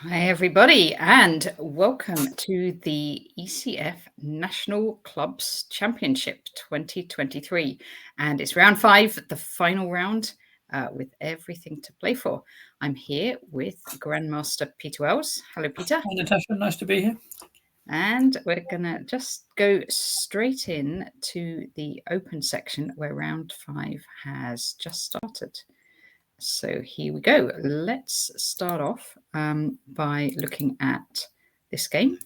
Hi, everybody, and welcome to the ECF National Clubs Championship 2023. And it's round 5, the final round, with everything to play for. I'm here with Grandmaster Peter Wells. Hello, Peter. Hi, Natasha. Nice to be here. And we're going to just go straight in to the open section where round 5 has just started. So here we go. Let's start off by looking at this game,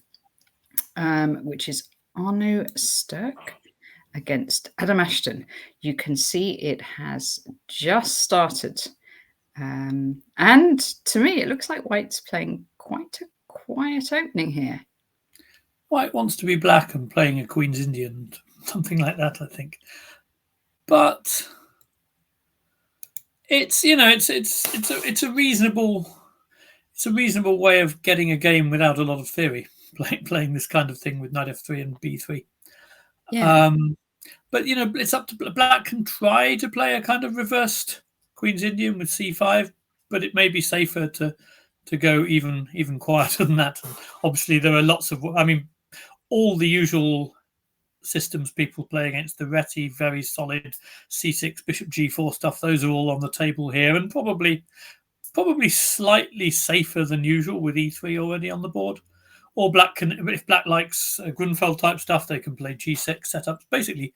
which is Arno Sturck against Adam Ashton. You can see it has just started. And to me, it looks like White's playing quite a quiet opening here. White wants to be black and playing a Queen's Indian, something like that, I think. But it's a reasonable way of getting a game without a lot of theory. Playing this kind of thing with knight f3 and b3. Yeah. But it's up to black. Can try to play a kind of reversed Queen's Indian with c5, but it may be safer to go even quieter than that. And obviously, there are lots of. All the usual systems people play against the Reti, very solid c6, bishop g4 stuff. Those are all on the table here, and probably slightly safer than usual with e3 already on the board. Or black can, if black likes Grunfeld type stuff, they can play g6 setups. Basically,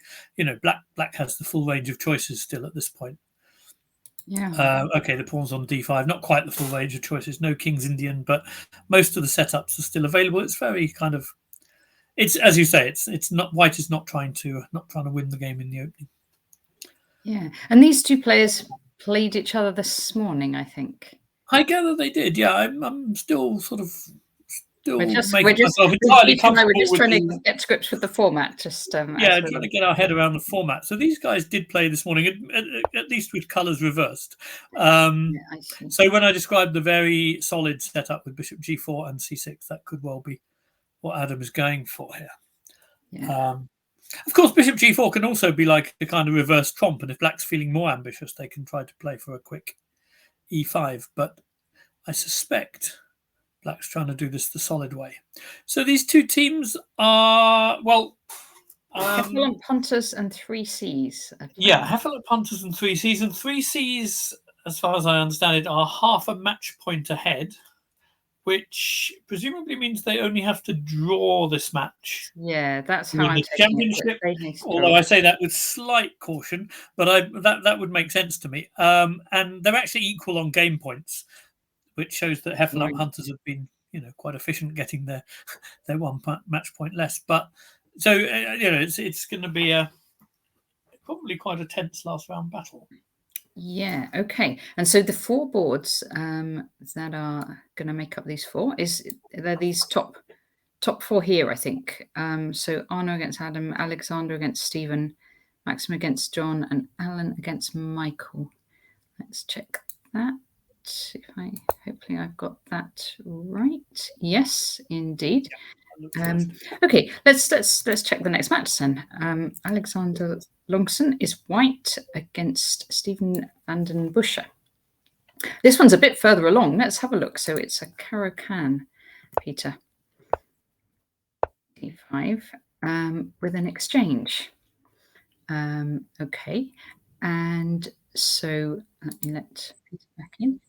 black has the full range of choices still at this point. Yeah. Okay, the pawn's on d5, not quite the full range of choices. No King's Indian, but most of the setups are still available. It's very kind of. It's, as you say, it's not. White is not trying to win the game in the opening. Yeah, and these two players played each other this morning, I think. I gather they did. Yeah, I'm still sort of we're just myself entirely comfortable. We're just trying to get to grips with the format. Trying to get our head around the format. So these guys did play this morning, at least with colours reversed. So when I described the very solid setup with bishop g4 and c6, that could well be what Adam is going for here. Yeah. Of course, bishop g4 can also be like a kind of reverse trompe, and if black's feeling more ambitious, they can try to play for a quick e5. But I suspect black's trying to do this the solid way. So these two teams are, well... Heffel punters and 3Cs. Yeah, Heffel punters and 3Cs. And 3Cs, as far as I understand it, are half a match point ahead, which presumably means they only have to draw this match. Yeah, that's how I'm the championship. Although I say that with slight caution, but that would make sense to me. And they're actually equal on game points, which shows that Heffel hunters have been, quite efficient getting their one match point less. But so it's going to be probably quite a tense last round battle. Yeah, okay. And so the 4 boards that are going to make up these 4 they're these top 4 here, I think. So Arno against Adam, Alexander against Stephen, Maxim against John, and Alan against Michael. Let's check that. Hopefully I've got that right. Yes, indeed. Okay, let's check the next match then. Alexander Longson is white against Stephen van den Busche. This one's a bit further along. Let's have a look. So it's a Caro-Kann, Peter. D5 with an exchange. Okay, and so let me let Peter back in.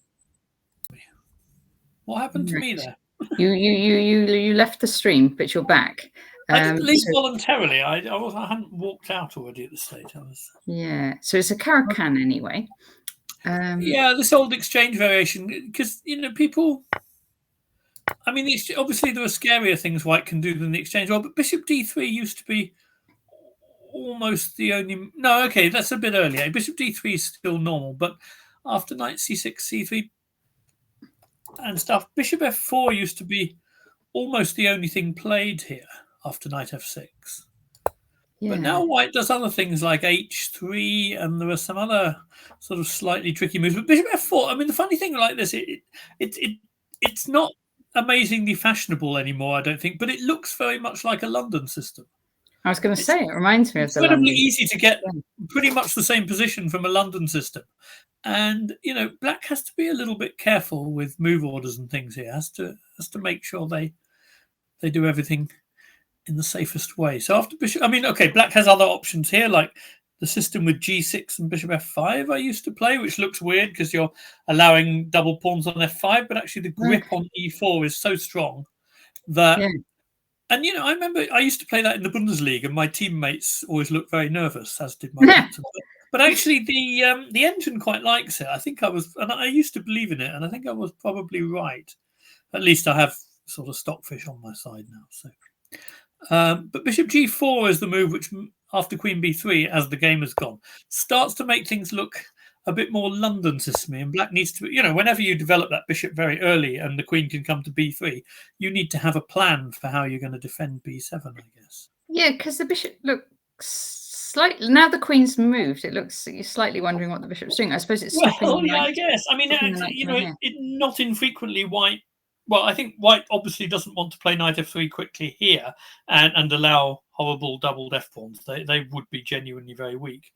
What happened to me there? You left the stream, but you're back. I didn't leave voluntarily. I hadn't walked out already at this stage. Yeah, so it's a Caro-Kann anyway. Yeah, this old exchange variation, because people. I mean, obviously there are scarier things White can do than the exchange. Well, but bishop d3 used to be almost the only. No, okay, that's a bit earlier. Bishop d3 is still normal, but after knight c6, c3, and stuff, bishop f4 used to be almost the only thing played here after knight f6. Yeah. But now White does other things like h3, and there are some other sort of slightly tricky moves. But bishop f4, I mean, the funny thing like this, it's not amazingly fashionable anymore, I don't think, but it looks very much like a London system. I was going to say, it reminds me of the incredibly easy to get pretty much the same position from a London system. And black has to be a little bit careful with move orders and things here. Has to make sure they do everything in the safest way. So after bishop, okay, black has other options here, like the system with g6 and bishop f5 I used to play, which looks weird because you're allowing double pawns on f5, but actually the grip on e4 is so strong that. And I remember I used to play that in the Bundesliga, and my teammates always looked very nervous, as did my captain. But actually, the engine quite likes it. I think I used to believe in it, and I think I was probably right. At least I have sort of stockfish on my side now. So, but bishop g4 is the move which, after queen b3, as the game has gone, starts to make things look a bit more London systemy, and black needs to, whenever you develop that bishop very early and the queen can come to b3, you need to have a plan for how you're going to defend b7, I guess. Yeah, because the bishop looks slightly, now the queen's moved, it looks, you're slightly wondering what the bishop's doing. I suppose it's stopping. Well, yeah, I guess. It not infrequently white. Well, I think white obviously doesn't want to play knight f3 quickly here and allow horrible doubled f pawns. They would be genuinely very weak.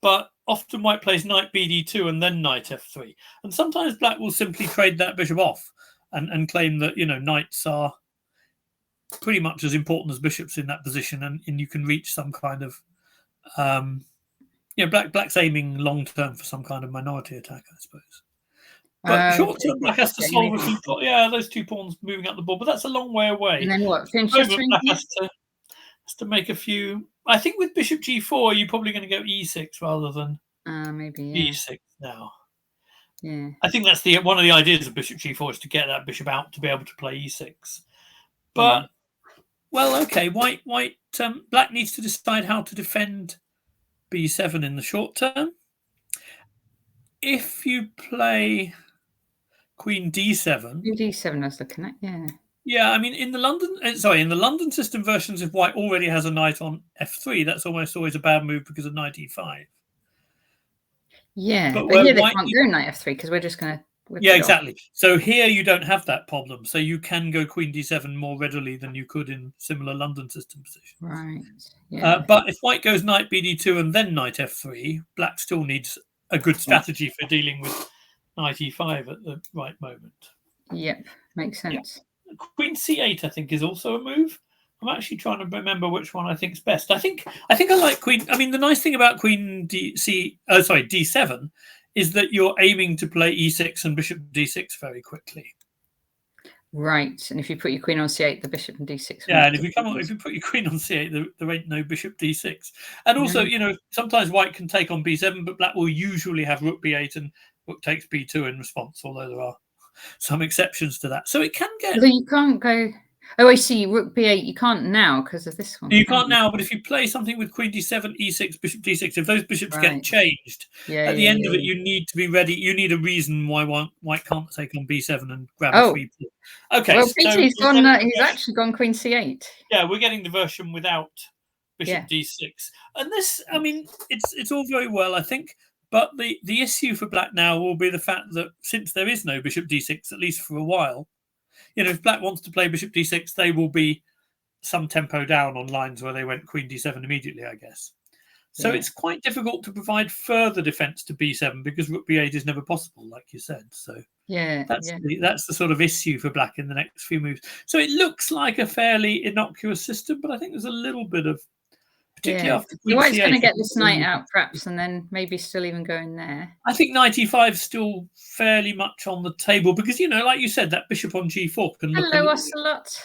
But often white plays knight bd2 and then knight f3. And sometimes black will simply trade that bishop off and claim that, knights are pretty much as important as bishops in that position, and you can reach some kind of, black's aiming long term for some kind of minority attack, I suppose. But short term, black has to solve a few. Those 2 pawns moving up the board, but that's a long way away. And then what? Black has to make a few. I think with bishop g4, you're probably going to go e6 rather than maybe e6 now. Yeah, I think that's one of the ideas of bishop g4 is to get that bishop out to be able to play e6. But well, okay, black needs to decide how to defend b7 in the short term. If you play queen d7, d7 I was looking at, yeah, in the London system versions, if white already has a knight on f3, that's almost always a bad move because of knight e5. Yeah, but here they can't go knight f3 because we're just going to. Yeah, exactly. So here you don't have that problem. So you can go queen d7 more readily than you could in similar London system positions. Right. Yeah. But if white goes knight bd2 and then knight f3, black still needs a good strategy for dealing with knight e5 at the right moment. Yep, makes sense. Yeah. Queen c8, I think, is also a move. I'm actually trying to remember which one I think is best. I think I like queen. The nice thing about queen d7 is that you're aiming to play e6 and bishop d6 very quickly. Right, and if you put your queen on c8, the bishop and d6. Yeah, and if you put your queen on c8, there ain't no bishop d6. And also, sometimes white can take on b7, but black will usually have rook b8 and rook takes b2 in response, although there are some exceptions to that. So it can get. Although you can't go. Oh, I see. Rook b8. You can't now because of this one. You can't now, but if you play something with queen d7, e6, bishop d6, if those bishops get changed, at the end of it, you need to be ready. You need a reason why white can't take on b7 and grab a free pawn. Okay. Well, Peter's gone. He's actually gone queen c8. Yeah, we're getting the version without bishop d6, and this. It's all very well, I think. But the issue for black now will be the fact that since there is no bishop d6, at least for a while, if black wants to play bishop d6, they will be some tempo down on lines where they went queen d7 immediately, I guess. So it's quite difficult to provide further defense to b7 because rook b8 is never possible, like you said. So that's the sort of issue for black in the next few moves. So it looks like a fairly innocuous system, but I think there's a little bit of. After queen white's going to get this knight out, perhaps, and then maybe still even go in there. I think knight e5 is still fairly much on the table because, like you said, that bishop on g4 can look. Hello, Ocelot.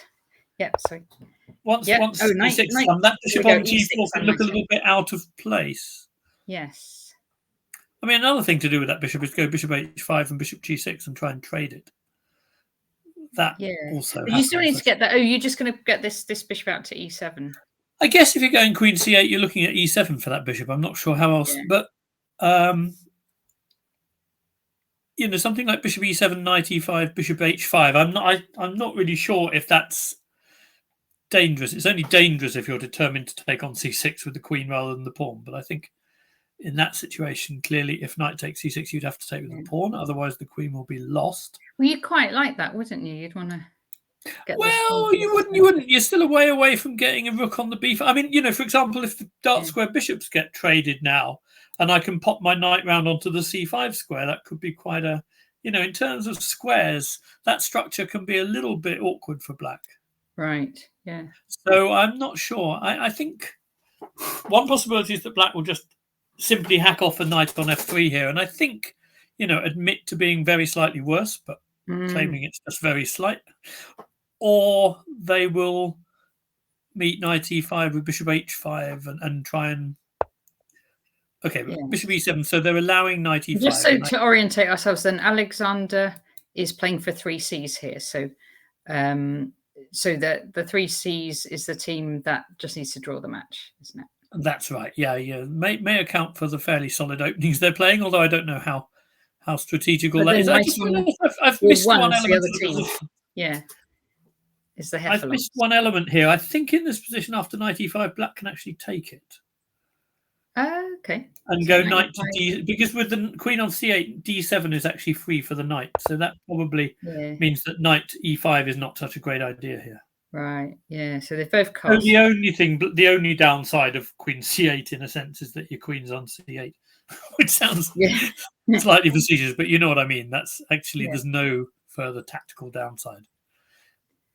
Yep, sorry. Once e6 that bishop on g4 can look a little bit out of place. Yes. Another thing to do with that bishop is go bishop h5 and bishop g6 and try and trade it. That also. But you still need to get that. Oh, you're just going to get this bishop out to e7. I guess if you're going queen c8, you're looking at e7 for that bishop. I'm not sure how else, but something like bishop e7, knight e5, bishop h5. I'm not really sure if that's dangerous. It's only dangerous if you're determined to take on c6 with the queen rather than the pawn. But I think in that situation, clearly, if knight takes c6, you'd have to take with the pawn. Otherwise, the queen will be lost. Well, you quite like that, wouldn't you? You'd want to. You wouldn't. You're still a way away from getting a rook on the b5. For example, if the dark square bishops get traded now, and I can pop my knight round onto the c5 square. That could be quite a, in terms of squares, that structure can be a little bit awkward for black. Right, yeah. So I'm not sure. I think one possibility is that black will just simply hack off a knight on f3 here, and I think, admit to being very slightly worse, but claiming it's just very slight. Or they will meet knight e5 with bishop h5 and try and... Okay, yeah. Bishop e7, so they're allowing knight e5. Just so to orientate ourselves, then Alexander is playing for 3 Cs here. So so the 3 Cs is the team that just needs to draw the match, isn't it? That's right. Yeah. May account for the fairly solid openings they're playing, although I don't know how strategical that is. I've missed one element of the position. Yeah. Is the I've missed one element here. I think in this position after knight e5, black can actually take it. Okay. And so go knight to d, because with the queen on c8, d7 is actually free for the knight. So that probably means that knight e5 is not such a great idea here. Right. Yeah. So they've both cast. So the only downside of queen c8 in a sense is that your queen's on c8, which sounds slightly facetious, but you know what I mean. That's actually there's no further tactical downside.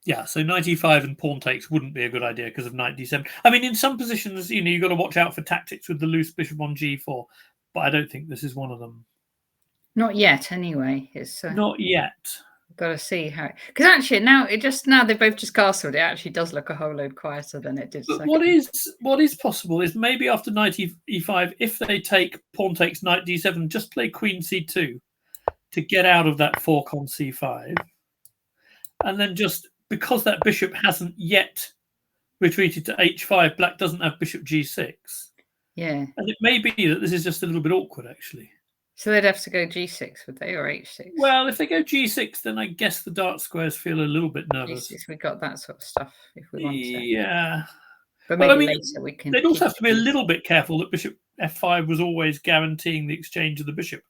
Yeah, so knight e5 and pawn takes wouldn't be a good idea because of knight d7. I mean, in some positions, you've got to watch out for tactics with the loose bishop on g4, but I don't think this is one of them. Not yet, anyway. It's not yet. Got to see how, because actually now they've both just castled. It actually does look a whole load quieter than it did. But what is possible is maybe after knight e5, if they take pawn takes knight d7, just play queen c2 to get out of that fork on c5, and then just because that bishop hasn't yet retreated to h5, black doesn't have bishop g6. Yeah, and it may be that this is just a little bit awkward actually. So they'd have to go g6, would they, or h6? Well, if they go g6, then I guess the dark squares feel a little bit nervous. G6, we got that sort of stuff if we want to. Yeah. But maybe later we can... They'd also have to be a little bit careful that bishop f5 was always guaranteeing the exchange of the bishop.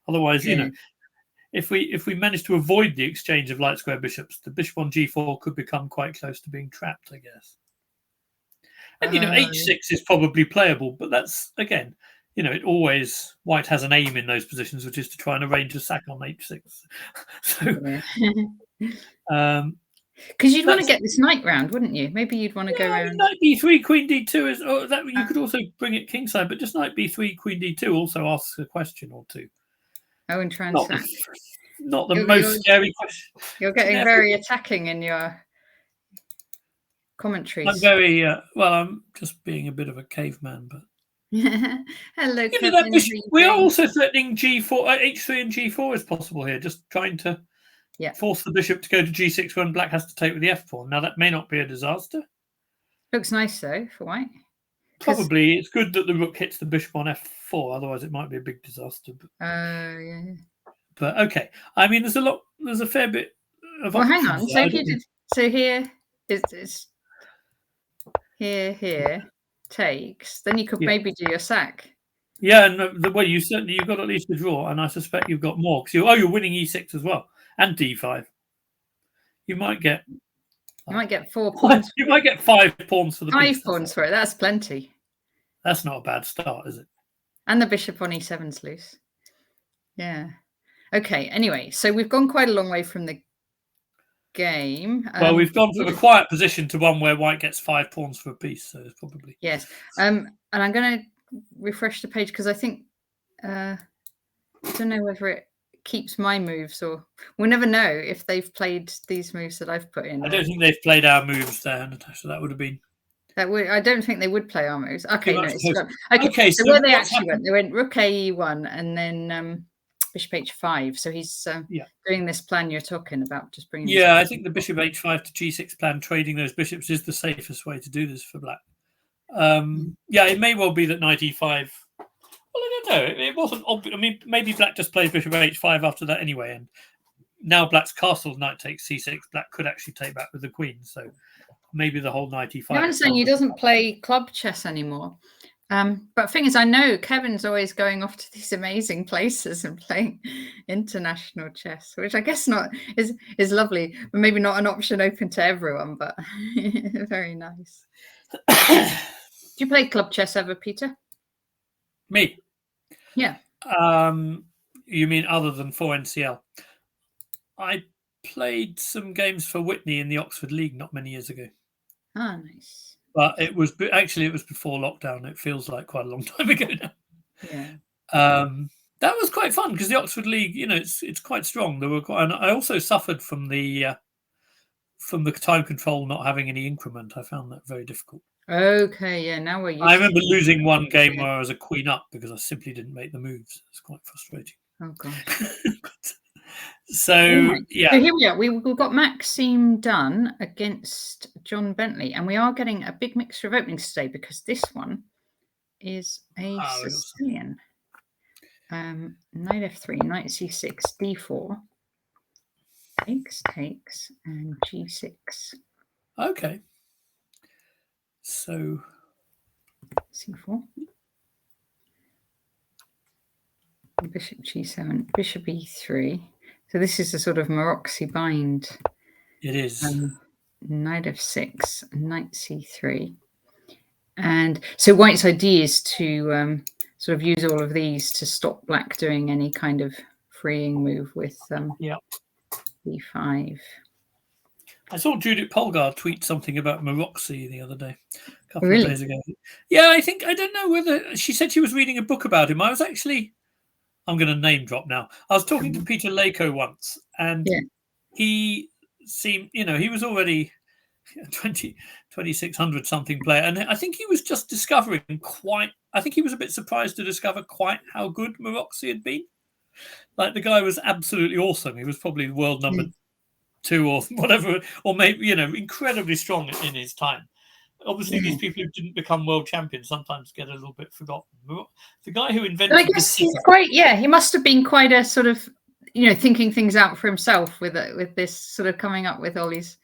Otherwise, if we manage to avoid the exchange of light square bishops, the bishop on g4 could become quite close to being trapped, I guess. And, h6 is probably playable, but that's, again... white has an aim in those positions, which is to try and arrange a sack on h6. So, because you'd want to get this knight round, wouldn't you? Maybe you'd want to go around. Knight b3, queen d2 is. Oh, that you could also bring it kingside, but just knight b3, queen d2 also asks a question or two. Oh, and try and sack. Not the most scary question. You're getting very attacking in your commentaries. I'm very well. I'm just being a bit of a caveman, but. Hello, we are also threatening g4, h3 and g4 is possible here, just trying to force the bishop to go to g6 when black has to take with the f pawn. Now that may not be a disaster. Looks nice though for white. Probably it's good that the rook hits the bishop on f4, otherwise it might be a big disaster. Yeah. But okay, I mean there's a fair bit of. Well, hang on. So if you did, so here it's here. Takes, then you could maybe do your sack. Yeah, and the way you've got at least a draw, and I suspect you've got more because you're winning e6 as well and d5. You might get 4 pawns. You might get 5 pawns for the 5 pawns for it. That's plenty. That's not a bad start, is it? And the bishop on e7's loose. Yeah. Okay. Anyway, so we've gone quite a long way from the game. Well, we've gone from a quiet position to one where white gets 5 pawns for a piece, so it's probably and I'm going to refresh the page because I think I don't know whether it keeps my moves or we'll never know if they've played these moves that I've put in. I don't think they've played our moves there, Natasha. That would have been. I don't think they would play our moves. Okay, no, okay. So where they actually went, they went rook a1 and then. Bishop h5, so he's doing this plan you're talking about, just bringing. Yeah, I think the bishop h5 to g6 plan, trading those bishops, is the safest way to do this for black. Yeah, it may well be that knight e5. Well, I don't know. It wasn't obvious. I mean, maybe black just plays bishop h5 after that anyway, and now black's castle knight takes c6. Black could actually take back with the queen, so maybe the whole knight e5. I'm saying he doesn't play club chess anymore. But the thing is, I know Kevin's always going off to these amazing places and playing international chess, which I guess is lovely, but maybe not an option open to everyone, but very nice. Do you play club chess ever, Peter? Me? Yeah. You mean other than for NCL? I played some games for Whitney in the Oxford League not many years ago. Ah, nice. But it was before lockdown. It feels like quite a long time ago now. Yeah. That was quite fun because the Oxford League, it's quite strong. And I also suffered from the time control not having any increment. I found that very difficult. Okay, yeah. Now we're used. I remember losing one game where I was a queen up because I simply didn't make the moves. It's quite frustrating. Oh gosh. So yeah. So here we are. We've got Maxime done against John Bentley, and we are getting a big mixture of openings today because this one is a Sicilian. Knight f3, knight c6, d4, takes, and g6. Okay. So c4, bishop g7, bishop e3. So this is a sort of Maroczy bind. It is. Knight f6, knight c3. And so White's idea is to sort of use all of these to stop Black doing any kind of freeing move with b5. I saw Judith Polgar tweet something about Maroczy the other day, a couple of days ago. Yeah, I don't know whether she said she was reading a book about him. I'm going to name drop now. I was talking to Peter Lako once, and he seemed, he was already 2,600 something player, and I think he was just discovering I think he was a bit surprised to discover quite how good Maroczy had been. Like, the guy was absolutely awesome. He was probably world number 2 or whatever, or maybe, incredibly strong in his time. Obviously, these people who didn't become world champions sometimes get a little bit forgotten. The guy who invented, I guess he's he must have been quite a sort of, thinking things out for himself with this sort of coming up with all these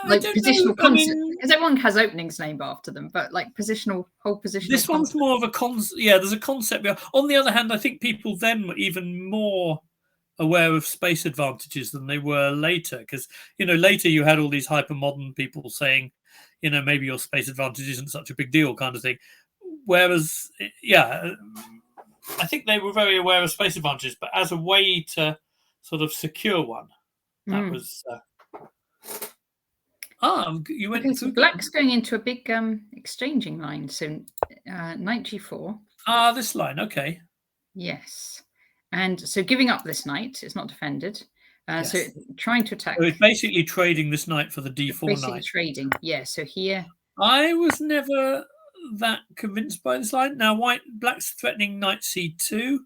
positional concepts, because everyone has openings named after them, but like whole positional. This one's more of a concept. Yeah, there's a concept. On the other hand, I think people then were even more aware of space advantages than they were later, because later you had all these hypermodern people saying, maybe your space advantage isn't such a big deal, kind of thing. Whereas, I think they were very aware of space advantages, but as a way to sort of secure one, that was. You went. Okay, so Black's going into a big exchanging line. So knight g4. This line. Okay. Yes, and so giving up this knight. It's not defended. Yes. So trying to attack. So it's basically trading this knight for the d4 basically knight. Trading. Yeah. So here. I was never that convinced by this line. Now, Black's threatening knight c2,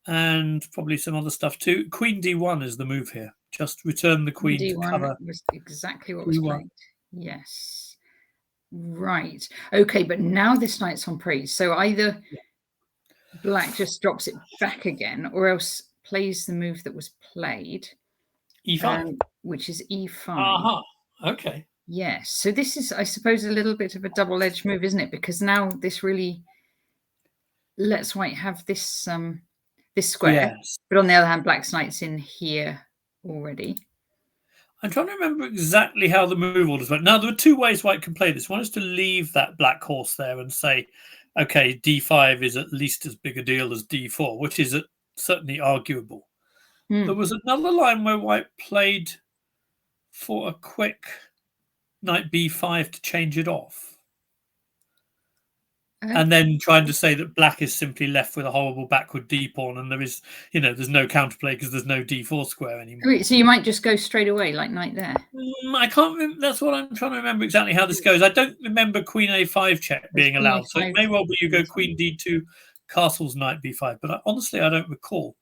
and probably some other stuff too. Queen d1 is the move here. Just return the queen D1 to cover. Was exactly what was played. Yes. Right. Okay, but now this knight's on praise. So either Black just drops it back again, or else plays the move that was played. E5. Which is e5. Uh-huh. Okay. Yes. So this is, I suppose, a little bit of a double-edged move, isn't it? Because now this really lets White have this this square. Yes. But on the other hand, Black's knight's in here already. I'm trying to remember exactly how the move orders went. Now, there are two ways White can play this. One is to leave that black horse there and say, okay, d5 is at least as big a deal as d4, which is certainly arguable. There was another line where White played for a quick knight b5 to change it off. And then trying to say that Black is simply left with a horrible backward d pawn, and there is, there's no counterplay because there's no d4 square anymore. So you might just go straight away, like knight there. I can't remember. That's what I'm trying to remember exactly how this goes. I don't remember queen a5 check being allowed, so it may well be you go queen d2, castles knight b5. But honestly, I don't recall.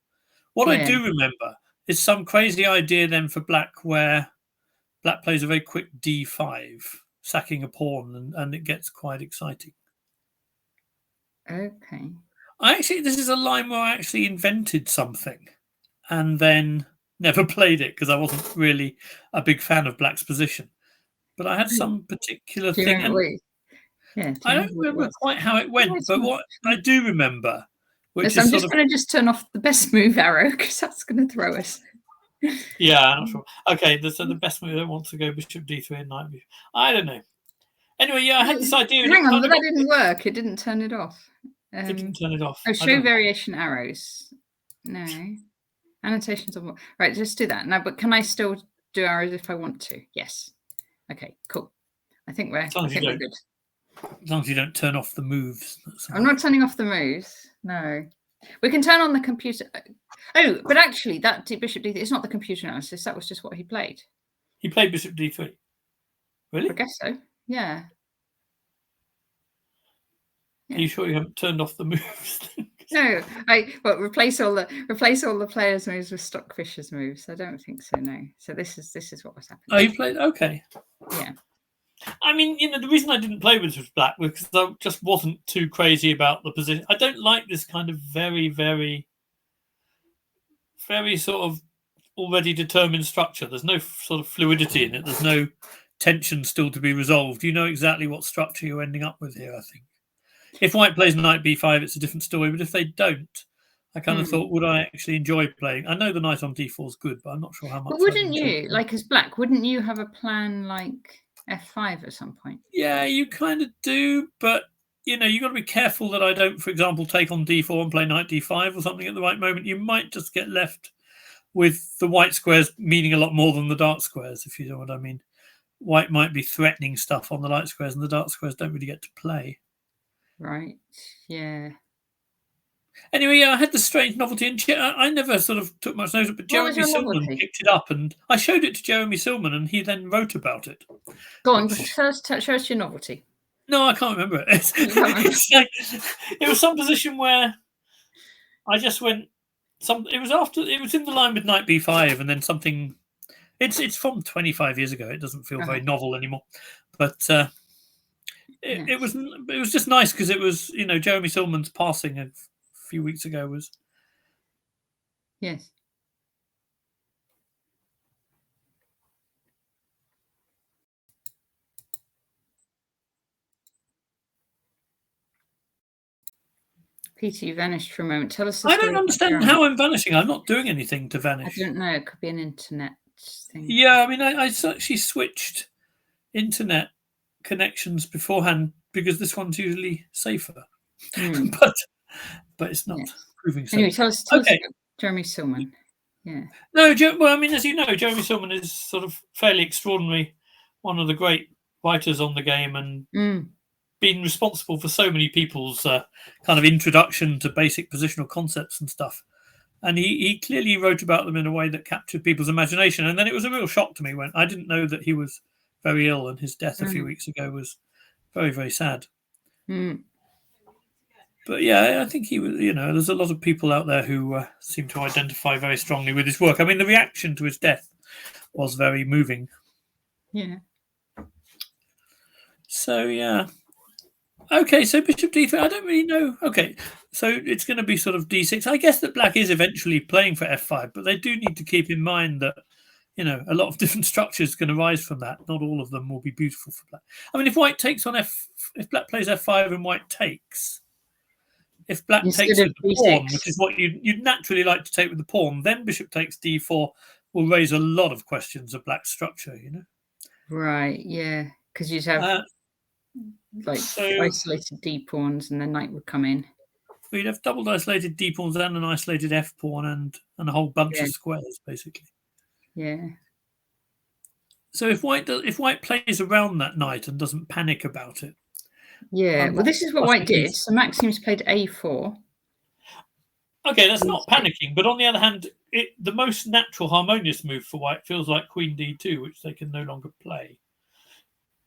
What I do remember is some crazy idea then for Black where Black plays a very quick d5, sacking a pawn, and it gets quite exciting. Okay. This is a line where I actually invented something and then never played it because I wasn't really a big fan of Black's position. But I had some particular thing. I don't remember quite how it went, but what I do remember, which I'm is just going to turn off the best move arrow because that's going to throw us. Yeah, I'm not sure. Okay, so the best move I want to go bishop d3 and knight b5. I don't know. Anyway, I had this idea. Hang on, but that didn't work. It didn't turn it off. Didn't turn it off. Oh, show variation arrows. No. Annotations on what? Right, just do that. Now, but can I still do arrows if I want to? Yes. Okay, cool. I think we're good. As long as you don't turn off the moves. I'm not turning off the moves. No. We can turn on the computer. Oh, but actually, that bishop d3, it's not the computer analysis. That was just what he played. He played bishop d3. Really? I guess so. Yeah. Are you sure you haven't turned off the moves? No, replace all the players' moves with Stockfisher's moves. I don't think so. No. So this is what was happening. Oh, you played? Okay. Yeah. I mean, the reason I didn't play with black was because I just wasn't too crazy about the position. I don't like this kind of very, very, very sort of already determined structure. There's no sort of fluidity in it. There's no tension still to be resolved. You know exactly what structure you're ending up with here, I think. If white plays knight b5, it's a different story. But if they don't, I kind of thought, would I actually enjoy playing? I know the knight on d4 is good, but I'm not sure how much. But wouldn't you, like as black, wouldn't you have a plan like f5 at some point? Yeah, you kind of do, but you've got to be careful that I don't, for example, take on d4 and play knight d5 or something at the right moment. You might just get left with the white squares meaning a lot more than the dark squares, if you know what I mean. White might be threatening stuff on the light squares, and the dark squares don't really get to play. Right. Yeah. Anyway, yeah, I had the strange novelty, and I never sort of took much notice, but Jeremy Silman picked it up, and I showed it to Jeremy Silman, and he then wrote about it. Go on, show us your novelty. No, I can't remember it. It was some position where I just went. It was in the line with knight b5, and then something. It's from 25 years ago. It doesn't feel very novel anymore, but. It was just nice because it was Jeremy Silman's passing a few weeks ago was. Yes. Peter, you vanished for a moment. Tell us. I don't understand how I'm vanishing. I'm not doing anything to vanish. I don't know. It could be an internet thing. Yeah, I mean, I actually switched internet connections beforehand because this one's usually safer, but it's not proving so. Anyway, tell us about Jeremy Silman. Yeah. No, well, I mean, as you know, Jeremy Silman is sort of fairly extraordinary, one of the great writers on the game, and been responsible for so many people's kind of introduction to basic positional concepts and stuff. And he clearly wrote about them in a way that captured people's imagination. And then it was a real shock to me when I didn't know that he was very ill, and his death a few weeks ago was very, very sad. But yeah, I think he was, there's a lot of people out there who seem to identify very strongly with his work. I mean, the reaction to his death was very moving. Yeah. So, yeah. Okay, so bishop d3, I don't really know. Okay, so it's going to be sort of d6. I guess that black is eventually playing for f5, but they do need to keep in mind that, a lot of different structures can arise from that. Not all of them will be beautiful for black. I mean, if white takes on if black plays f5 and white takes, if black takes with the pawn, which is what you'd naturally like to take with the pawn, then bishop takes d4 will raise a lot of questions of black's structure, Right, yeah, because you'd have isolated d pawns, and the knight would come in. Well, you'd have double isolated d pawns and an isolated f pawn and a whole bunch of squares, basically. Yeah. So if white plays around that knight and doesn't panic about it. Yeah, well, this is what white did. So Maximus played a4. Okay, that's not panicking, but on the other hand, the most natural, harmonious move for white feels like queen d2, which they can no longer play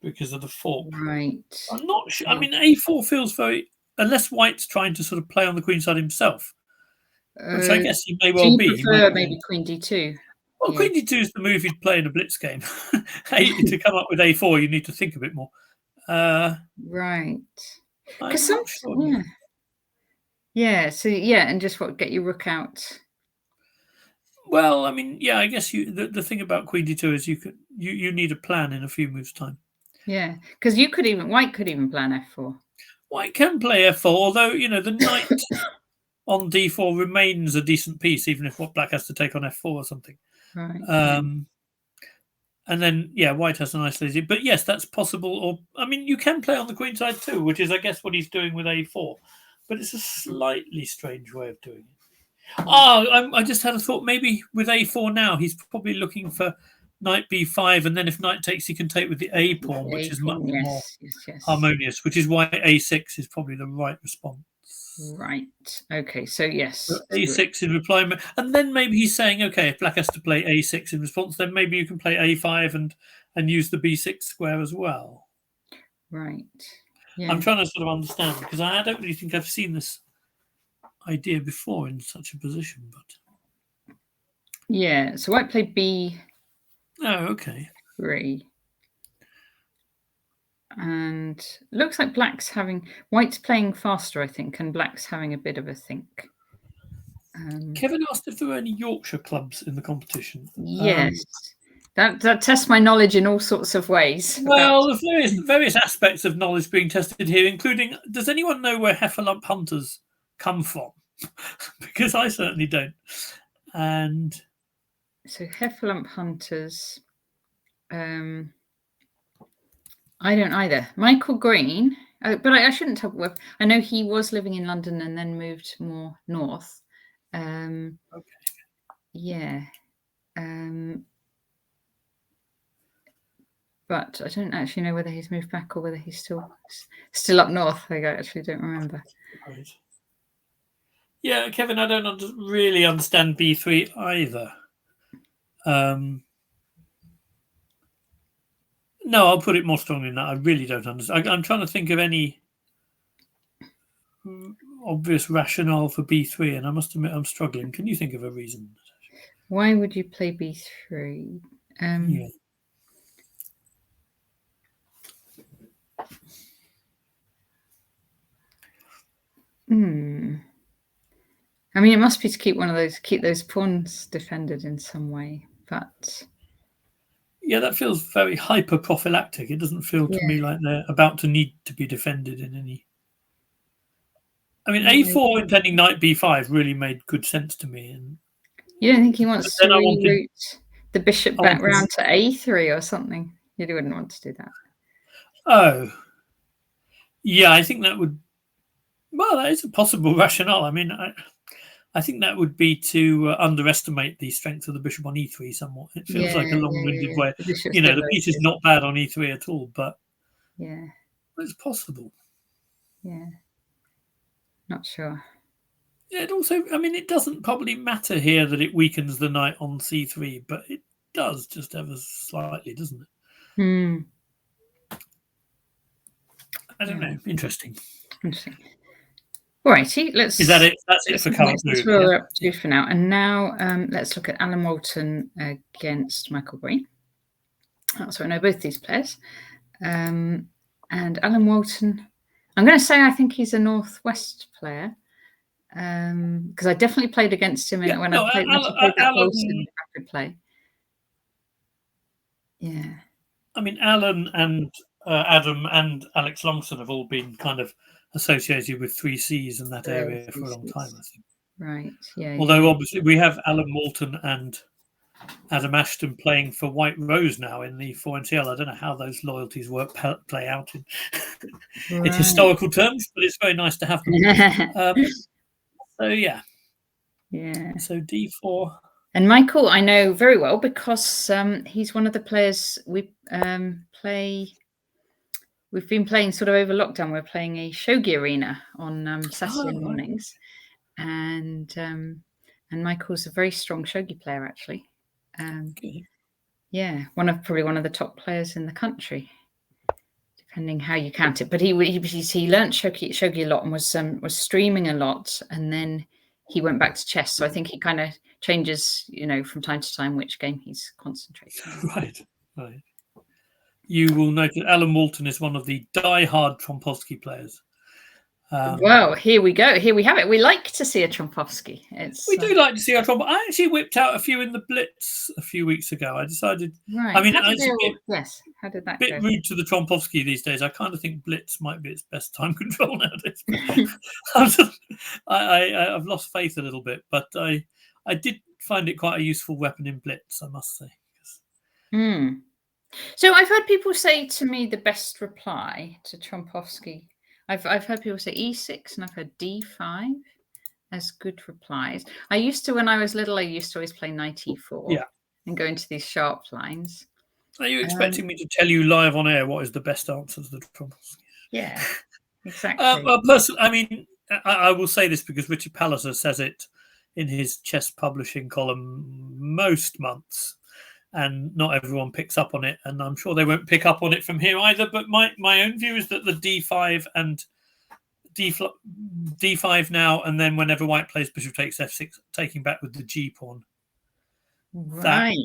because of the fork. Right. I'm not sure. I mean, a4 feels very, unless white's trying to sort of play on the queen side himself, which I guess he may well be. Prefer maybe queen d2. Well, queen d2 is the move you'd play in a blitz game. To come up with a4, you need to think a bit more. Right. Because so and just get your rook out. Well, I mean, yeah, I guess the thing about queen d2 is you need a plan in a few moves' time. Yeah, because white could even plan f4. White can play f4, although the knight on d4 remains a decent piece, even if black has to take on f4 or something. Right. And then, white has an isolated. But yes, that's possible. Or, I mean, you can play on the queen side too, which is, I guess, what he's doing with a4. but it's a slightly strange way of doing it. Oh, I just had a thought. Maybe with a4 now, he's probably looking for knight b5, and then if knight takes, he can take with the a pawn, which is much more harmonious. Which is why a6 is probably the right response. Right. Okay. So yes, so a6 in reply, and then maybe he's saying, okay, if black has to play a6 in response, then maybe you can play a5 and use the b6 square as well. Right. Yeah. I'm trying to sort of understand, because I don't really think I've seen this idea before in such a position, but yeah. So white play b. Oh, okay. 3. And looks like white's playing faster, I think, and black's having a bit of a think. Kevin asked if there were any Yorkshire clubs in the competition. Yes. That tests my knowledge in all sorts of ways. Well, there's various aspects of knowledge being tested here, including, does anyone know where Heffalump hunters come from? Because I certainly don't. And so Heffalump hunters, I don't either. Michael Green, but I shouldn't tell. I know he was living in London and then moved more north. Okay. Yeah. But I don't actually know whether he's moved back or whether he's still up north. I actually don't remember. Right. Yeah, Kevin, I don't really understand b3 either. No, I'll put it more strongly than that. I really don't understand. I'm trying to think of any obvious rationale for b3, and I must admit I'm struggling. Can you think of a reason? Why would you play b3? Yeah. I mean, it must be to keep those pawns defended in some way, but yeah, that feels very hyper prophylactic. It doesn't feel to me like they're about to need to be defended in any. I mean, a4 intending knight b5 really made good sense to me. And you don't think he wants to reroute the bishop back round to a3 or something? You wouldn't want to do that. Oh, yeah, I think that would. Well, that is a possible rationale. I mean, I think that would be to underestimate the strength of the bishop on e3 somewhat. It feels like a long-winded way. The piece is not bad on e3 at all, but it's possible. Yeah, not sure. It also, I mean, it doesn't probably matter here that it weakens the knight on c3, but it does just ever slightly, doesn't it? I don't know. Interesting. All righty, let's. Is that it? That's it for colour blue. That's where we're up to for now. And now let's look at Alan Moulton against Michael Green. So I know both these players. And Alan Moulton, I'm going to say I think he's a Northwest player because I definitely played against him when I played that rapid play. Yeah. I mean, Alan and Adam and Alex Longson have all been kind of associated with 3Cs in that area for a long time, I think. Right, yeah. Although obviously we have Alan Moulton and Adam Ashton playing for White Rose now in the 4NCL. I don't know how those loyalties play out in historical terms, but it's very nice to have them. So yeah. So d4. And Michael, I know very well because he's one of the players we play. We've been playing sort of over lockdown. We're playing a shogi arena on Saturday mornings, and Michael's a very strong shogi player, actually. Yeah, probably one of the top players in the country, depending how you count it. But he learnt shogi a lot and was streaming a lot, and then he went back to chess. So I think he kind of changes, from time to time which game he's concentrating on. Right. You will note that Alan Moulton is one of the die-hard Trompowsky players. Well, here we go. Here we have it. We like to see a Trompowsky. We do like to see a Trompowsky. I actually whipped out a few in the Blitz a few weeks ago. I decided. Right. I mean, how did that go? A bit rude to the Trompowsky these days. I kind of think Blitz might be its best time control nowadays. I've lost faith a little bit, but I did find it quite a useful weapon in Blitz, I must say. So I've heard people say to me the best reply to Trompowsky. I've heard people say E6 and I've heard D5 as good replies. I used to, when I was little, I used to always play knight E4 and go into these sharp lines. Are you expecting me to tell you live on air what is the best answer to the troubles? Yeah, exactly. Well, personally, I mean, I will say this because Richard Palliser says it in his chess publishing column most months, and not everyone picks up on it, and I'm sure they won't pick up on it from here either. But my own view is that the D5 and D5 now, and then whenever white plays bishop takes F6, taking back with the G pawn. Right.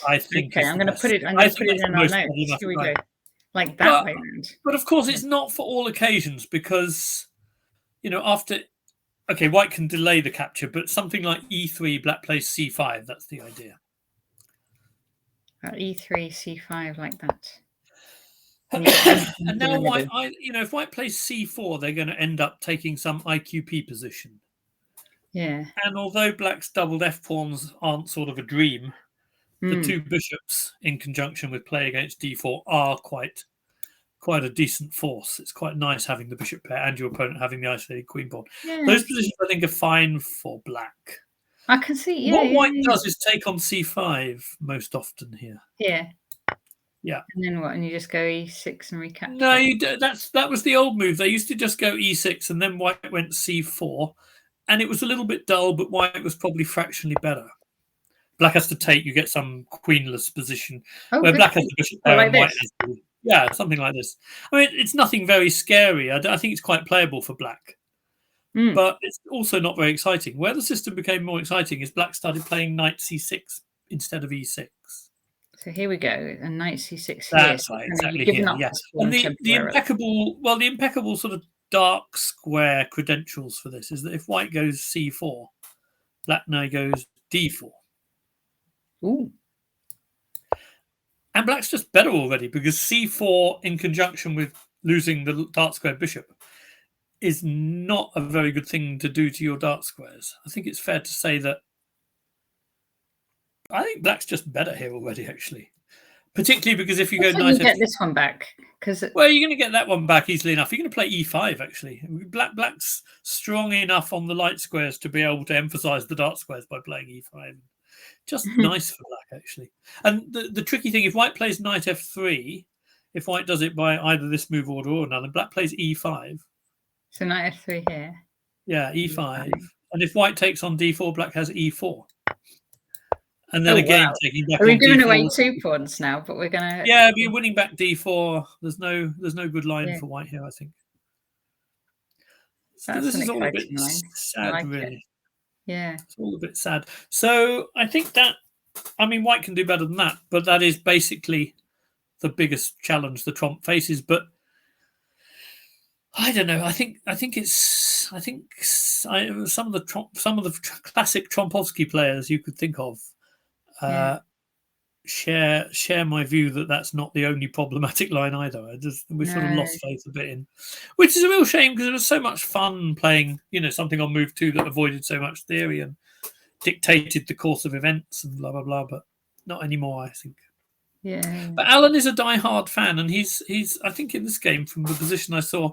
I think. Okay, I'm going to put it. I'm going to put it in our notes. Here we go. Like that way around. But of course, it's not for all occasions because, after. Okay, white can delay the capture, but something like E3, black plays C5. That's the idea. E3, C5, like that. And now white, if white plays C4, they're going to end up taking some IQP position. Yeah. And although black's doubled F pawns aren't sort of a dream, the two bishops in conjunction with play against D4 are quite a decent force. It's quite nice having the bishop pair and your opponent having the isolated queen pawn. Yeah. Those positions, I think, are fine for black. I can see. Yeah. What white does is take on C5 most often here. Yeah. Yeah. And then what? And you just go E6 and recapture? No, that was the old move. They used to just go E6 and then white went C4. And it was a little bit dull, but white was probably fractionally better. Black has to take, you get some queenless position where black has the bishop pair and white has the... Yeah, something like this. I mean, it's nothing very scary. I think it's quite playable for black. But it's also not very exciting. Where the system became more exciting is black started playing knight C6 instead of E6. So here we go, a knight C6 here. That's right, exactly here. Yeah. And the impeccable sort of dark square credentials for this is that if white goes C4, black now goes D4. Ooh. And black's just better already because C4 in conjunction with losing the dark square bishop is not a very good thing to do to your dark squares. I think it's fair to say that I think black's just better here already, actually. Particularly because if you go knight, you get this one back. Well, you're going to get that one back easily enough. You're going to play E5, actually. Black's strong enough on the light squares to be able to emphasize the dark squares by playing E5. Just nice for black, actually. And the tricky thing, if white plays knight F3, if white does it by either this move order or another, black plays E5. So knight F3 here. Yeah, E5. And if white takes on D4, black has E4. And then taking back. We're giving away 2 pawns now, but we're gonna. Yeah, but you're winning back D4. There's no good line for white here, I think. So this is all a bit sad, really. Yeah, it's all a bit sad. So I think that, I mean, white can do better than that, but that is basically the biggest challenge the Trump faces. But I don't know. I think some of the classic Trompovsky players you could think of. Share my view that that's not the only problematic line either. We sort of lost faith a bit in, which is a real shame because it was so much fun playing, something on move 2 that avoided so much theory and dictated the course of events and blah blah blah. But not anymore, I think. Yeah. But Alan is a die-hard fan, and he's I think in this game from the position I saw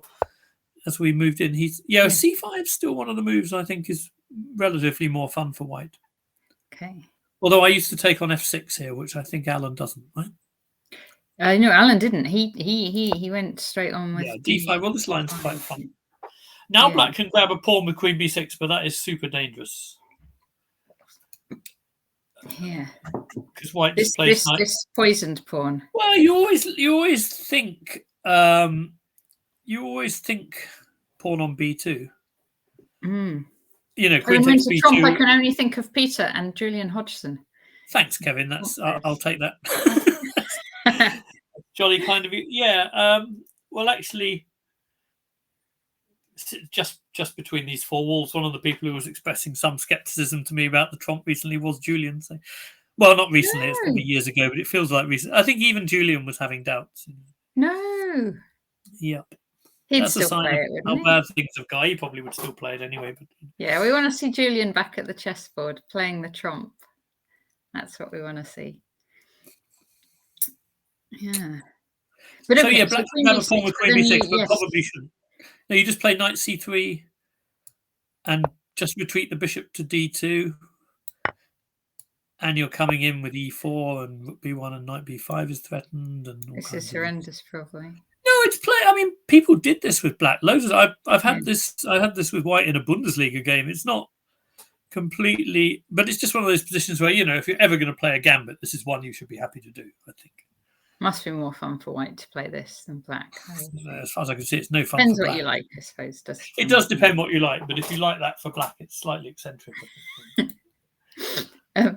as we moved in, C5 is still one of the moves I think is relatively more fun for white. Okay. Although I used to take on F6 here, which I think Alan doesn't, right? No, Alan didn't. He went straight on with D5. Well, this line's quite fun. Now black can grab a pawn with Queen B6, but that is super dangerous. Yeah. Because white just plays this poisoned pawn. Well, you always think pawn on B2. Queen takes B2. Trump, I can only think of Peter and Julian Hodgson. Thanks, Kevin. I'll take that. Jolly kind of you. Yeah. Well, actually, just between these 4 walls, one of the people who was expressing some skepticism to me about the Trump recently was Julian. So, well, not recently. It's probably years ago, but it feels like recent. I think even Julian was having doubts. No. Yep. He'd still play it, wouldn't he? How bad things have gone. He probably would still play it anyway. But yeah, we want to see Julian back at the chessboard playing the Trump. That's what we want to see. Yeah. But black can have a pawn with Queen B6, but probably shouldn't. No, you just play knight c3 and just retreat the bishop to d2. And you're coming in with e4 and rook b1 and knight b5 is threatened and all This kinds is of horrendous, probably. No, it's play. I mean, people did this with black. Loads of I've had this. I had this with white in a Bundesliga game. It's not completely, but it's just one of those positions where if you're ever going to play a gambit, this is one you should be happy to do. I think must be more fun for white to play this than black. As far as I can see, it's no fun. Depends for what black. you like, I suppose. It does depend what you like, but if you like that for black, it's slightly eccentric. Right.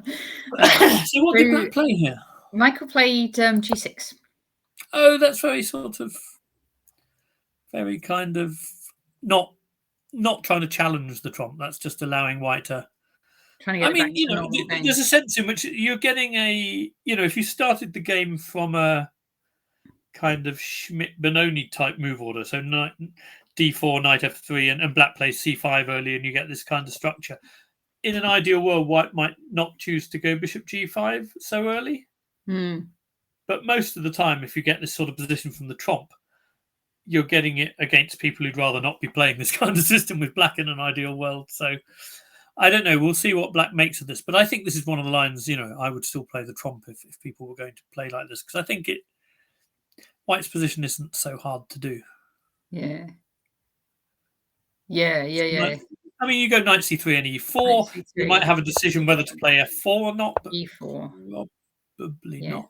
So what did black play here? Michael played g6. Oh, that's very very kind of not trying to challenge the trump. That's just allowing white to. Trying to get back to normal there's a sense in which you're getting if you started the game from a kind of Schmidt-Benoni type move order, so knight d4, knight f3, and black plays c5 early, and you get this kind of structure. In an ideal world, white might not choose to go bishop g5 so early. But most of the time, if you get this sort of position from the trump, you're getting it against people who'd rather not be playing this kind of system with black in an ideal world. So I don't know. We'll see what black makes of this. But I think this is one of the lines, I would still play the trump if people were going to play like this, because I think white's position isn't so hard to do. Yeah. I mean, you go knight c3 and e4. C3, you might have a decision whether to play f4 or not. But e4. Probably not.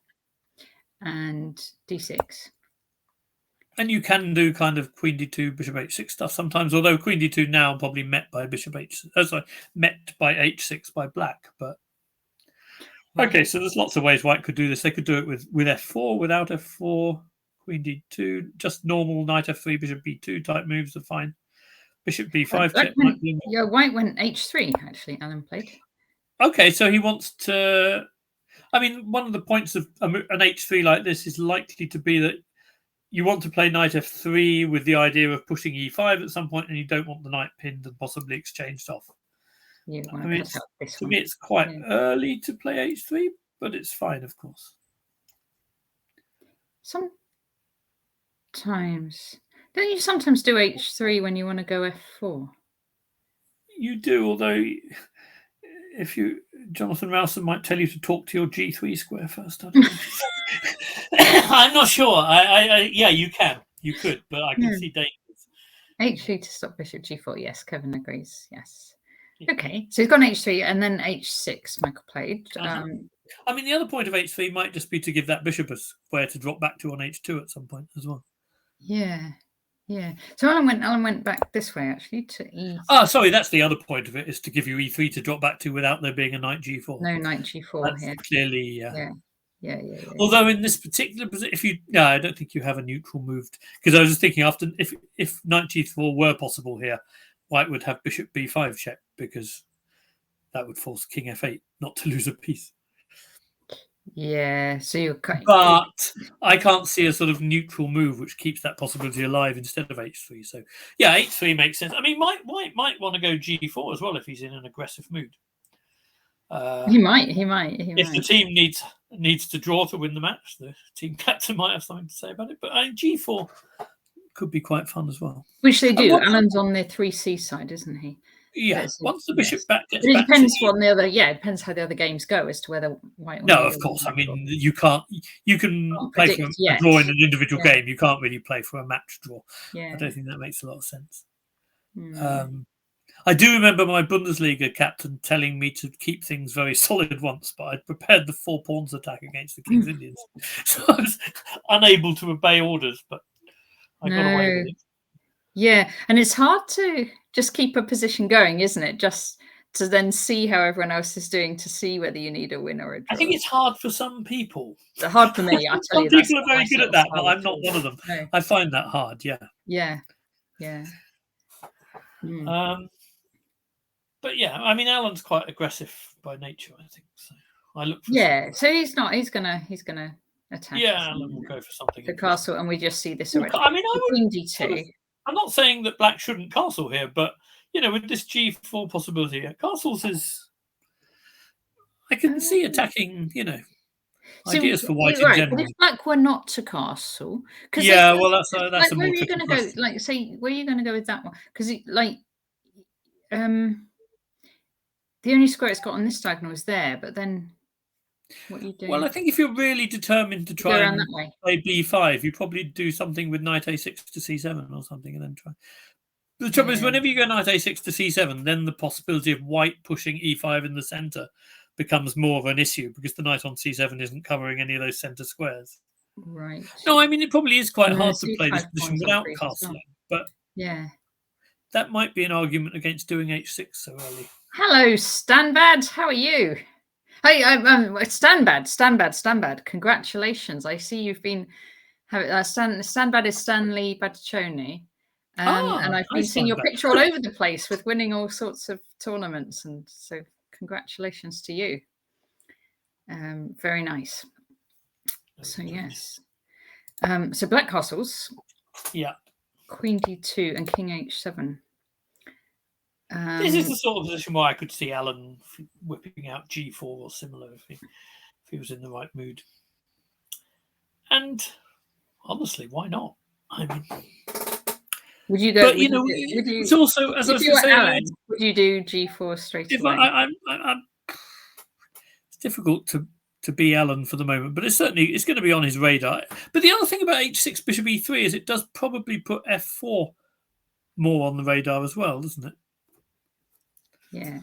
And d6. And you can do kind of queen d2, bishop h6 stuff sometimes, although queen d2 now probably met by met by h6 by black. But okay, so there's lots of ways white could do this. They could do it with f4, without f4, queen d2, just normal knight f3, bishop b2 type moves are fine. Bishop b5 check might be. Yeah, white went h3, actually, Alan played. Okay, so he wants to. I mean, one of the points of an h3 like this is likely to be that you want to play knight f3 with the idea of pushing e5 at some point, and you don't want the knight pinned and possibly exchanged off. To me, it's quite early to play h3, but it's fine, of course. Sometimes. Don't you sometimes do h3 when you want to go f4? You do, although Jonathan Rowson might tell you to talk to your g3 square first. I don't know. I'm not sure. Yeah, you can. You could, but I can see dangers. h3 to stop bishop g4. Yes, Kevin agrees. Yes. Okay, so he's gone h3 and then h6. Michael played. I mean, the other point of h3 might just be to give that bishop a square to drop back to on h2 at some point as well. Yeah. So Alan went back this way actually to e. Oh, sorry, that's the other point of it, is to give you e3 to drop back to without there being a knight g4. No knight g4 that's here. Clearly, Yeah. Although in this particular position, I don't think you have a neutral moved, because I was just thinking after if knight g4 were possible here, white would have bishop b5 check, because that would force king f8 not to lose a piece. Yeah, so you're cutting. But I can't see a sort of neutral move which keeps that possibility alive instead of h3. So yeah, h3 makes sense. I mean, white might want to go g4 as well if he's in an aggressive mood. He might. If the team needs to draw to win the match, the team captain might have something to say about it. But g4 could be quite fun as well. Which they do. Alan's on the 3c side, isn't he? Yeah. Once the bishop gets it back, depends on the other. Yeah, it depends how the other games go as to whether white. No, of course. I mean, you can't. You can play for a draw in an individual game. You can't really play for a match draw. Yeah. I don't think that makes a lot of sense. I do remember my Bundesliga captain telling me to keep things very solid once, but I'd prepared the 4 pawns attack against the King's Indians, so I was unable to obey orders. But I got away with it. Yeah, and it's hard to just keep a position going, isn't it? Just to then see how everyone else is doing to see whether you need a win or a draw. I think it's hard for some people. It's hard for me. I tell you, some people are very good at that, but I'm not one of them. No. I find that hard. Yeah. But yeah, I mean, Alan's quite aggressive by nature, I think. So I look for so he's not. He's gonna attack. Yeah, Alan will go for something. The castle, and we just see this already. I mean, d2. I'm not saying that black shouldn't castle here, but with this g4 possibility, castles is. I can see attacking. ideas for white in right, general. but if black were not to castle, because Yeah, well, that's like a where more are you tricky going to go? question. Like, say, where are you going to go with that one? Because the only square it's got on this diagonal is there, but then what are you doing? Well, I think if you're really determined to You go try around and that way. play b5, you probably do something with knight a6 to c7 or something, and then try. The trouble is, Yeah. whenever you go knight a6 to c7, then the possibility of white pushing e5 in the center becomes more of an issue because the knight on c7 isn't covering any of those center squares. Right. No, I mean, it probably is quite And then the hard to play this C5 position pawn's on without freeze as well. castling, but Yeah. that might be an argument against doing h6 so early. Hello, Stanbad. How are you? Hey, Stanbad. Congratulations. I see you've been Stanbad is Stanley Batticioni. And I've been Nice seeing your Stanbad. picture all over the place with winning all sorts of tournaments. And so congratulations to you. Very nice. So yes. So black castles. Yeah. Queen d2 and king h7. This is the sort of position where I could see Alan whipping out g4 or similar if he was in the right mood. And honestly, why not? I mean, would you go? But it's also, as I was going to say, Alan, would you do g4 straight away? It's difficult to be Alan for the moment, but it's going to be on his radar. But the other thing about h6 bishop e3 is it does probably put f4 more on the radar as well, doesn't it? Yeah.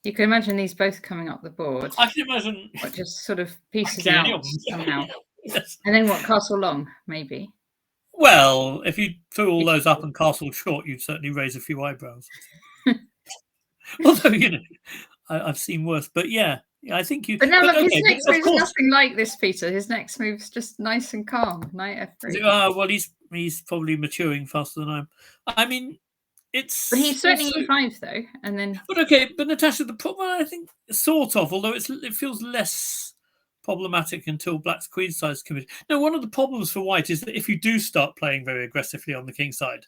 You can imagine these both coming up the board. I can imagine. What just sort of pieces out somehow. Yes. And then what, castle long, maybe? Well, if you threw all those up and castle short, you'd certainly raise a few eyebrows. Although, I've seen worse. But yeah, I think you. But now look, his next move is nothing like this, Peter. His next move's just nice and calm. Knight f3. Well, he's probably maturing faster than I am. I mean, But he's certainly e5 though, and then. But Natasha, the problem I think sort of, although it feels less problematic until black's queen side is committed. No, one of the problems for white is that if you do start playing very aggressively on the king side,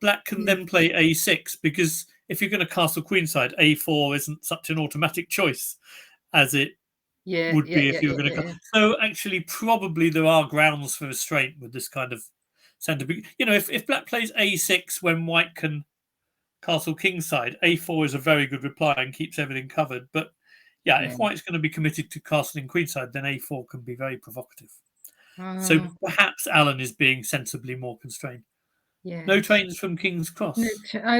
black can then play a6 because if you're going to castle queen side, a4 isn't such an automatic choice as it would be if you were going to. So actually, probably there are grounds for restraint with this kind of center. If black plays a6 when white can castle king side, a4 is a very good reply and keeps everything covered. But if white's going to be committed to castling queen side, then a4 can be very provocative. So perhaps Alan is being sensibly more constrained. Yeah. No trains from King's Cross. No,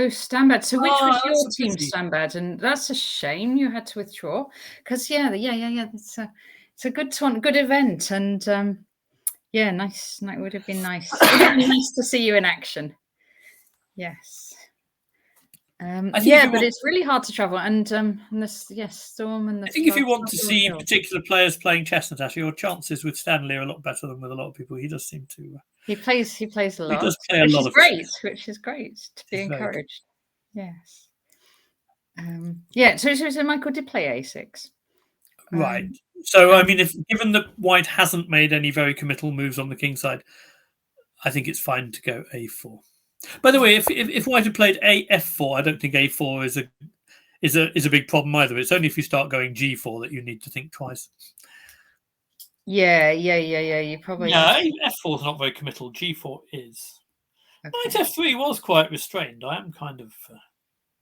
Stanbad. So which was your team, Stanbad? And that's a shame you had to withdraw because it's a good one, good event, and nice. It would have been nice. It would have been nice to see you in action. Yes. But it's really hard to travel, and this storm and the. I think if you want to see particular players playing chess, Natasha, your chances with Stanley are a lot better than with a lot of people. He does seem to. He plays a lot. He does play a lot of great, which is great to be encouraged. Yes. So Michael did play a6. Right. So I mean, given that white hasn't made any very committal moves on the king side, I think it's fine to go a4. By the way, if white had played f4, I don't think a4 is a big problem either. It's only if you start going g4 that you need to think twice. Yeah. You probably. Yeah, f4 is not very committal. G4 is. Okay. Knight f3 was quite restrained. I am kind of.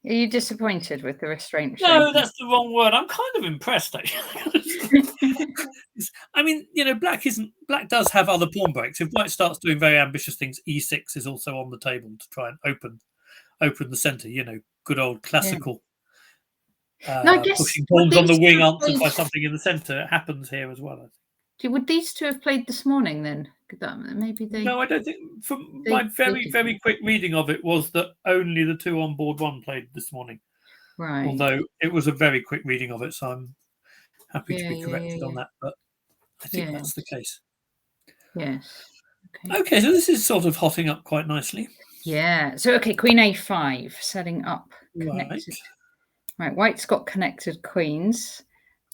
Are you disappointed with the restraint? No, that's the wrong word. I'm kind of impressed, actually. I mean, black does have other pawn breaks. If white starts doing very ambitious things, e6 is also on the table to try and open the center. Good old classical pushing pawns on the wing answered by something in the center. It happens here as well. Would these two have played this morning then? Maybe they. No, I don't think. From my very, very quick reading of it was that only the two on board one played this morning. Right. Although it was a very quick reading of it, so I'm happy to be corrected on that. But I think that's the case. Yes. Okay, so this is sort of hotting up quite nicely. Yeah. So Queen a5, setting up connected. Right. White's got connected queens.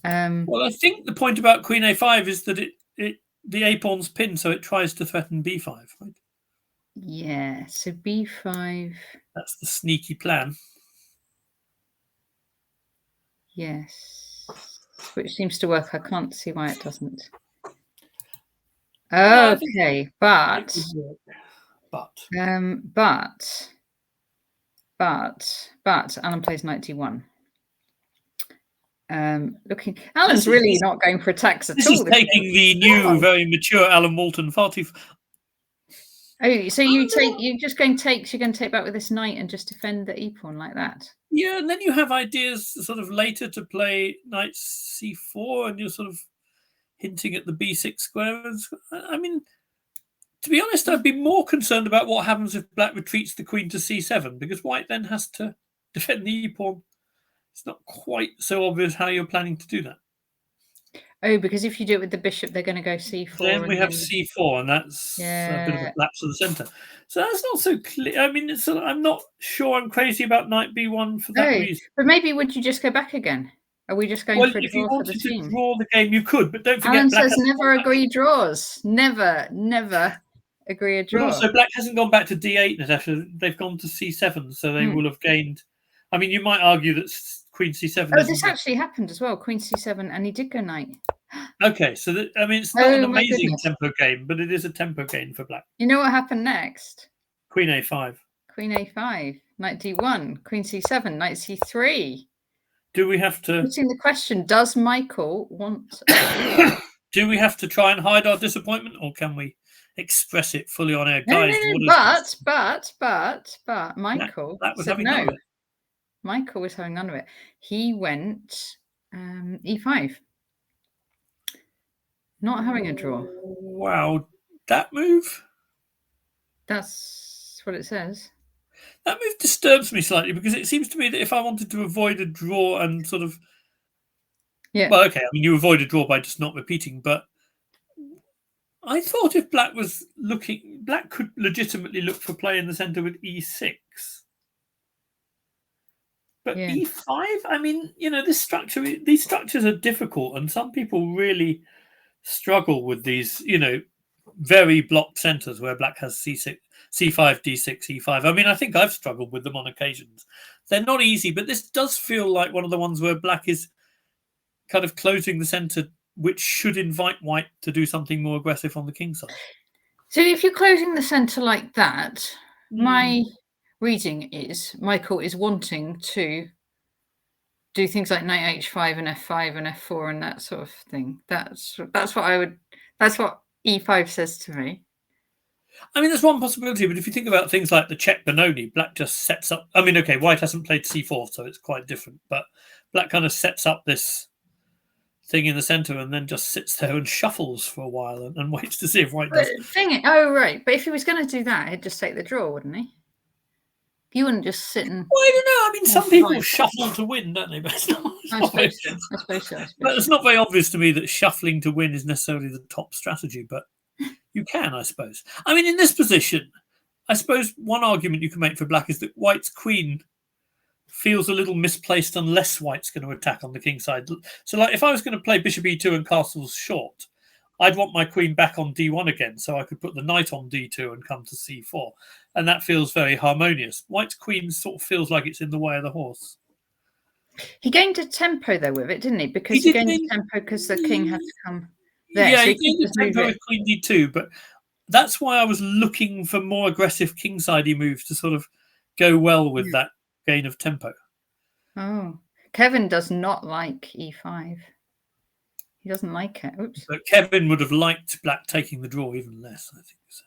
Well, I think the point about Queen a5 is that the a pawn's pinned, so it tries to threaten b5, right? Yeah. So b5. That's the sneaky plan. Yes. which seems to work. I can't see why it doesn't. No, Okay, but Alan plays knight d1. Alan's really not going for attacks at all. This is taking the new, very mature Alan Moulton far too. Oh, so you're just going takes. You're going to take back with this knight and just defend the e-pawn like that. Yeah, and then you have ideas sort of later to play knight c4, and you're sort of hinting at the b6 square. I mean, to be honest, I'd be more concerned about what happens if black retreats the queen to c7, because white then has to defend the e-pawn. It's not quite so obvious how you're planning to do that. Oh, because if you do it with the bishop, they're going to go c4. Then we have c4, and that's a bit of a collapse of the centre. So that's not so clear. I mean, I'm not sure I'm crazy about knight b1 for that reason. But maybe would you just go back again? Are we just going for a draw for the team? If you wanted to draw the game, you could, but don't forget. Alan says never agree draws. Never agree a draw. But also, black hasn't gone back to d8, Natasha. They've gone to c7, so they will have gained. I mean, you might argue that queen c7. Oh, this actually happened as well. Queen c7, and he did go knight. Okay, so I mean, it's not an amazing tempo game, but it is a tempo game for black. You know what happened next? Queen a5. Queen a5, knight d1, queen c7, knight c3. Do we have to? Putting the question: does Michael want? Do we have to try and hide our disappointment, or can we express it fully on air, guys? But Michael said no. Michael was having none of it. He went e5. Not having a draw. Wow, that move? That's what it says. That move disturbs me slightly, because it seems to me that if I wanted to avoid a draw and sort of... Yeah. Well, okay, I mean, you avoid a draw by just not repeating, but I thought if black was looking... Black could legitimately look for play in the centre with e6. But e5, I mean, you know, these structures are difficult, and some people really struggle with these, you know, very blocked centres where black has c6, c5, d6, e5. I mean, I think I've struggled with them on occasions. They're not easy, but this does feel like one of the ones where black is kind of closing the centre, which should invite white to do something more aggressive on the king side. So if you're closing the centre like that, my reading is Michael is wanting to do things like knight h5 and f5 and f4 and that sort of thing. That's what e5 says to me. I mean, there's one possibility, but if you think about things like the check Benoni, black just sets up. I mean, okay, white hasn't played c4, so it's quite different, but black kind of sets up this thing in the centre and then just sits there and shuffles for a while and waits to see if white does. Oh, right. But if he was going to do that, he'd just take the draw, wouldn't he? You wouldn't just sit and... Well, I don't know. I mean, some people shuffle to win, don't they? But it's not, I suppose so. But it's not very obvious to me that shuffling to win is necessarily the top strategy, but you can, I suppose. I mean, in this position, I suppose one argument you can make for black is that white's queen feels a little misplaced unless white's going to attack on the king side. So, like, if I was going to play bishop e2 and castles short, I'd want my queen back on d1 again, so I could put the knight on d2 and come to c4. And that feels very harmonious. White's queen sort of feels like it's in the way of the horse. He gained a tempo, though, with it, didn't he? Because he gained a tempo because the king had to come there. Yeah, so he gained a tempo with queen d2, but that's why I was looking for more aggressive king-sidey moves to sort of go well with that gain of tempo. Oh, Kevin does not like e5. He doesn't like it. Oops. But Kevin would have liked black taking the draw even less, I think. So.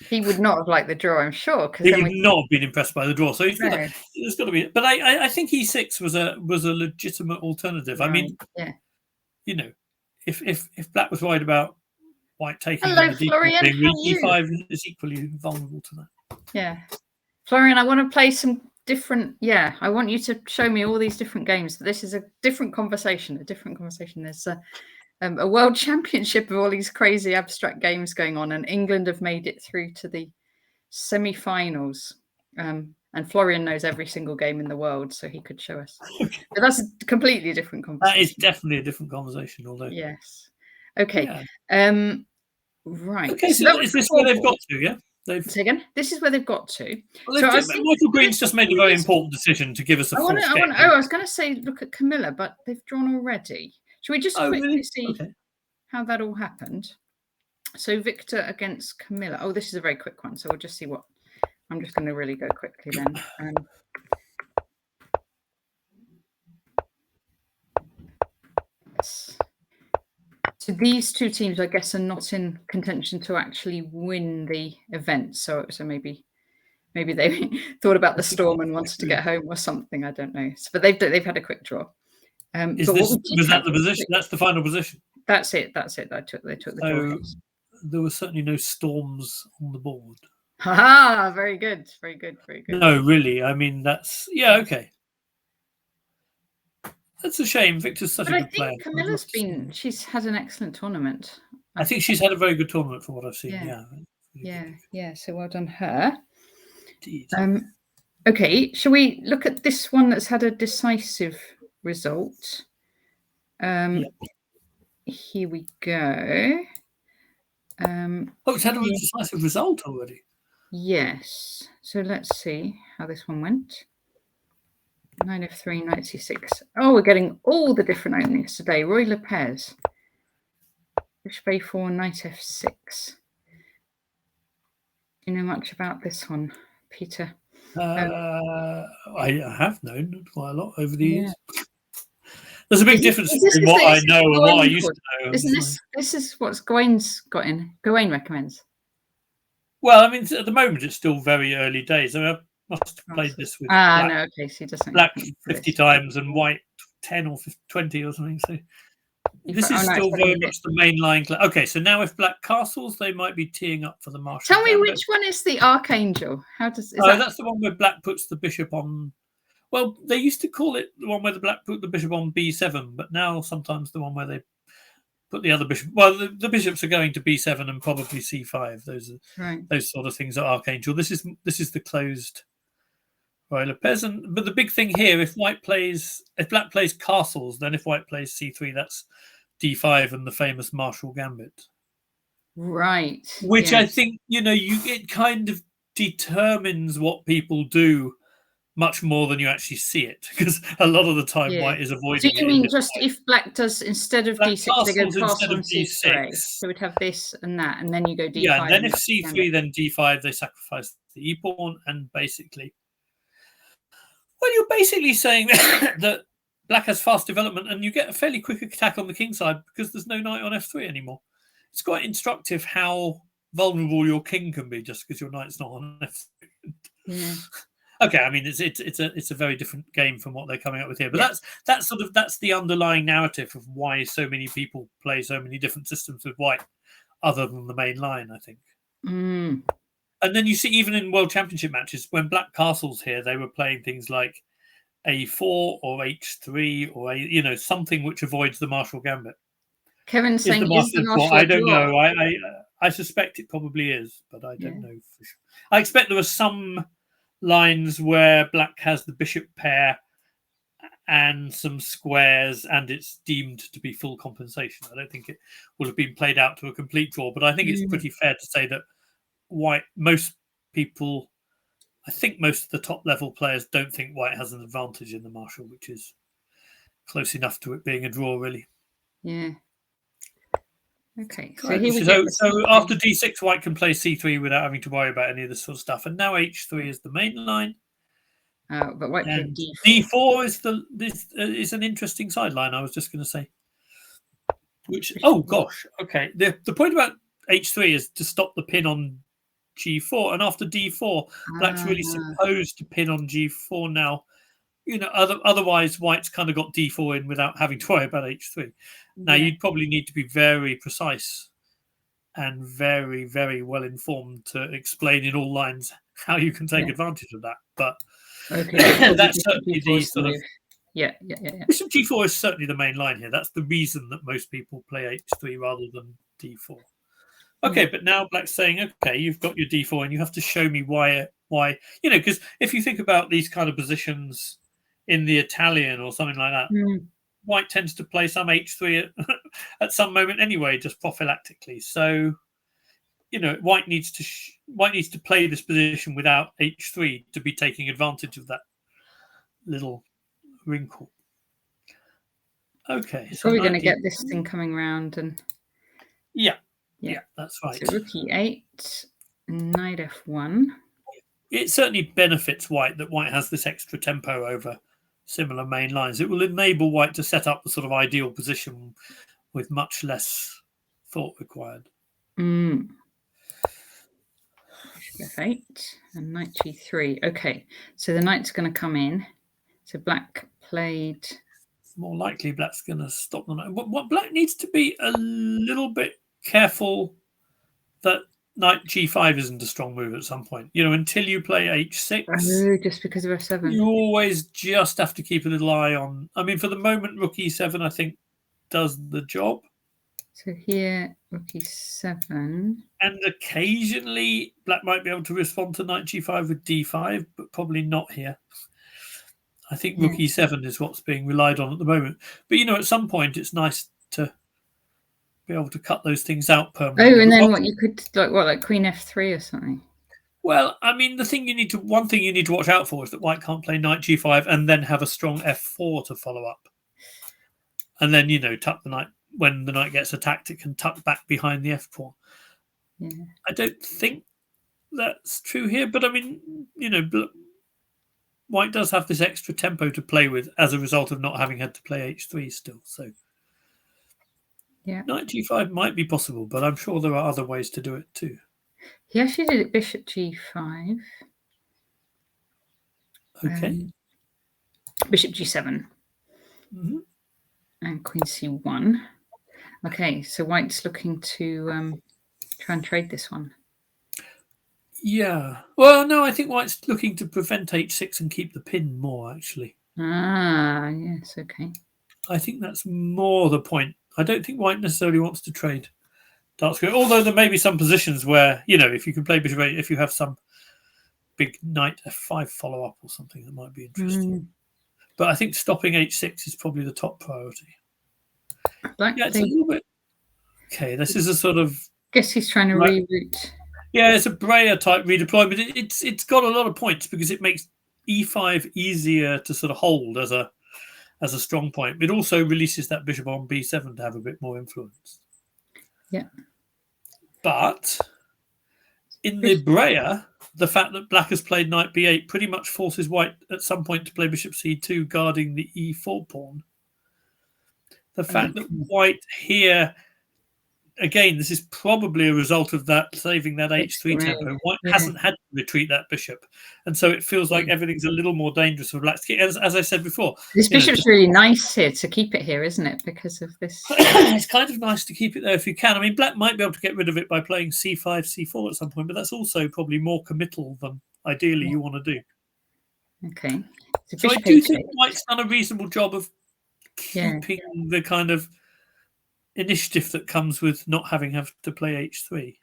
He would not have liked the draw, I'm sure. He would not have been impressed by the draw. So there's got to be. But I think e6 was a legitimate alternative. Right. I mean, you know, if black was worried about white taking, hello, Florian. e5 is equally vulnerable to that. Yeah, Florian, I want to play some different. Yeah, I want you to show me all these different games. This is a different conversation. There's a world championship of all these crazy abstract games going on, and England have made it through to the semi-finals. And Florian knows every single game in the world, so he could show us. But that's a completely different conversation. That is definitely a different conversation, although. Yes. Okay. Yeah. Right. Okay, so is this where they've got to, yeah? Say again? This is where they've got to. Well, Michael Green's just made a very important decision to give us a full I was going to say look at Camilla, but they've drawn already. Do Should we just quickly really? see how that all happened? So Victor against Camilla. Oh, this is a very quick one. So we'll just see what. I'm just going to really go quickly then. So these two teams, I guess, are not in contention to actually win the event. So maybe they thought about the storm and wanted to get home or something. I don't know. But they've had a quick draw. Was that the position? That's the final position. That's it. They took the draw. There were certainly no storms on the board. Ha! Very good. No, really. I mean, that's okay. That's a shame. Victor's such a good player. Camilla's she's had an excellent tournament. I think she's had a very good tournament from what I've seen. Yeah. So well done her. Indeed. Okay, shall we look at this one that's had a decisive result? Here we go. It's had a decisive result already. Yes. So let's see how this one went. Knight f3, knight c6. Oh, we're getting all the different openings today. Roy Lopez. Bishop a4, knight f6. Do you know much about this one, Peter? I have known quite a lot over the years. There's a big difference between what I know and what I used to know. This is what Gawain's got in. Gawain recommends. Well, I mean, at the moment it's still very early days. I must have played this with no, okay, so he doesn't. Black 50 times and White 10 or 20 or something. So this is still very much the main line. Okay, so now if Black castles, they might be teeing up for the marshal. Tell me which one is the Archangel? That's the one where Black puts the bishop on. Well, they used to call it the one where the Black put the bishop on b7, but now sometimes the one where they put the other bishop. Well, the bishops are going to b7 and probably c5. Those sort of things are Archangel. This is the closed Roy Lopez. But the big thing here, if Black plays castles, then if White plays c3, that's d5 and the famous Marshall Gambit. Right. Which I think it kind of determines what people do much more than you actually see it, because a lot of the time White is avoiding it. Do you mean just if Black does instead of d6, they go castle and c3? So we'd have this and that, and then you go d5. Yeah, and then if c3, then d5, they sacrifice the e-pawn, and basically, well, you're basically saying that Black has fast development, and you get a fairly quick attack on the king side because there's no knight on f3 anymore. It's quite instructive how vulnerable your king can be just because your knight's not on f3. Yeah. Okay, I mean it's a very different game from what they're coming up with here, but that's the underlying narrative of why so many people play so many different systems with White, other than the main line, I think. Mm. And then you see even in World Championship matches when Black castles here, they were playing things like a4 or h3 or something which avoids the Marshall Gambit. Kevin's saying is the Marshall I don't know. I suspect it probably is, but I don't know for sure. I expect there are some lines where Black has the bishop pair and some squares and it's deemed to be full compensation. I don't think it would have been played out to a complete draw, but I think it's pretty fair to say that White, most people, I think most of the top level players don't think White has an advantage in the Marshall, which is close enough to it being a draw, really. Yeah. Okay. So after d6, White can play c3 without having to worry about any of this sort of stuff. And now h3 is the main line. But White played d4 is an interesting sideline. I was just going to say. Okay. The point about h3 is to stop the pin on g4, and after d4, Black's really supposed to pin on g4 now. Otherwise White's kind of got d4 in without having to worry about h3. Now you'd probably need to be very precise and very, very well informed to explain in all lines how you can take advantage of that. But that's certainly the sort of Bishop g4 is certainly the main line here. That's the reason that most people play h3 rather than d4. Okay, but now Black's saying, okay, you've got your d4 and you have to show me why, because if you think about these kind of positions in the Italian or something like that, White tends to play some h3 at some moment anyway, just prophylactically. So, White needs to play this position without h3 to be taking advantage of that little wrinkle. Okay, You're so probably going to get this thing coming round, and yeah, that's right. So rook e8, knight f1. It certainly benefits white that white has this extra tempo over similar main lines. It will enable white to set up the sort of ideal position with much less thought required. Bishop f8 and knight g3. Okay, so the knight's going to come in. So black played. More likely black's going to stop the knight. What black needs to be a little bit careful that knight g5 isn't a strong move at some point. Until you play h6. Oh, just because of f7. You always just have to keep a little eye on. I mean, for the moment, rook e7, I think, does the job. So here, rook e7. And occasionally, black might be able to respond to knight g5 with d5, but probably not here. I think rook e7 is what's being relied on at the moment. But, at some point, it's nice to be able to cut those things out permanently. Oh, and then what you could, like queen f3 or something? Well, I mean, one thing you need to watch out for is that white can't play knight g5 and then have a strong f4 to follow up. And then, tuck the knight. When the knight gets attacked, it can tuck back behind the f-pawn. Yeah. I don't think that's true here, but I mean, white does have this extra tempo to play with as a result of not having had to play h3 still. So knight g5 might be possible, but I'm sure there are other ways to do it too. He actually did it bishop g5. Okay. Bishop g7. And queen c1. Okay, so white's looking to try and trade this one. Yeah. Well, no, I think white's looking to prevent h6 and keep the pin more, actually. Ah, yes, okay. I think that's more the point. I don't think white necessarily wants to trade dark square, although there may be some positions where, if you can play bishop 8, if you have some big knight f5 follow-up or something, that might be interesting. But I think stopping h6 is probably the top priority. It's a little bit... Okay, this is a sort of... Guess he's trying to reroute. Yeah, it's a Breyer type redeployment. It's got a lot of points because it makes e5 easier to sort of hold as a strong point. It also releases that bishop on b7 to have a bit more influence. Yeah. But in the Breyer, the fact that black has played knight b8 pretty much forces white at some point to play bishop c2, guarding the e4 pawn. The fact that white here, again, this is probably a result of that saving that h3 tempo. White hasn't had to retreat that bishop, and so it feels like everything's a little more dangerous for black. As I said before, this bishop's really nice here to keep it here, isn't it? Because of this, it's kind of nice to keep it there if you can. I mean, black might be able to get rid of it by playing c5, c4 at some point, but that's also probably more committal than ideally you want to do. Okay, so I do think white's done a reasonable job of keeping the kind of initiative that comes with not having to play h3.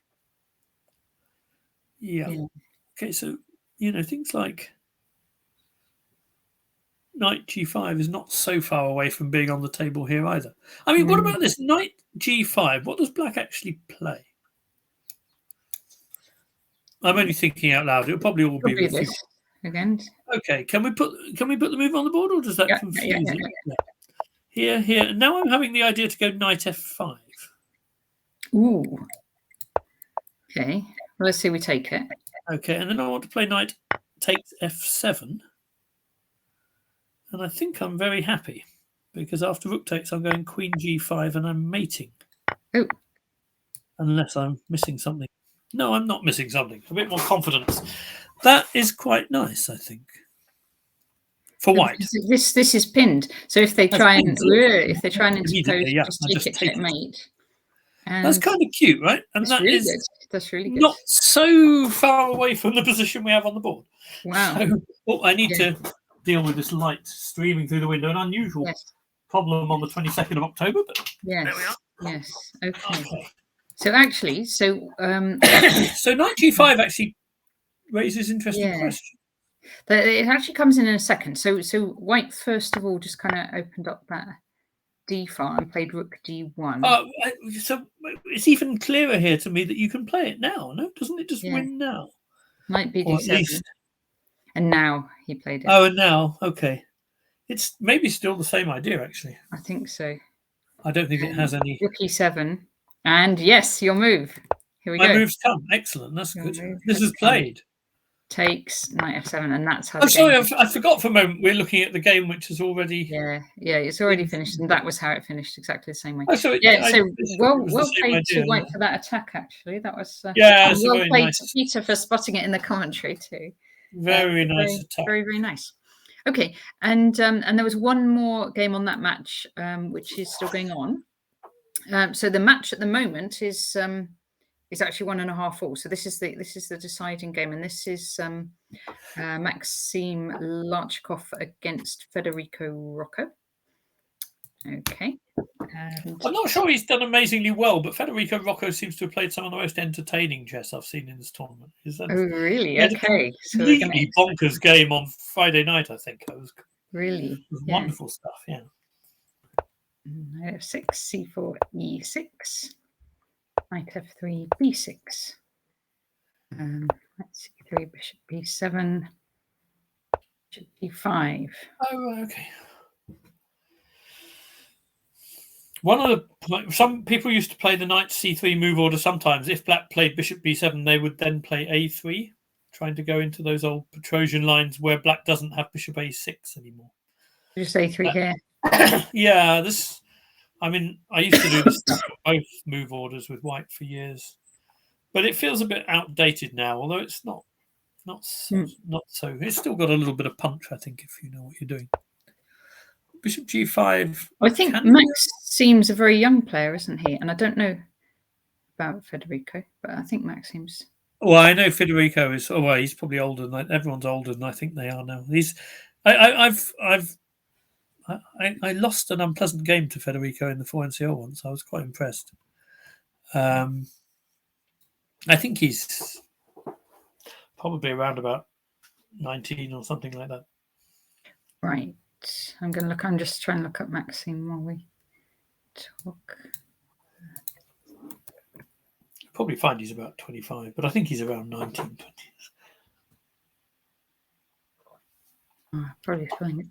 Yeah. Okay, so things like knight g5 is not so far away from being on the table here either. I mean, what about this knight g5? What does black actually play? I'm only thinking out loud. It'll probably all be this again. Okay, can we put the move on the board, or does that confuse you? Yeah. Here. Now I'm having the idea to go knight f5. Ooh. Okay. Well, let's see. We take it. Okay, and then I want to play knight takes f7. And I think I'm very happy because after rook takes, I'm going queen g5 and I'm mating. Oh. Unless I'm missing something. No, I'm not missing something. A bit more confidence. That is quite nice, I think. For white. This is pinned. So if they try and interpose, just take it checkmate. That's kind of cute, right? And that's really good. That's really good. Not so far away from the position we have on the board. Wow. So, I need to deal with this light streaming through the window. An unusual problem on the 22nd of October, but there we are. Yes. Okay. So actually, so knight g5 actually raises interesting questions. It actually comes in a second. So white first of all just kind of opened up that d file and played rook d1. So it's even clearer here to me that you can play it now. No, doesn't it just win now? Might be d7. And now he played it. Oh, and now, okay. It's maybe still the same idea, actually. I think so. I don't think it has any. Rook e7. And yes, your move. Here we go. My move's come. Excellent. That's Your good. move This has is played. Takes knight f7, and that's how I'm the sorry, game. I forgot for a moment. We're looking at the game, which is already. Yeah, it's already finished, and that was how it finished, exactly the same way. Oh, so well played to White for that attack. Actually, that was well played nice. to Peter for spotting it in the commentary too. Very nice attack. Very, very nice. Okay, and there was one more game on that match, which is still going on. So the match at the moment is actually 1.5 all. So this is the deciding game, and this is Maxim Larchikov against Federico Rocco. Okay. And I'm not sure he's done amazingly well, but Federico Rocco seems to have played some of the most entertaining chess I've seen in this tournament. Oh, really? Okay. So completely bonkers game on Friday night, I think. It was really wonderful stuff, yeah. Knight f6, c4, e6. Knight f3, b6. Let's see, 3, bishop b7, bishop b5. Oh, okay. Some people used to play the knight c3 move order sometimes. If black played bishop b7, they would then play a3, trying to go into those old Petrosian lines where black doesn't have bishop a6 anymore. Just a3 here. Yeah, I used to do this both move orders with white for years, but it feels a bit outdated now. Although it's not so. It's still got a little bit of punch, I think, if you know what you're doing. Bishop g5. I think Max seems a very young player, isn't he? And I don't know about Federico, but I think Max seems. Well, I know Federico is. Oh, well, he's probably older than everyone's older than I think they are now. I lost an unpleasant game to Federico in the 4NCL once. I was quite impressed. I think he's probably around about 19 or something like that. Right. I'm going to look. I'm just trying to look up Maxime while we talk. You'll probably find he's about 25, but I think he's around 19, 20. Probably find it.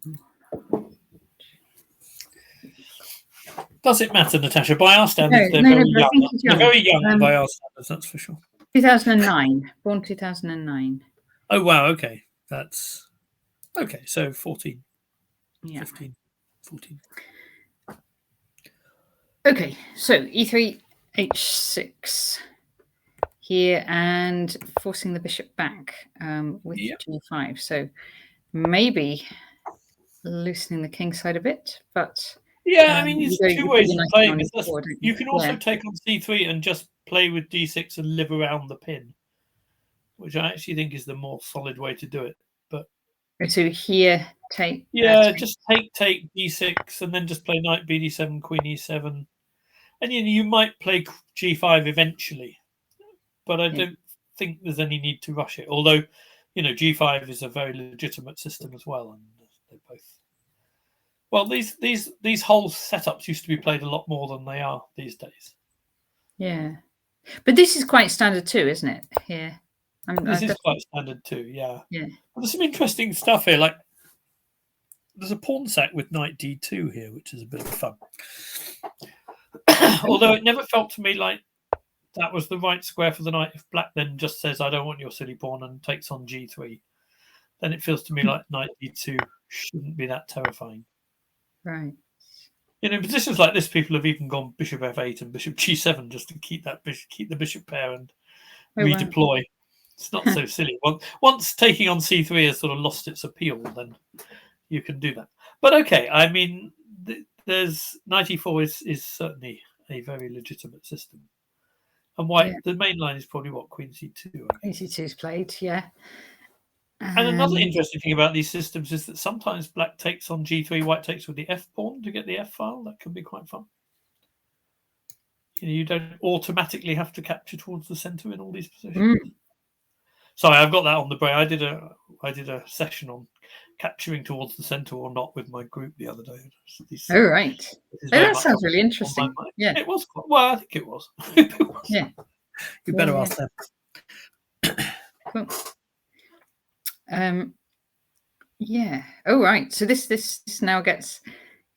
Does it matter, Natasha? By our standards, they're very young. They're very young by our standards, that's for sure. 2009. Born 2009. Oh, wow. Okay. That's... Okay, so 14. Yeah. 15, 14. Okay, so e3, h6 here, and forcing the bishop back with g5. So maybe loosening the king side a bit, but... Yeah, there's two ways of playing this. You can also take on c3 and just play with d6 and live around the pin, which I actually think is the more solid way to do it. But so here, take. Yeah, just take d6 and then just play knight bd7, queen e7, and you might play g5 eventually, but I don't think there's any need to rush it. Although, g5 is a very legitimate system as well, and they're both. Well, these whole setups used to be played a lot more than they are these days. Yeah, but this is quite standard too, isn't it? Here, this is quite standard too. Yeah. Yeah. Well, there's some interesting stuff here. Like, there's a pawn sack with knight d2 here, which is a bit of fun. Although it never felt to me like that was the right square for the knight. If black then just says, "I don't want your silly pawn," and takes on g3, then it feels to me like knight d2 shouldn't be that terrifying. Right. In positions like this, people have even gone bishop f8 and bishop g7 just to keep the bishop pair and redeploy. Wow. It's not so silly. Once taking on c3 has sort of lost its appeal, then you can do that. But okay, there's knight e4 is certainly a very legitimate system. And white, the main line is probably what, queen c2. Queen c2 is played, yeah. And another interesting thing about these systems is that sometimes black takes on g3, white takes with the f pawn to get the f file. That can be quite fun. You don't automatically have to capture towards the center in all these positions. Sorry, I've got that on the brain. I did a session on capturing towards the center or not with my group the other day. Oh, right. That sounds really interesting. Yeah, it was. Well, I think it was. Yeah, you better ask them. Cool. Yeah. Oh, right. So this now gets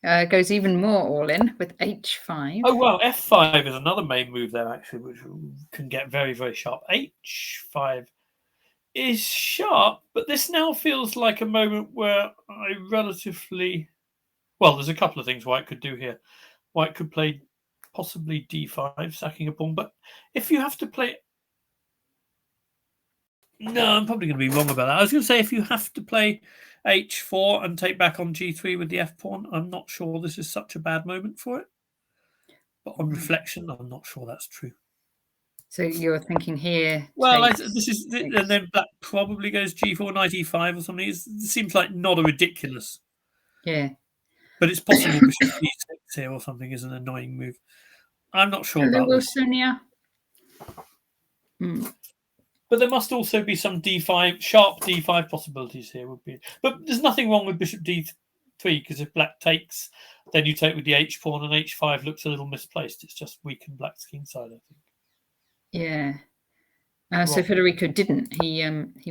goes even more all in with h5. Oh, well, f5 is another main move there, actually, which can get very, very sharp. h5 is sharp, but this now feels like a moment where I relatively... Well, there's a couple of things White could do here. White could play possibly d5, sacking a pawn, but if you have to play... No, I'm probably going to be wrong about that. I was going to say if you have to play h4 and take back on g3 with the f-pawn, I'm not sure this is such a bad moment for it. But on reflection, I'm not sure that's true. So you're thinking here. Well, takes, and then black probably goes g4, knight e5 or something. It seems like not a ridiculous. Yeah. But it's possible bishop d6 here or something is an annoying move. I'm not sure about this. Sonia. But there must also be some d5, sharp d5 possibilities here. Would be, but there's nothing wrong with bishop d3 because if black takes, then you take with the h pawn, and h5 looks a little misplaced. It's just weakened black's kingside, I think. Yeah. So Federico didn't. He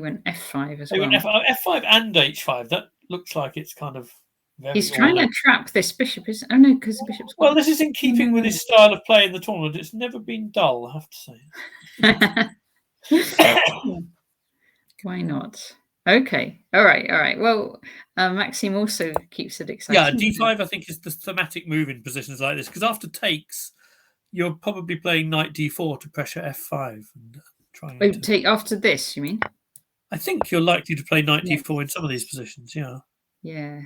went f5 as well. F5 and h5. That looks like it's kind of very... He's trying to trap this bishop. Oh no, because the bishop's... Well, this is in keeping with his style of play in the tournament. It's never been dull, I have to say. Why not? Okay. All right. Well, Maxime also keeps it exciting. Yeah, d5 I think is the thematic move in positions like this, because after takes, you're probably playing knight d4 to pressure f5 and trying to take after this. You mean? I think you're likely to play knight d4 in some of these positions. Yeah. Yeah.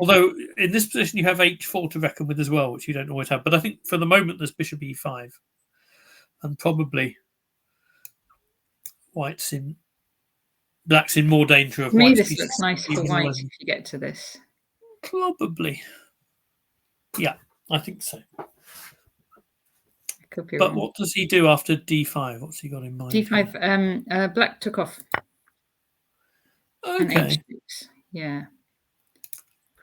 Although in this position you have h4 to reckon with as well, which you don't always have. But I think for the moment there's bishop e5, and probably black's in more danger of white's this looks nice for white if you get to this. Probably. Yeah, I think so. Could be but wrong. What does he do after d5? What's he got in mind? d5. Black took off. Okay. Yeah.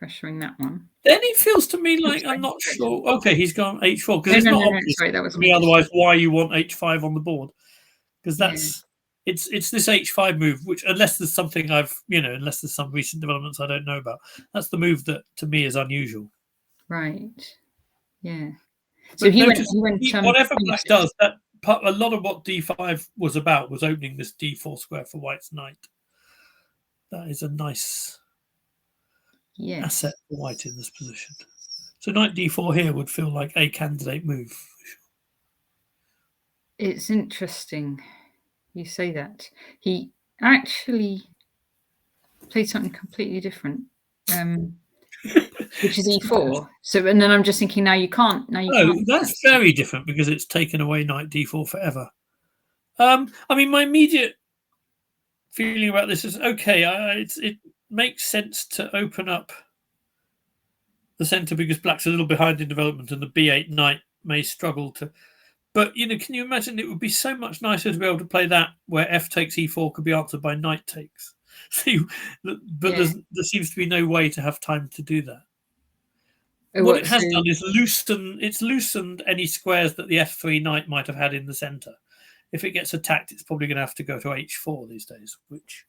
Pressuring that one. Then it feels to me like I'm not sure. Okay, he's gone h4 because it's not obvious sorry, that was to me otherwise why you want h5 on the board, because that's it's this h5 move, which unless there's something unless there's some recent developments I don't know about, that's the move that to me is unusual. Right. Yeah. So he went whatever black does, that a lot of what d5 was about was opening this d4 square for white's knight. That is a nice asset for white in this position. So knight d4 here would feel like a candidate move. It's interesting you say that. He actually played something completely different, which is e4. So, and then I'm just thinking, now you can't. That's very different because it's taken away knight d4 forever. I mean, my immediate feeling about this is okay. It makes sense to open up the center because black's a little behind in development, and the b8 knight may struggle to. But can you imagine it would be so much nicer to be able to play that where f takes e4 could be answered by knight takes. There seems to be no way to have time to do that. What it has done is loosened any squares that the f3 knight might have had in the center. If it gets attacked, it's probably going to have to go to h4 these days, which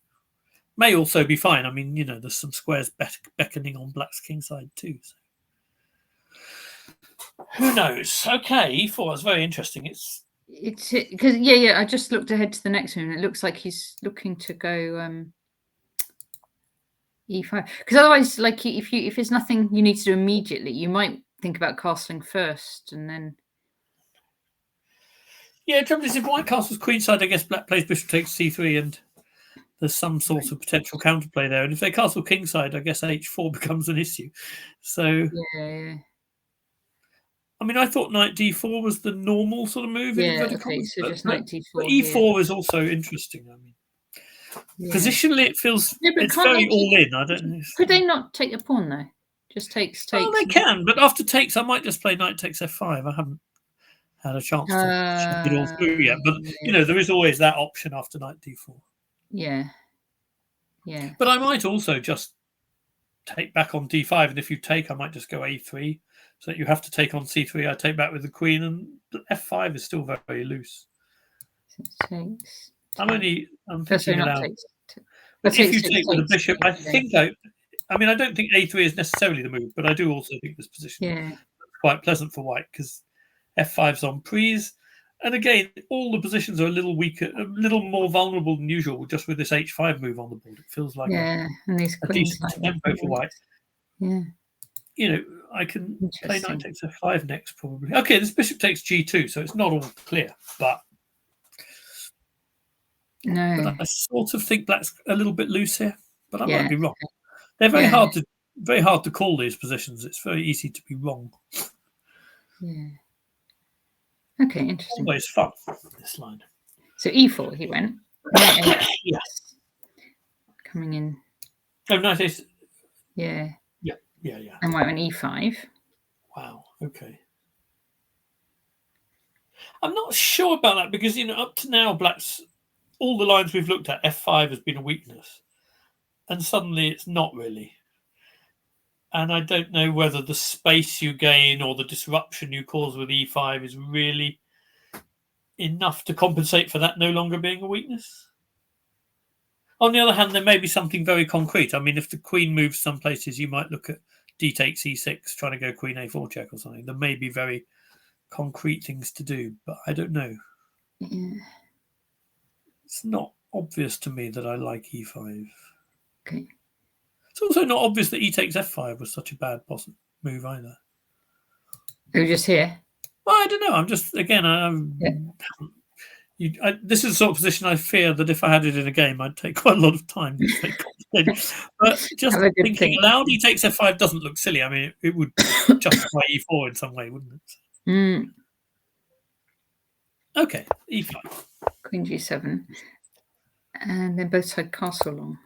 may also be fine. I mean, there's some squares beckoning on black's kingside too. So. Who knows? Okay, e4 is very interesting. It's because I just looked ahead to the next one. It looks like he's looking to go e5, because otherwise, like if there's nothing you need to do immediately, you might think about castling first and then. Yeah, the trouble is if white castles queenside, I guess black plays bishop takes c3, and there's some sort of potential counterplay there. And if they castle kingside, I guess h4 becomes an issue. So yeah. I mean, I thought knight d4 was the normal sort of move. Okay, so just knight d4. But e4 is also interesting. I mean, positionally, it feels it's very all in. I don't know. Could they not take a pawn though? Just takes. Well, they can, but after takes, I might just play knight takes f5. I haven't had a chance to check it all through yet. But there is always that option after knight d4. Yeah. But I might also just take back on d5, and if you take, I might just go a3. So that you have to take on c3. I take back with the queen, and f5 is still very, very loose. Takes. I'm thinking aloud. But if you take with the bishop, I think I mean, I don't think A3 is necessarily the move, but I do also think this position is quite pleasant for white because F5's on prise. And again, all the positions are a little weaker, a little more vulnerable than usual just with this H5 move on the board. It feels like and these a decent tempo for white. Yeah. You know, I can play knight takes F5 next, probably. Okay, this bishop takes G2, so it's not all clear, but no. But I sort of think black's a little bit loose here, but I might be wrong. They're very hard to call these positions. It's very easy to be wrong. Yeah. Okay, interesting. Always fun, this line. So E4 he went. Yes. Coming in. Oh, knight ace. Yeah. Yeah. And white went E5. Wow, okay. I'm not sure about that because, up to now, black's all the lines we've looked at, F5 has been a weakness. And suddenly it's not really. And I don't know whether the space you gain or the disruption you cause with E5 is really enough to compensate for that no longer being a weakness. On the other hand, there may be something very concrete. I mean, if the queen moves some places, you might look at D takes E6, trying to go queen A4 check or something. There may be very concrete things to do, but I don't know. Yeah. It's not obvious to me that I like E5. Okay. It's also not obvious that E takes F5 was such a bad move either. You're just here? Well, I don't know. I'm just, again, this is the sort of position I fear that if I had it in a game, I'd take quite a lot of time. It's very complicated. But just thinking aloud, E takes F5 doesn't look silly. I mean, it would justify E4 in some way, wouldn't it? Mm. Okay, E5. Queen G7. And then both side castle long.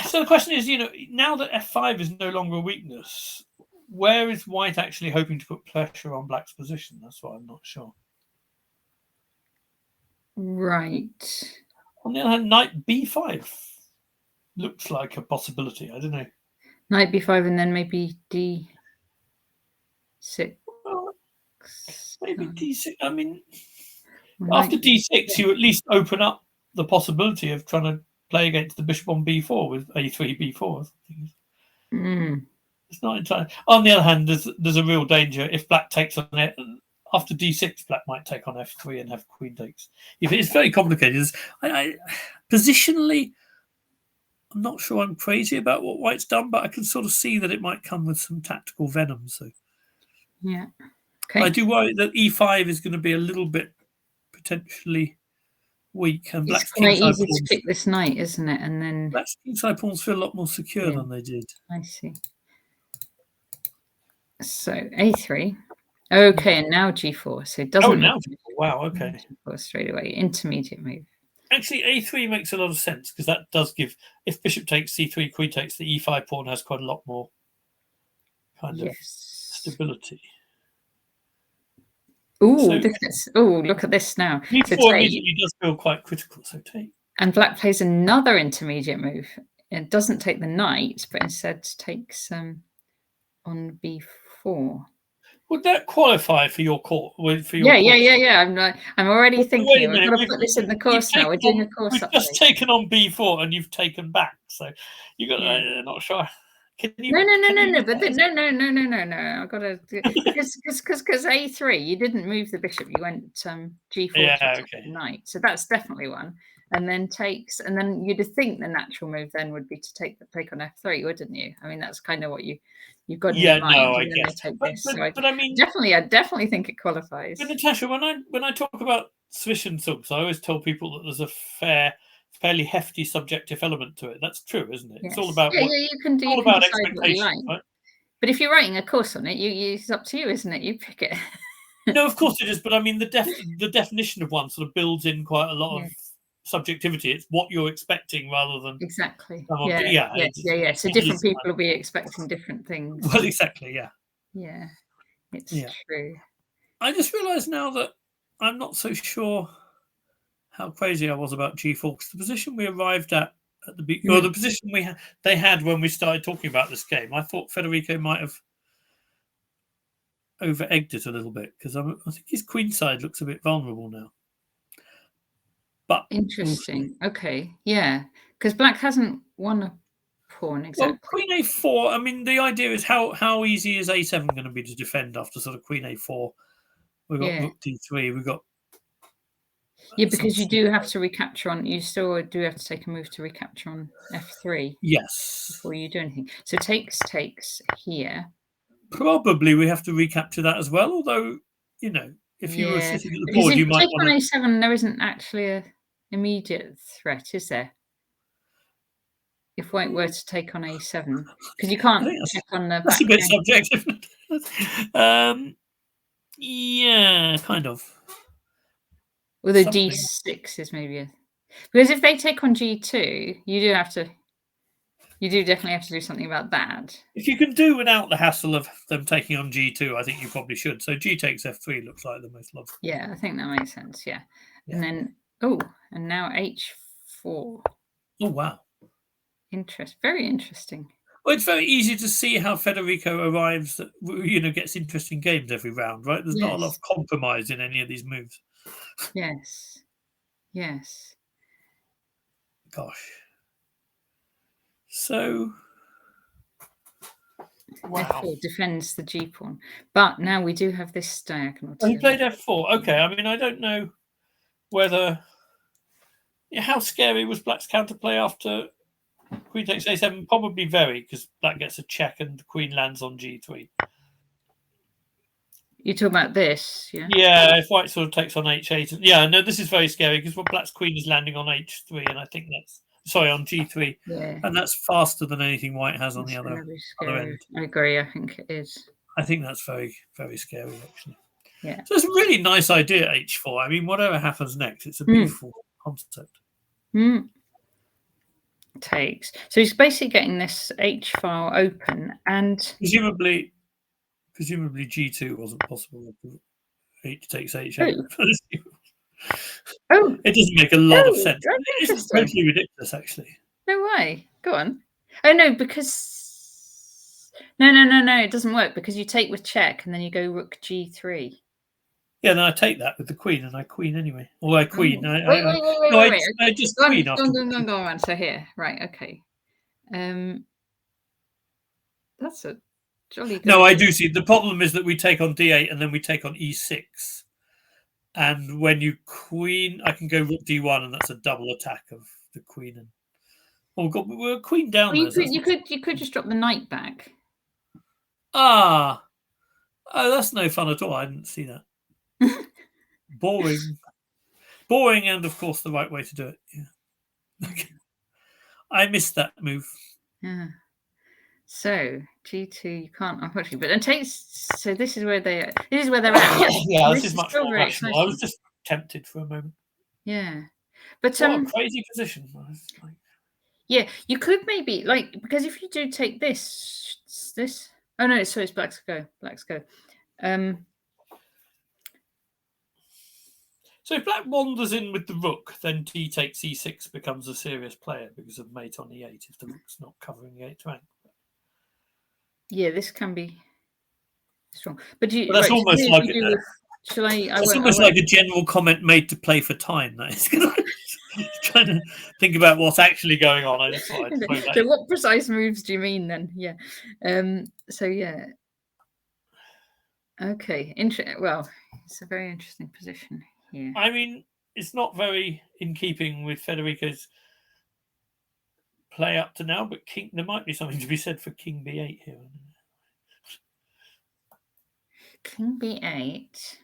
So the question is, now that F5 is no longer a weakness, where is white actually hoping to put pressure on black's position? That's what I'm not sure. Right. On the other hand, knight B5 looks like a possibility. I don't know. Knight B5 and then maybe D6. Well, maybe D6. I mean, after D6, you at least open up the possibility of trying to play against the bishop on B4 with A3, B4. It's not entirely. On the other hand, there's a real danger if black takes on it. After D6, black might take on F3 and have queen takes. If it's very complicated, positionally, I'm not sure I'm crazy about what white's done, but I can sort of see that it might come with some tactical venom. So, yeah, okay. I do worry that E5 is going to be a little bit potentially weak, and black's quite easy to pick this knight, isn't it? And then black's kingside pawns feel a lot more secure than they did. I see. So A3. Okay, and now G4. So it doesn't. Oh, now wow. Okay. G4 straight away. Intermediate move. Actually, A3 makes a lot of sense because that does give. If bishop takes C3, queen takes, the E5 pawn has quite a lot more kind of stability. Oh, look at this now. E4 immediately does feel quite critical. So take. And black plays another intermediate move. It doesn't take the knight, but instead takes on B4. Would that qualify for your course? Yeah. I'm already thinking. We're going to put this in the course now. We're doing a course update. We've just taken on B4 and you've taken back. So you got. Not sure. Can you, no. But no. I got to because A3. You didn't move the bishop. You went G4 to the knight. So that's definitely one. And then and then you'd think the natural move then would be to take on F3, wouldn't you? I mean, that's kind of what you've got in your mind. No, I guess. But I mean, I definitely think it qualifies. But Natasha, when I talk about Zwischenzugs, I always tell people that there's a fairly hefty subjective element to it. That's true, isn't it? Yes. It's all about you can do. All about expectations, right? But if you're writing a course on it, it's up to you, isn't it? You pick it. No, of course it is. But I mean, the definition of one sort of builds in quite a lot of subjectivity. It's what you're expecting rather than exactly. Yeah. So different people will be expecting different things. Well, exactly. Yeah, it's true. I just realised now that I'm not so sure how crazy I was about G4 because the position we arrived at the beginning, or the position they had when we started talking about this game, I thought Federico might have over-egged it a little bit because I think his queenside looks a bit vulnerable now. But interesting. Okay, yeah, because black hasn't won a pawn exactly. Well, queen a4. I mean, the idea is how easy is a7 going to be to defend after sort of queen a4? We've got rook d3. We've got because you do have to recapture on. You still do have to take a move to recapture on f3. Yes. Before you do anything. So takes here. Probably we have to recapture that as well. Although, if you were sitting at the board, you might want to take on a7. There isn't actually a immediate threat, is there? If white were to take on a7, because you can't check on the back. That's a bit subjective. Yeah, kind of. Although d6 is maybe because if they take on g2, you do definitely have to do something about that. If you can do without the hassle of them taking on g2, I think you probably should. So g takes f3 looks like the most logical. Yeah, I think that makes sense. Yeah. And then and now h4. Oh wow. Very interesting. Well, it's very easy to see how Federico arrives that gets interesting games every round, right? There's not a lot of compromise in any of these moves. Yes. Gosh. So f4 defends the g pawn, but now we do have this diagonal. He played f4. Okay, I mean, I don't know whether how scary was black's counterplay after queen takes a7. Probably very, because black gets a check and the queen lands on g3. You talk about this, yeah? Yeah, if white sort of takes on h8. Yeah, no, this is very scary because black's queen is landing on h3, and I think that's on g3, and that's faster than anything white has on the other end. I agree. I think it is. I think that's very, very scary, actually. Yeah. So it's a really nice idea, h4. I mean, whatever happens next, it's a beautiful concept. Takes. So he's basically getting this h file open, and presumably g2 wasn't possible. H takes h8. It doesn't make a lot of sense. It's totally ridiculous, actually. No way. Go on. Oh no, because no, it doesn't work because you take with check and then you go rook g3. Yeah, then I take that with the queen, and I queen anyway. Or I queen. Wait. I just queen after. Go on. So here, right? Okay. That's a jolly good. No, I do see. The problem is that we take on d8 and then we take on e6. And when you queen, I can go rook d1, and that's a double attack of the queen. And God, we're a queen down. You could just drop the knight back. Oh, that's no fun at all. I didn't see that. Boring, and of course the right way to do it. Yeah, I missed that move. Yeah. So g2, you can't unfortunately, but it takes. So this is where they're at. Yeah, this is much more rational. I was just tempted for a moment. Yeah, but what a crazy position. Yeah, you could maybe because if you do take this. Oh no, so it's black's go. So if black wanders in with the rook, then d takes e6 becomes a serious player because of mate on e8 if the rook's not covering the 8th rank. Yeah, this can be strong, but that's almost like it's almost like a general comment made to play for time. That is trying to think about what's actually going on. So what precise moves do you mean then? Yeah. So yeah. Okay. Well, it's a very interesting position here. I mean, it's not very in keeping with Federico's play up to now, but there might be something to be said for king b8 here. King b8.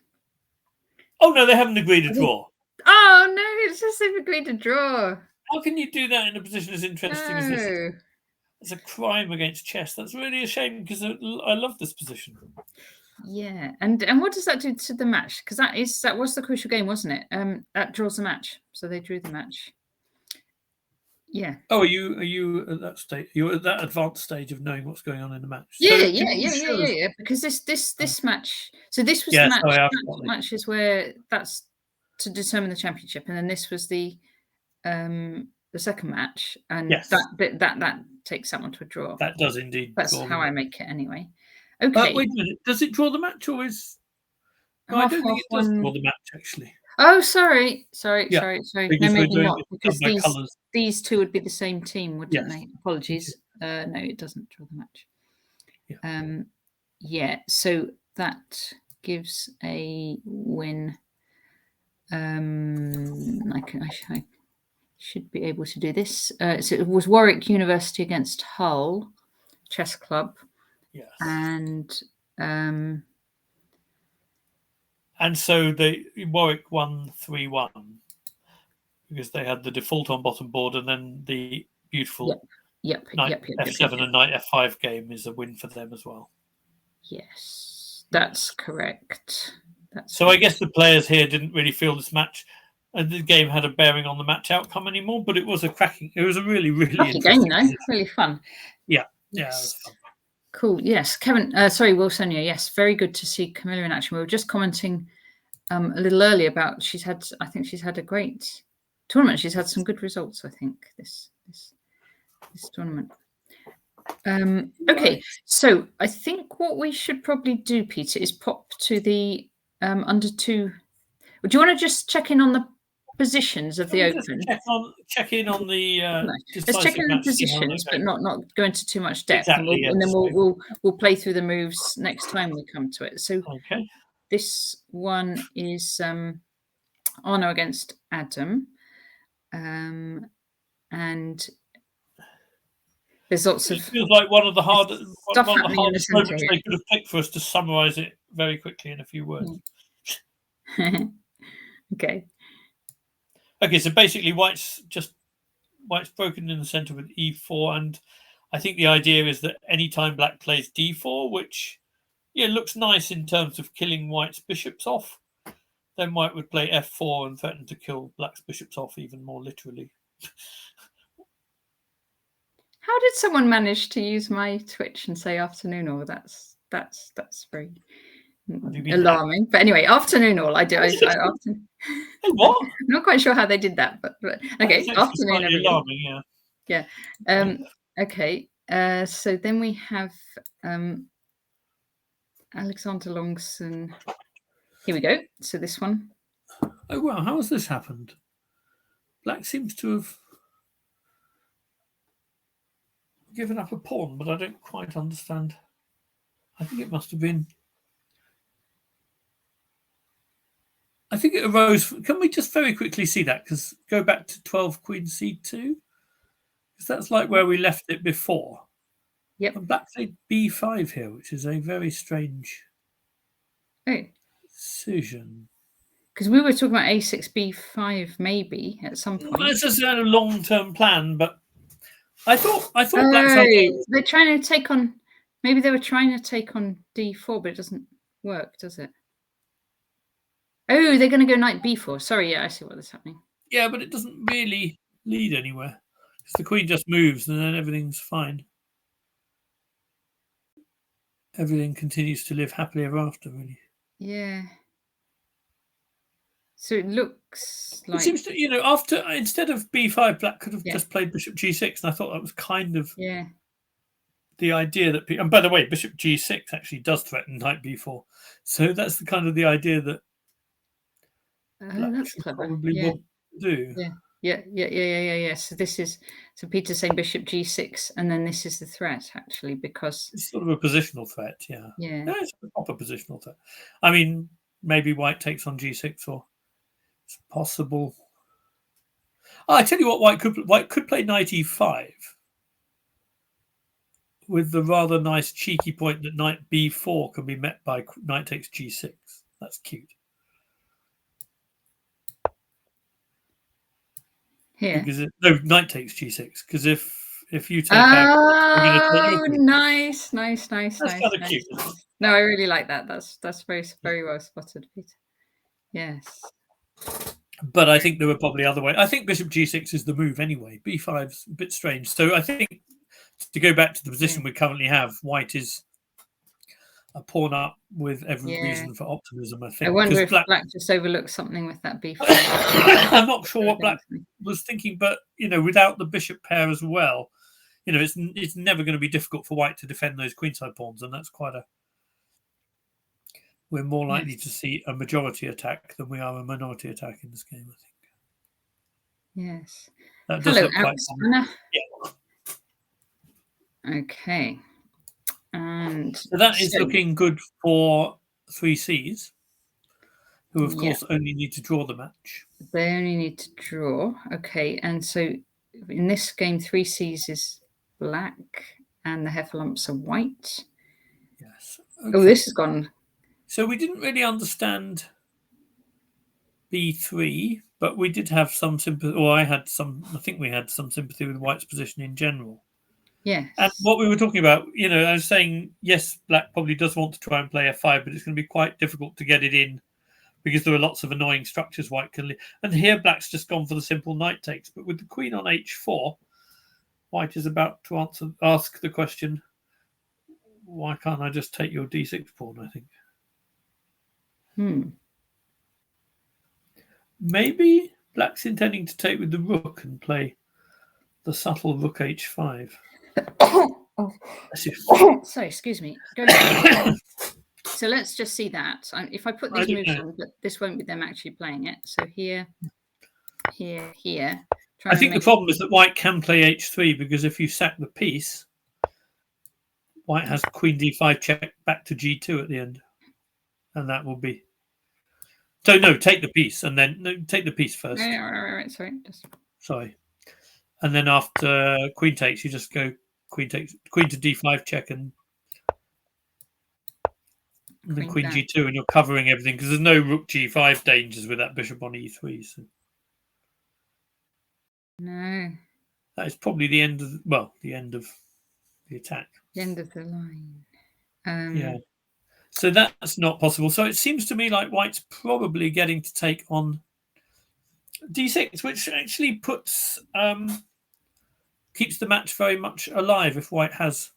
Oh no, they haven't agreed to draw. Oh no, it's just they've agreed to draw. How can you do that in a position as interesting as this? It's a crime against chess. That's really a shame because I love this position. Yeah, and what does that do to the match? Because that was the crucial game, wasn't it? That draws the match, so they drew the match. Yeah. Oh, are you at that stage? You're at that advanced stage of knowing what's going on in the match. Yeah. Because this match. So this was the match. Match is where that's to determine the championship, and then this was the second match, and that takes that one to a draw. That does indeed. That's how I make it anyway. Okay. Wait a minute. Does it draw the match, or is? No, I don't think it does draw the match actually. Oh, sorry. Yeah, No, because we're maybe doing not, it because by colours. these two would be the same team, wouldn't Yes. they? Apologies. No, it doesn't draw the match. Yeah. Yeah, so that gives a win. I should be able to do this. So it was Warwick University against Hull Chess Club. Yes. And so Warwick won 3-1 because they had the default on bottom board, and then the beautiful knight f7 and knight f5 game is a win for them as well. Yes, that's correct. I guess the players here didn't really feel this match, the game had a bearing on the match outcome anymore. But it was a really, really interesting game, though. Really fun. Yeah, yes. Yeah, it was fun. Cool. Yes, Kevin. Sorry, Will Sonia. Yes, very good to see Camilla in action. We were just commenting a little earlier about I think she's had a great tournament. She's had some good results, I think, this tournament. Okay, so I think what we should probably do, Peter, is pop to the under two. Do you want to just check in on the positions of the Open? Check in on the let's check in the positions, but not go into too much depth. Exactly, and then we'll play through the moves next time we come to it. So this one is Arno against Adam, and there's lots of. It feels like one of the hardest moments they could have picked for us to summarise it very quickly in a few words. Okay. Okay, so basically White's broken in the centre with e4, and I think the idea is that anytime Black plays d4, which looks nice in terms of killing White's bishops off, then White would play f4 and threaten to kill Black's bishops off even more literally. How did someone manage to use my Twitch and say afternoon all? That's very alarming. But anyway, afternoon all. I do. Often. What? I'm not quite sure how they did that, but okay. Afternoon, everybody. Alarming, yeah. Okay. So then we have Alexander Longson. Here we go. So this one. Oh wow! How has this happened? Black seems to have given up a pawn, but I don't quite understand. I think it must have been. I think it arose. Can we just very quickly see that? Because go back to 12 Queen C2, because that's like where we left it before. Yep. And Black played B5 here, which is a very strange decision. Because we were talking about A6, B5 maybe at some point. It's just a long-term plan, but I thought Black's idea. They're trying to take on. Maybe they were trying to take on D4, but it doesn't work, does it? Oh, they're going to go knight B4. Sorry, I see what is happening. Yeah, but it doesn't really lead anywhere. Because the queen just moves, and then everything's fine. Everything continues to live happily ever after, really. Yeah. So it looks like. It seems to, instead of B5, Black could have just played Bishop G6, and I thought that was kind of the idea that. And by the way, Bishop G6 actually does threaten knight B4, so that's the idea that. That's clever. Probably won't do. Yeah. So this is Peter's saying Bishop G6, and then this is the threat actually, because it's sort of a positional threat. Yeah, it's a proper positional threat. I mean, maybe White takes on G6, or it's possible. I tell you what, White could play knight E5 with the rather nice cheeky point that knight B4 can be met by knight takes G6. That's cute. Here. Because knight takes G6. Because if you take nice. That's kind of cute. No, I really like that. That's very, very well spotted, Peter. Yes. But I think there were probably other ways. I think Bishop G6 is the move anyway. B5's a bit strange. So I think to go back to the position we currently have, White is a pawn up with every reason for optimism, I think. I wonder if Black just overlooked something with that B5. I'm not sure what Black was thinking, but without the bishop pair as well, it's never going to be difficult for White to defend those queenside pawns, and that's quite we're more likely to see a majority attack than we are a minority attack in this game, I think. Yes. That does look quite common. Yeah. Okay. And so that is looking good for 3Cs, who of course only need to draw the match. They only need to draw. Okay. And so in this game, 3Cs is black and the heffalumps are white. Yes. Okay. Oh, this has gone. So we didn't really understand B3, but we did have some sympathy, or I think we had some sympathy with white's position in general. Yes. And what we were talking about, I was saying, yes, black probably does want to try and play F5, but it's going to be quite difficult to get it in because there are lots of annoying structures white can leave. And here black's just gone for the simple knight takes, but with the queen on H4, white is about to ask the question, why can't I just take your D6 pawn, I think. Maybe black's intending to take with the rook and play the subtle rook H5. Sorry, excuse me. So let's just see that. If I put these moves on, but this won't be them actually playing it. So here, here, here. I think the problem is that white can play H3 because if you sack the piece, white has Queen D5 check back to G2 at the end. And that will be... So no, take the piece and then... take the piece first. Right. Sorry. And then after queen takes, you just go queen to D5 check and then queen G2, and you're covering everything because there's no rook G5 dangers with that bishop on E3. So. No. That is probably the end of the end of the attack. The end of the line. Yeah. So that's not possible. So it seems to me like white's probably getting to take on D6, which actually puts keeps the match very much alive if white has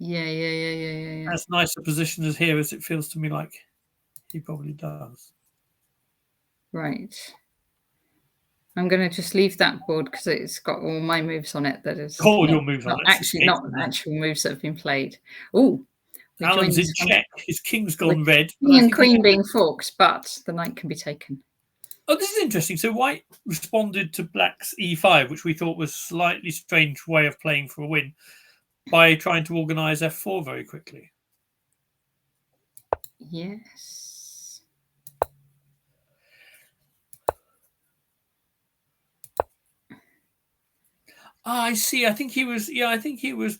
as nice a position as here as it feels to me like he probably does. Right. I'm going to just leave that board because it's got all my moves on it. That is all your moves on it. Not actual moves that have been played. Oh, Alan's in check. His king's gone red. King and queen being forks, but the knight can be taken. Oh, this is interesting. So white responded to black's E5, which we thought was a slightly strange way of playing for a win, by trying to organise F4 very quickly. Yes. I see. I think he was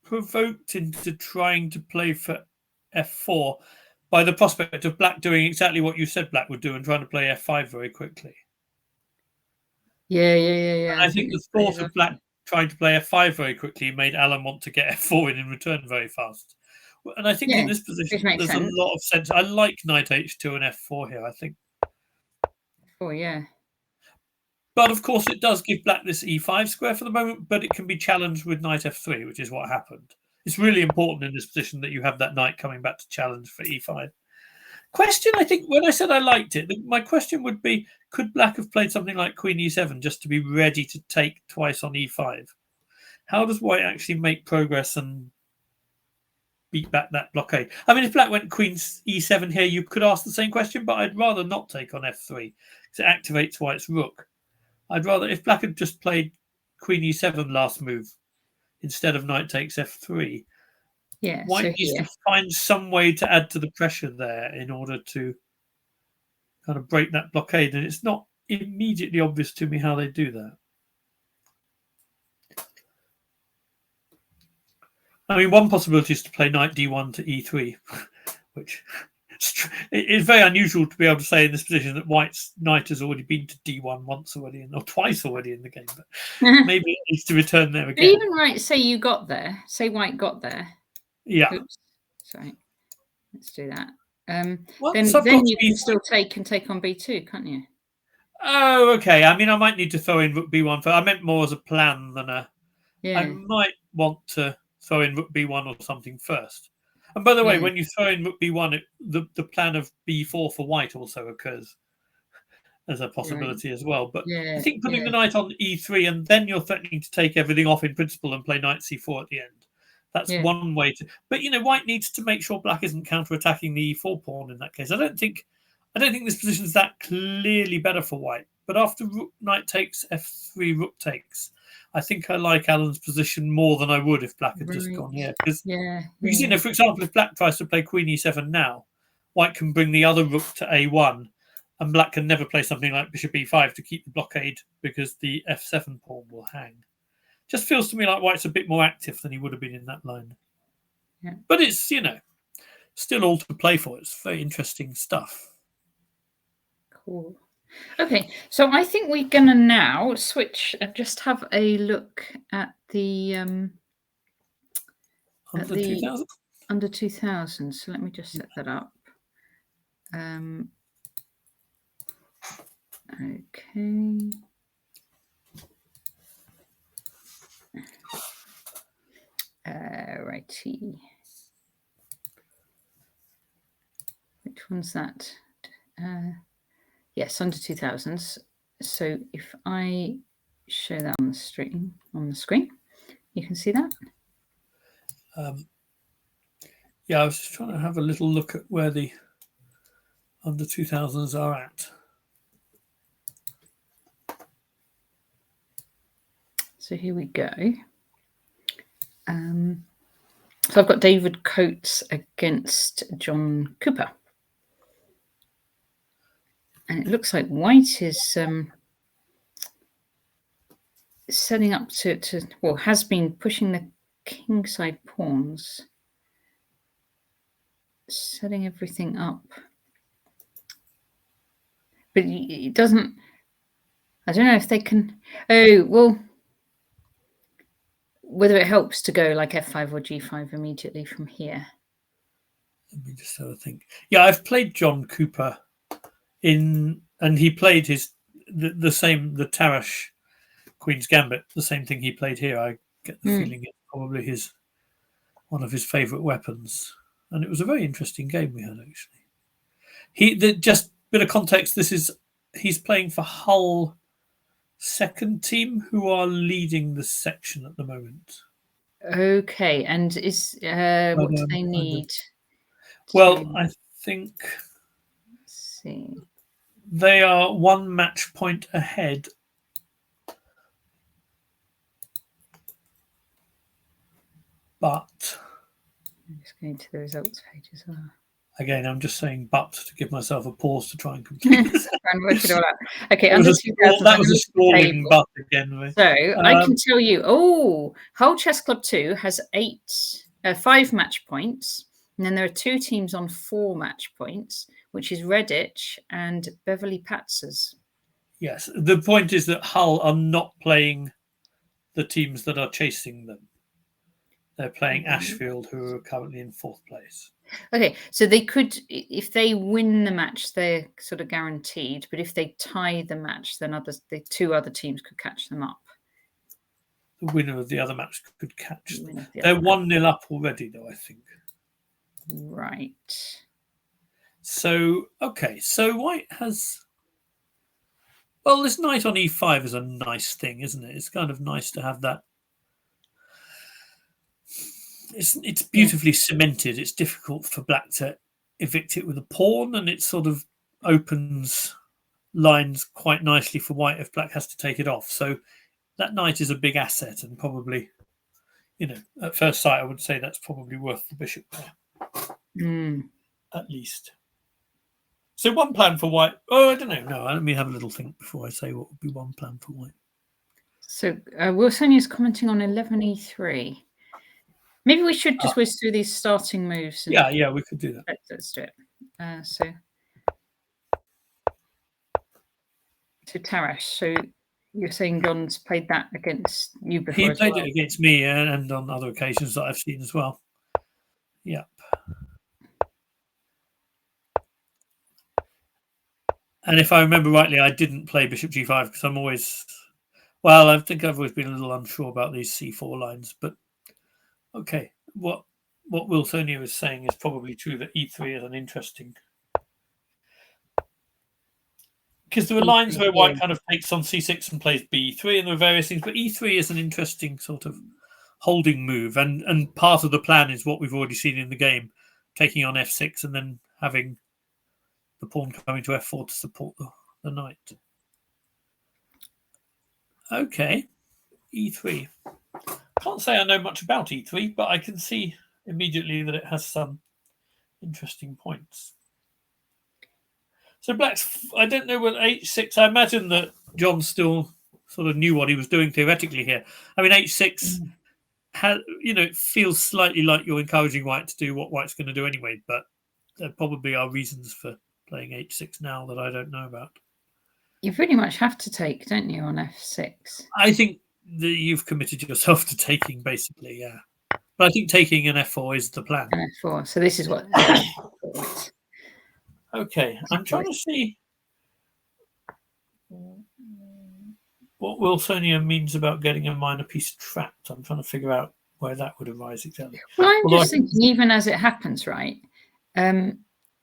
provoked into trying to play for F4 by the prospect of black doing exactly what you said black would do and trying to play F5 very quickly. Yeah. And I think the thought of black trying to play F5 very quickly made Alan want to get F4 in return very fast. And I think in this position, there's a lot of sense. I like knight H2 and F4 here, I think. Oh, yeah. But of course, it does give black this E5 square for the moment, but it can be challenged with knight F3, which is what happened. It's really important in this position that you have that knight coming back to challenge for E5. Question, I think, when I said I liked it, my question would be, could black have played something like Queen E7 just to be ready to take twice on E5? How does white actually make progress and beat back that blockade? I mean, if black went Queen E7 here, you could ask the same question, but I'd rather not take on F3 because it activates white's rook. I'd rather, if black had just played Queen E7 last move instead of knight takes F3, white needs to find some way to add to the pressure there in order to kind of break that blockade. And it's not immediately obvious to me how they do that. I mean, one possibility is to play knight D1 to E3, which it's very unusual to be able to say in this position that white's knight has already been to D1 once already, or twice already in the game. But maybe it needs to return there again. Even right, say you got there. Say white got there. Yeah. Oops. Sorry. Let's do that. Then you can still take on B2, can't you? Oh, okay. I mean, I might need to throw in rook B1. I meant more as a plan than a... Yeah. I might want to throw in rook B1 or something first. And by the way, when you throw in rook B1, the plan of B4 for white also occurs as a possibility as well. But I think putting the knight on E3 and then you're threatening to take everything off in principle and play knight C4 at the end. That's one way to. But white needs to make sure black isn't counter-attacking the e4 pawn in that case. I don't think this position is that clearly better for white. But after rook knight takes f3, rook takes, I think I like Alan's position more than I would if black had just gone here. Because for example, if black tries to play queen e7 now, white can bring the other rook to a1, and black can never play something like bishop e5 to keep the blockade because the f7 pawn will hang. Just feels to me like white's a bit more active than he would have been in that line. Yeah. But it's, still all to play for. It's very interesting stuff. Cool. Okay, so I think we're going to now switch and just have a look at the under 2000. Under 2000. So let me just set that up. Okay. Righty. Which one's that? Yes, under 2000s. So if I show that on the screen, you can see that. Yeah, I was just trying to have a little look at where the under 2000s are at. So here we go. So I've got David Coates against John Cooper. And it looks like white is setting up to has been pushing the kingside pawns, setting everything up. But it doesn't, I don't know if they can, whether it helps to go like f5 or g5 immediately from here. Let me just have a think. Yeah, I've played John Cooper and he played the same, the Tarrasch Queen's Gambit, the same thing he played here. I get the feeling it's probably one of his favourite weapons. And it was a very interesting game we had, actually. Just a bit of context, he's playing for Hull second team, who are leading the section at the moment. Okay, and is what do they need? Well, I think let's see. They are one match point ahead. But I'm just going to the results page as well. Again, I'm just saying but to give myself a pause to try and complete this. Work it all out. Okay, under 2000. That was a stalling but again. So I can tell you, Hull Chess Club 2 has 5 match points. And then there are 2 teams on 4 match points, which is Redditch and Beverly Patzers. Yes, the point is that Hull are not playing the teams that are chasing them. They're playing Ashfield, who are currently in 4th place. Okay, so they could, if they win the match, they're sort of guaranteed. But if they tie the match, then the 2 other teams could catch them up. The winner of the other match could catch them. They're 1-0 up already, though, I think. Right. So, okay, so white has... Well, this knight on e5 is a nice thing, isn't it? It's kind of nice to have that. It's beautifully cemented. It's difficult for black to evict it with a pawn, and it sort of opens lines quite nicely for white if black has to take it off. So that knight is a big asset, and probably, at first sight, I would say that's probably worth the bishop there. At least. So one plan for white. Oh, I don't know. No, let me have a little think before I say what would be one plan for white. So Wilsonia is commenting on 11e3. Maybe we should just whiz through these starting moves. Yeah, we could do that. Let's do it. So Tarrasch. So you're saying John's played that against you before? He played it against me and on other occasions that I've seen as well. Yep. And if I remember rightly, I didn't play bishop g5 because I'm always... Well, I think I've always been a little unsure about these c4 lines, but okay. What Wilsonia is saying is probably true, that e3 is an interesting... Because there are lines where white kind of takes on c6 and plays b3, and there are various things, but e3 is an interesting sort of holding move, and part of the plan is what we've already seen in the game, taking on f6 and then having the pawn coming to f4 to support the knight. Okay, e3. Can't say I know much about e3, but I can see immediately that it has some interesting points. So black's, I don't know what h6, I imagine that John still sort of knew what he was doing theoretically here. I mean, h6 has, it feels slightly like you're encouraging white to do what white's going to do anyway, but there probably are reasons for playing h6 now that I don't know about. You pretty much have to take, don't you, on f6? I think that you've committed yourself to taking, basically, yeah. But I think taking an f4 is the plan. An f4. So this is what. Okay, I'm trying to see what Wilsonia means about getting a minor piece trapped. I'm trying to figure out where that would arise exactly. Well, I'm just thinking, even as it happens, right? Knight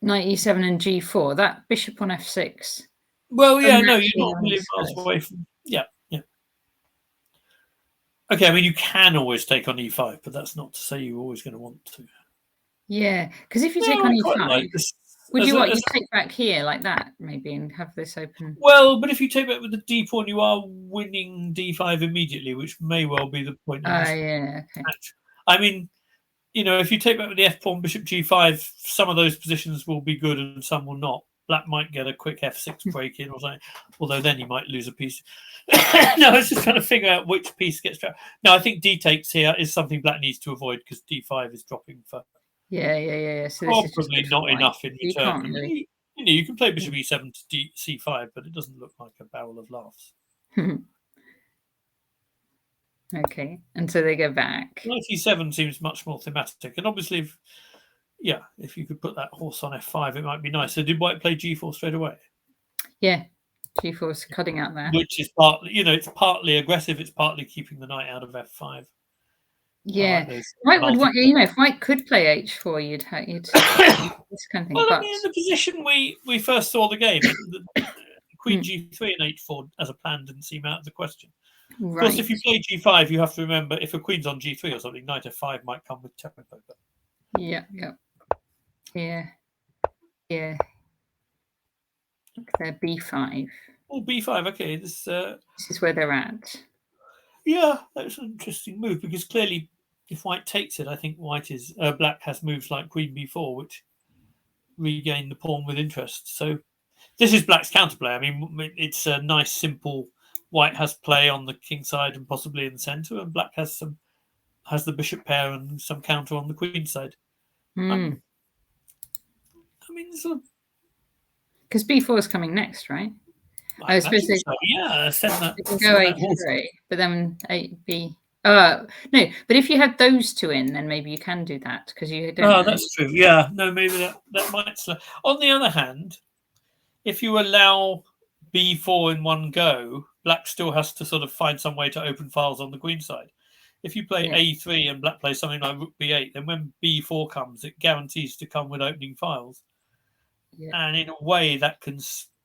e7 and g4, that bishop on f6. Well, yeah, no, you're not a million miles away from. Yeah. Okay, I mean, you can always take on e5, but that's not to say you're always going to want to. Yeah, because if you take on e5, would you take back here like that, maybe, and have this open? Well, but if you take back with the d pawn, you are winning d5 immediately, which may well be the point. Yeah, okay. Match. I mean, if you take back with the f pawn, bishop g5, some of those positions will be good and some will not. Black might get a quick f6 break in or something, although then he might lose a piece. No, I was just trying to figure out which piece gets trapped. No, I think d takes here is something black needs to avoid because d5 is dropping for. Yeah. So this probably is not enough in return. Really. You can play bishop e7 to c5, but it doesn't look like a barrel of laughs. Okay, and so they go back. Knight e7 seems much more thematic, and obviously, if you could put that horse on f5, it might be nice. So did white play g4 straight away? Yeah, g4 is cutting out there. Which is partly, it's partly aggressive. It's partly keeping the knight out of f5. Yeah, white would want, if white could play h4, you'd this kind of thing. Well, I mean, in the position we first saw the game, queen g3 and h4 as a plan didn't seem out of the question. Right. Of course, if you play g5, you have to remember if a queen's on g3 or something, knight f5 might come with tempo. Yeah. They're b5. Oh, b5. Okay, this is where they're at. Yeah, that's an interesting move because clearly, if white takes it, I think black has moves like queen b4, which regain the pawn with interest. So this is black's counterplay. I mean, it's a nice, simple. White has play on the king side and possibly in the center, and black has the bishop pair and some counter on the queen side. I mean, because b4 is coming next, right? I suppose so. Yeah, send that. They can go a3, but then b. No, but if you had those two in, then maybe you can do that because you don't. Oh, that's true. Yeah, no, maybe that might slow. On the other hand, if you allow b4 in one go, black still has to sort of find some way to open files on the queen side. If you play a3 and black plays something like rook b8, then when b4 comes, it guarantees to come with opening files. Yeah. And in a way, that can,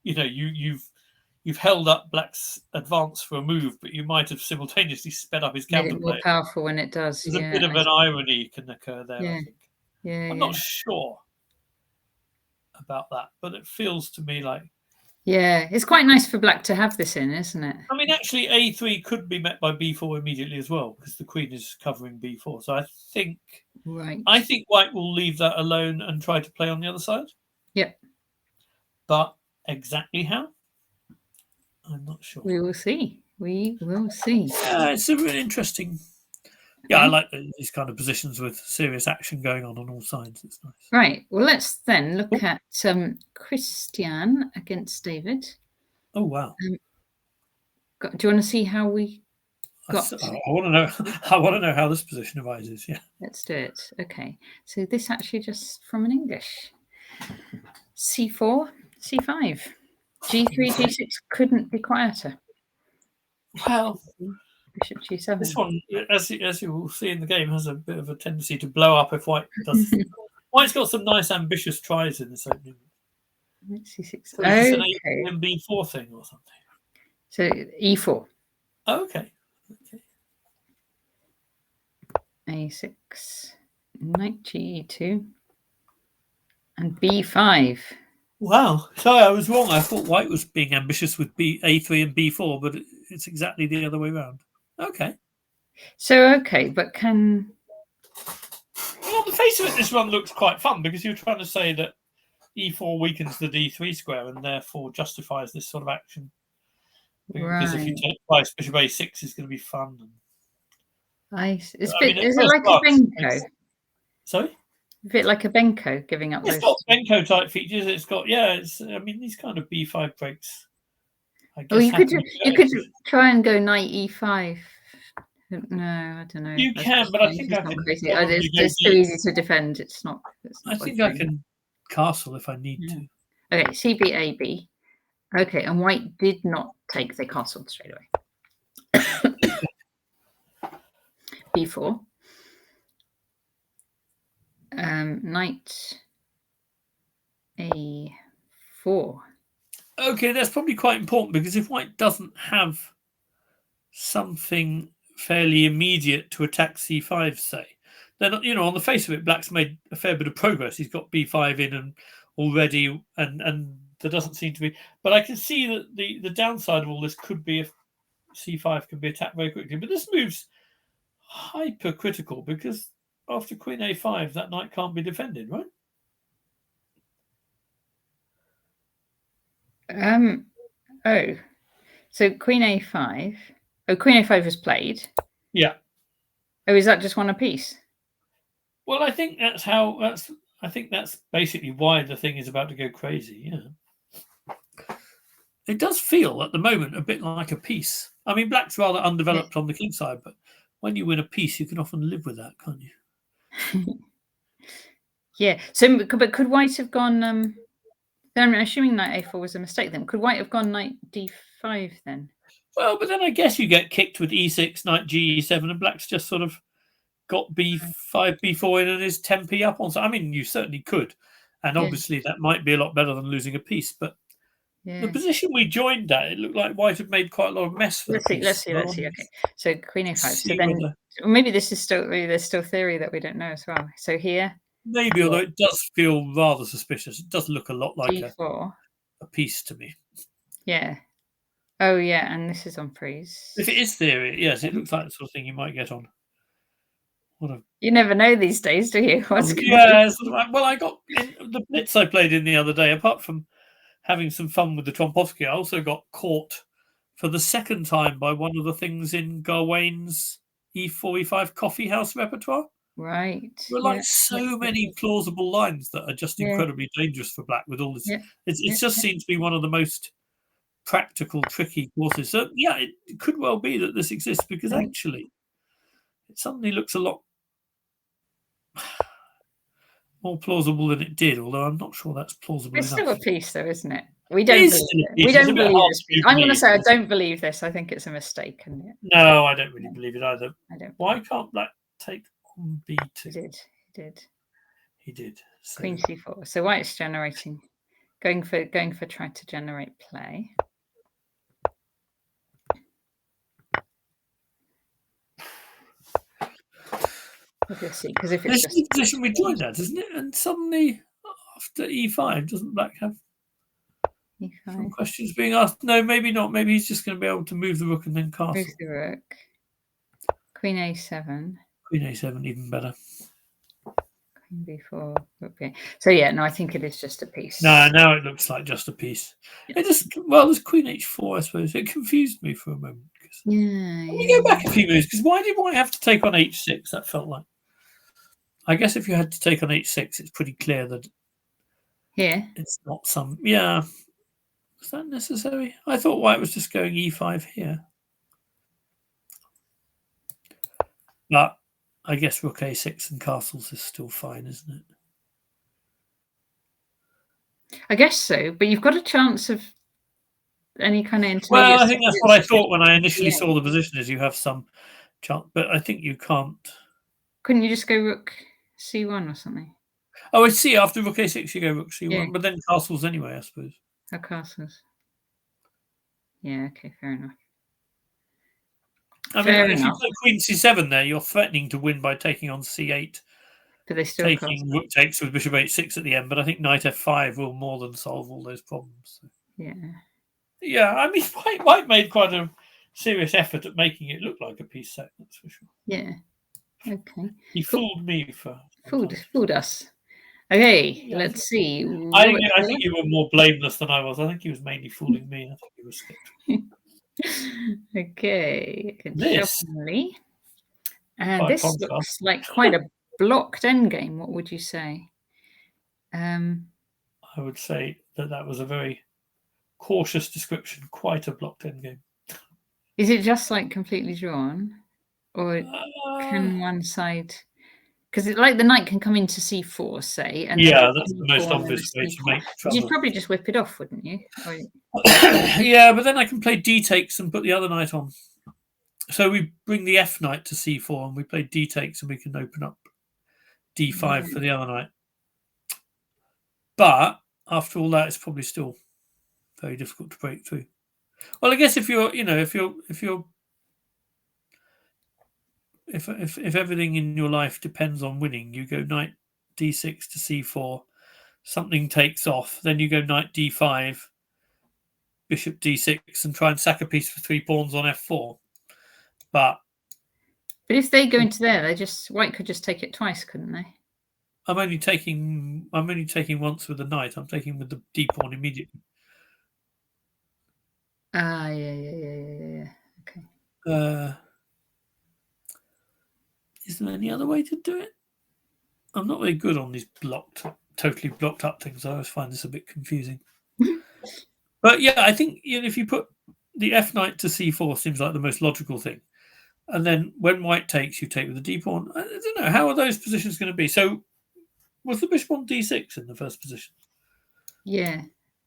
you've held up black's advance for a move, but you might have simultaneously sped up his counterplay. More powerful when it does. There's a bit of an irony can occur there, I think. Yeah, I'm not sure about that, but it feels to me like. Yeah, it's quite nice for black to have this in, isn't it? I mean, actually, a3 could be met by b4 immediately as well because the queen is covering b4. So I think white will leave that alone and try to play on the other side. Yep. But exactly how? I'm not sure. We will see. Yeah, it's a really interesting. Yeah, I like these kind of positions with serious action going on all sides. It's nice. Right. Well, let's then look at Christian against David. Oh wow! Do you want to see how we got? I want to know. I want to know how this position arises. Yeah. Let's do it. Okay. So this actually just from an English. C4, C5, G3, G6 couldn't be quieter. Well, bishop G7. This one, as you will see in the game, has a bit of a tendency to blow up if white does. White's got some nice ambitious tries in this opening. C6. So is this an B4 thing or something? So E4. Oh, okay. A6, knight Ge2, and B5. Wow. Sorry, I was wrong. I thought white was being ambitious with A3 and B4, but it's exactly the other way around. Okay. So, okay, but can... Well, on the face of it, this one looks quite fun because you're trying to say that E4 weakens the D3 square and therefore justifies this sort of action. Because if you take twice, bishop A6 is going to be fun. Is it like a Benko? Sorry? A bit like a Benko, giving up It's got Benko type features. It's got, I mean, these kind of B5 breaks. Oh, you could try and go knight E5. No, I don't know. You can, but I think I can. It's too easy to defend. It's not. I think I can castle if I need to. Okay, CB-AB. Okay, and white did not take. They castled straight away. B4. Knight A4. Okay, that's probably quite important because if white doesn't have something fairly immediate to attack C5, say, then on the face of it, black's made a fair bit of progress. He's got B5 in and already, and there doesn't seem to be. But I can see that the downside of all this could be if C5 can be attacked very quickly. But this move's hypercritical because after Queen A5, that knight can't be defended, right? Oh, so Queen A5. Oh, Queen A5 was played. Yeah. Oh, is that just one apiece? Well, I think I think that's basically why the thing is about to go crazy. Yeah. It does feel at the moment a bit like a piece. I mean, black's rather undeveloped on the king side, but when you win a piece, you can often live with that, can't you? Yeah. So, but could white have gone? Then I'm assuming knight A4 was a mistake. Then could white have gone knight D5 then? Well, but then I guess you get kicked with E6, knight Ge7, and black's just sort of got B5, B4 in and is 10p up on. So I mean, you certainly could, and obviously that might be a lot better than losing a piece. But the position we joined at, it looked like white had made quite a lot of mess for the piece. Let's see. Okay, so Queen A5. So then maybe this is there's still theory that we don't know as well. So here, maybe, although it does feel rather suspicious. It does look a lot like a piece to me. Yeah. Oh yeah, and this is on freeze. If it is theory, yes, it looks like the sort of thing you might get on. You never know these days, do you? Yeah. Well, I got the blitz I played in the other day. Apart from having some fun with the Trompovsky, I also got caught for the second time by one of the things in Gawain's E4, E5 coffee house repertoire. Right. There are like so many plausible lines that are just incredibly dangerous for black with all this. It just seems to be one of the most practical, tricky courses. So yeah, it could well be that this exists because actually it suddenly looks a lot more plausible than it did, although I'm not sure that's plausible enough. It's still a piece though, isn't it? We don't believe this. I'm going to say I don't believe this. I think it's a mistake. No, I don't really believe it either. Why can't black take on B2? He did. So. Queen C4. So white's generating, going for trying to generate play. We'll see, because if it's the position we joined at, isn't it? And suddenly, after E5, doesn't black have some questions being asked? No, maybe not. Maybe he's just going to be able to move the rook and then castle. Move the rook. Queen A7. Queen A7, even better. Queen B4. Okay. So yeah, no, I think it is just a piece. No, now it looks like just a piece. It just there's Queen H4, I suppose. It confused me for a moment. Let me go back a few moves, because why did white have to take on H6? That felt like. I guess if you had to take on H6, it's pretty clear that it's not some. Yeah. Was that necessary? I thought white was just going E5 here. But I guess rook A6 and castles is still fine, isn't it? I guess so, but you've got a chance of any kind of intermediate. Well, I think that's what I thought when I initially saw the position, is you have some chance, but I think you can't. Couldn't you just go rook C1 or something? Oh, I see. After rook A6, you go rook C1, but then castles anyway, I suppose. Oh, castles. Yeah, okay, fair enough. I mean, if you play Queen C7 there, you're threatening to win by taking on C8. But they still taking rook takes with bishop H6 at the end, but I think knight F5 will more than solve all those problems. So. Yeah. I mean, White made quite a serious effort at making it look like a piece set. That's for sure. Yeah. Okay. He fooled me for fooled us. Okay, let's see. I think you were more blameless than I was. I think he was mainly fooling me. I think he was skeptical. Okay, this looks like quite a blocked endgame. What would you say? I would say that was a very cautious description. Quite a blocked endgame. Is it just like completely drawn, or can one side? Because like the knight can come into c4, say, and yeah, that's the most obvious way to make trouble. You'd probably just whip it off, wouldn't you? Or... yeah, but then I can play d takes and put the other knight on. So we bring the f knight to c4, and we play d takes, and we can open up d5 for the other knight. But after all that, it's probably still very difficult to break through. Well, I guess if everything in your life depends on winning, you go knight d6 to c4, something takes off, then you go knight d5, bishop d6, and try and sack a piece for 3 pawns on f4. But if they go into there, White could just take it twice, couldn't they? I'm only taking once with the knight. I'm taking with the d pawn immediately. Yeah. Okay. Is there any other way to do it? I'm not very good on these totally blocked up things. I always find this a bit confusing. But yeah, I think if you put the f knight to c4 seems like the most logical thing. And then when White takes, you take with the d pawn. I don't know. How are those positions going to be? So was the bishop on d6 in the first position? Yeah.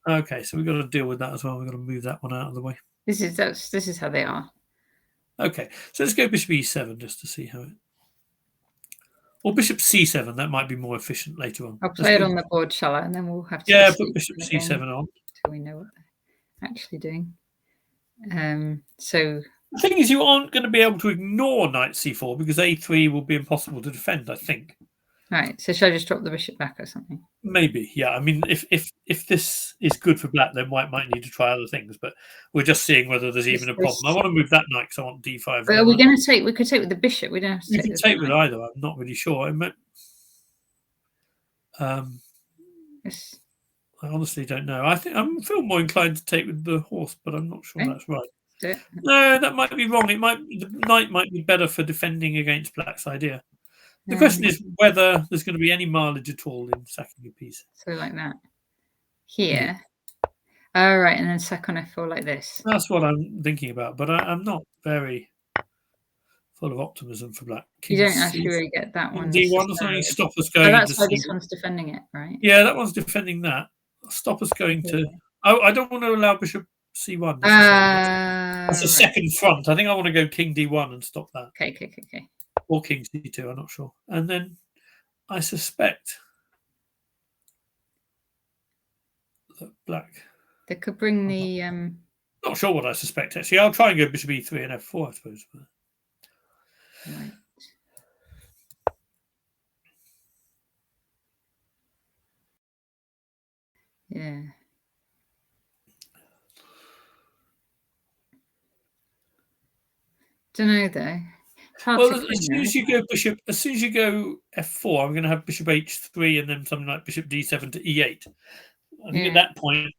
Okay, so we've got to deal with that as well. We've got to move that one out of the way. This is how they are. Okay, so let's go bishop e7 just to see how it... Or bishop c7, that might be more efficient later on. I'll play it on the board, shall I? And then we'll have to... Yeah, put bishop c7 on. So we know what they're actually doing. So... The thing is, you aren't going to be able to ignore knight c4 because a3 will be impossible to defend, I think. Right, so should I just drop the bishop back or something? Maybe, yeah. I mean, if this is good for black, then White might need to try other things. But we're just seeing whether there's even a problem. I want to move that knight because I want d5. But are we going to take? We could take with the bishop. We don't have to. You can take with either. I'm not really sure. I honestly don't know. I feel more inclined to take with the horse, but I'm not sure that's right. No, that might be wrong. The knight might be better for defending against black's idea. The question is whether there's going to be any mileage at all in sacking a piece. So like that. Here. Yeah. Oh, right, and then sack on f4 like this. That's what I'm thinking about, but I'm not very full of optimism for black. You don't actually really get that one. D1 or something stop us going. Oh, that's why this one's defending it, right? Yeah, that one's defending that. Stop us going to... Oh, I don't want to allow bishop c1. That's a second front. I think I want to go king d1 and stop that. Okay. Or king c2, I'm not sure. And then I suspect that black... They could bring the... Not sure what I suspect, actually. I'll try and go bishop e3 and f4, I suppose. Right. Yeah. Don't know though. Well, as soon as you go f4, I'm going to have bishop h3 and then something like bishop d7 to e8. I think at that point,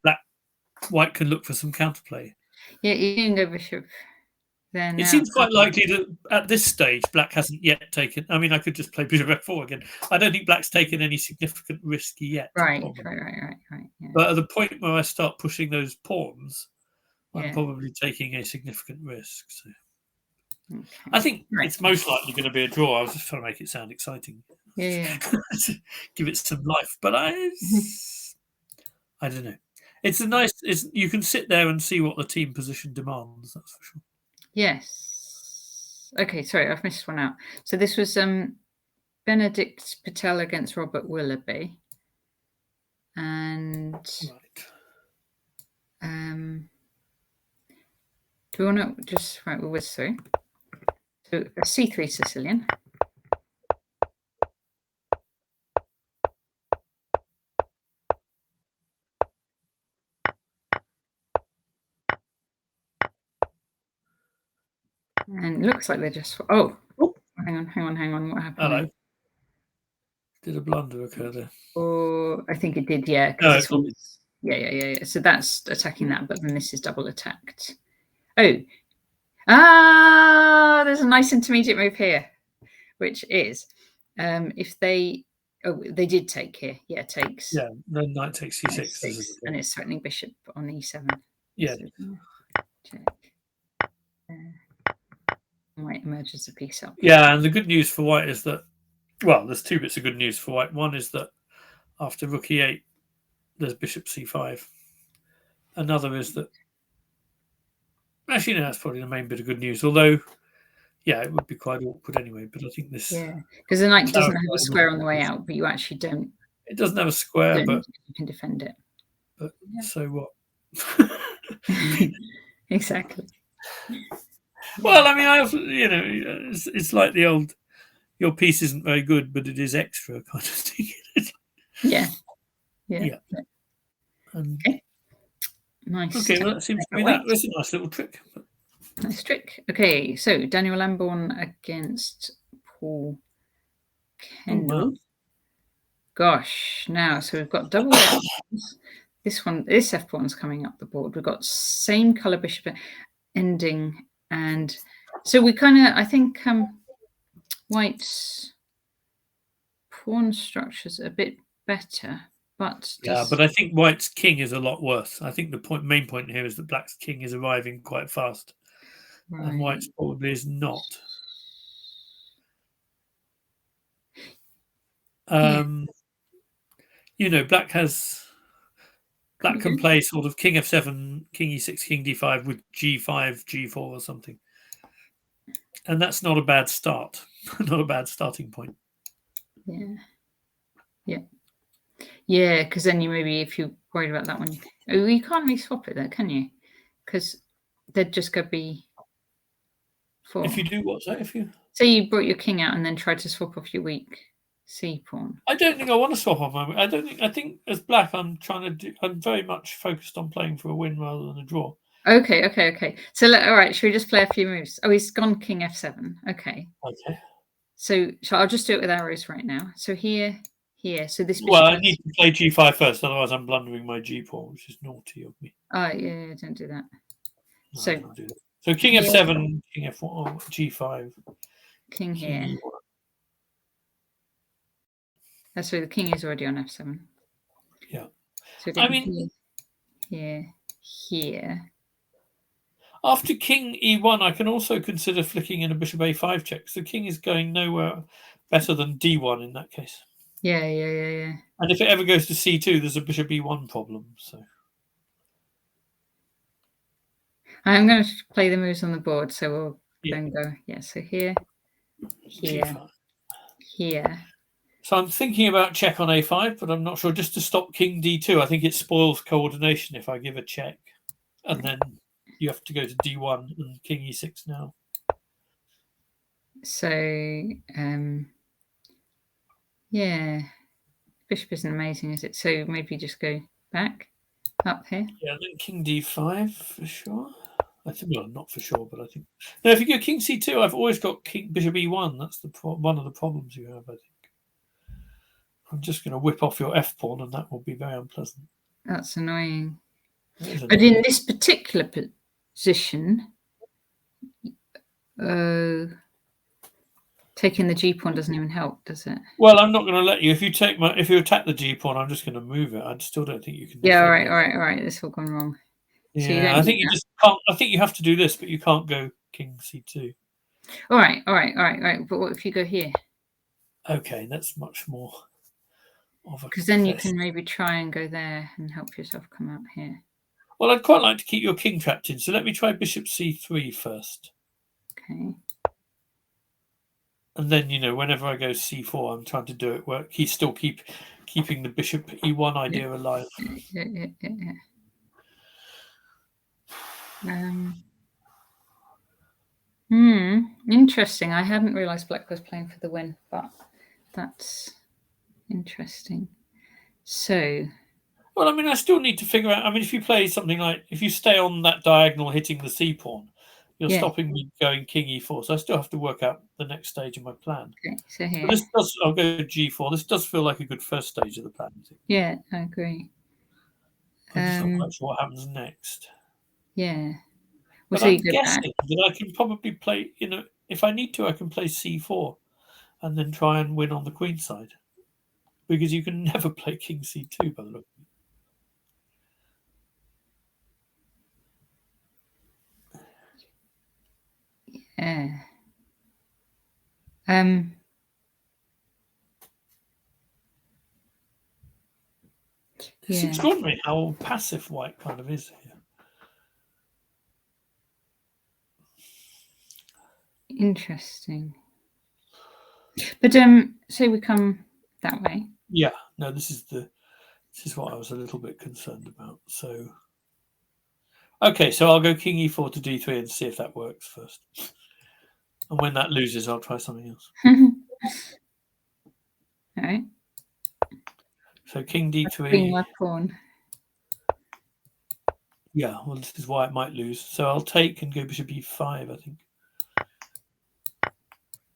White can look for some counterplay. Yeah, you can go bishop. Then it seems quite likely that at this stage, black hasn't yet taken... I mean, I could just play bishop f4 again. I don't think black's taken any significant risk yet. Right. Yeah. But at the point where I start pushing those pawns, I'm probably taking a significant risk. So. Okay. I think it's most likely going to be a draw. I was just trying to make it sound exciting. Yeah. Give it some life. But I don't know. It's a nice... you can sit there and see what the team position demands, that's for sure. Yes. Okay, sorry, I've missed one out. So this was Benedict Patel against Robert Willoughby. And do we want to just... Right, we'll whiz through. So a c3 Sicilian. And it looks like they're just... Oh, hang on. What happened? Hello. Did a blunder occur there? Oh, I think it did, yeah. No, this one's... Yeah. So that's attacking that, but then this is double attacked. Oh. There's a nice intermediate move here, which is if they... Oh, they did take here. Yeah, takes. Yeah, then knight takes c6. And it's threatening bishop on e7. Yeah. So, check. White emerges a piece up. Yeah, and the good news for white is that, well, there's two bits of good news for white. One is that after rook e8, there's bishop c5. Another is that, actually, no, that's probably the main bit of good news. Although, yeah, it would be quite awkward anyway. But I think this... Yeah, because the knight doesn't have a square on the way out, but you actually don't... It doesn't have a square, but... You can defend it. But so what? Exactly. Well, I mean, it's like the old, your piece isn't very good, but it is extra kind of thing. Yeah. Okay. Nice. Okay, well, that seems to be that. That's a nice little trick. Nice trick. Okay, so Daniel Lambourne against Paul Kendall. Oh, wow. Gosh, now, so we've got double this F pawn's coming up the board. We've got same color bishop ending, and so we kind of, I think, white's pawn structure's a bit better, but yeah, but I think white's king is a lot worse. I think the main point here is that black's king is arriving quite fast, and white's probably is not. Black can play sort of king f7, king e6, king d5 with g5, g4 or something. And that's not a bad start. Not a bad starting point. Yeah, because then you maybe, if you're worried about that one, you can't really swap it there, can you? Because they'd just go b4. If you do what's that? If you say you brought your king out and then tried to swap off your weak c pawn. I don't think I want to swap off my. I think as black, I'm very much focused on playing for a win rather than a draw. Okay. So all right, should we just play a few moves? Oh, he's gone king f7. Okay. So I'll just do it with arrows right now. So here. So this. Well, I need to play g5 first, otherwise I'm blundering my g pawn, which is naughty of me. Oh yeah, don't do that. No, so king f7, king f1, g5, king here. That's where the king is already on f7. Yeah. So I mean, here. After king e1, I can also consider flicking in a bishop a5 check. So the king is going nowhere better than d1 in that case. Yeah. And if it ever goes to c2, there's a bishop e1 problem. So I'm going to play the moves on the board, so we'll then go. Yeah. So here. So I'm thinking about check on a5, but I'm not sure. Just to stop king d2, I think it spoils coordination if I give a check, and then you have to go to d1 and king e6 now. So yeah, bishop isn't amazing, is it? So maybe just go back up here. Yeah, then king d5 for sure. I think, well, not for sure, but I think. No, if you go king c2, I've always got bishop e1. That's one of the problems you have, I think. I'm just going to whip off your f pawn, and that will be very unpleasant. That's annoying. But in this particular position, taking the g pawn doesn't even help, does it? Well, I'm not going to let you. If you attack the g pawn, I'm just going to move it. I still don't think you can. Yeah. All right. This all gone wrong. Yeah, I think you just can't. I think you have to do this, but you can't go king c2. All right. But what if you go here? Okay, that's much more of a. Because then you can maybe try and go there and help yourself come out here. Well, I'd quite like to keep your king trapped in, so let me try bishop c3 first. Okay. And then, whenever I go c4, I'm trying to do it work. He's still keeping the bishop e1 idea alive. Yeah. interesting. I hadn't realised Black was playing for the win, but that's interesting. So, well, I mean, I still need to figure out. I mean, if you play something like if you stay on that diagonal hitting the c pawn, you're stopping me going king e4. So I still have to work out the next stage of my plan. Okay, so here. But this does. I'll go g4. This does feel like a good first stage of the plan. Yeah, I agree. I'm just not quite sure what happens next. Yeah. But I'm guessing that I can probably play, if I need to, I can play c4 and then try and win on the queen side. Because you can never play king c2 by the look of it. Yeah. It's extraordinary how passive white kind of is here. Interesting. But say we come that way. Yeah, no, this is what I was a little bit concerned about. So okay, so I'll go king e4 to d3 and see if that works first. And when that loses, I'll try something else. All right. So king d3. Bring my pawn. Yeah, well, this is why it might lose. So I'll take and go bishop e5, I think.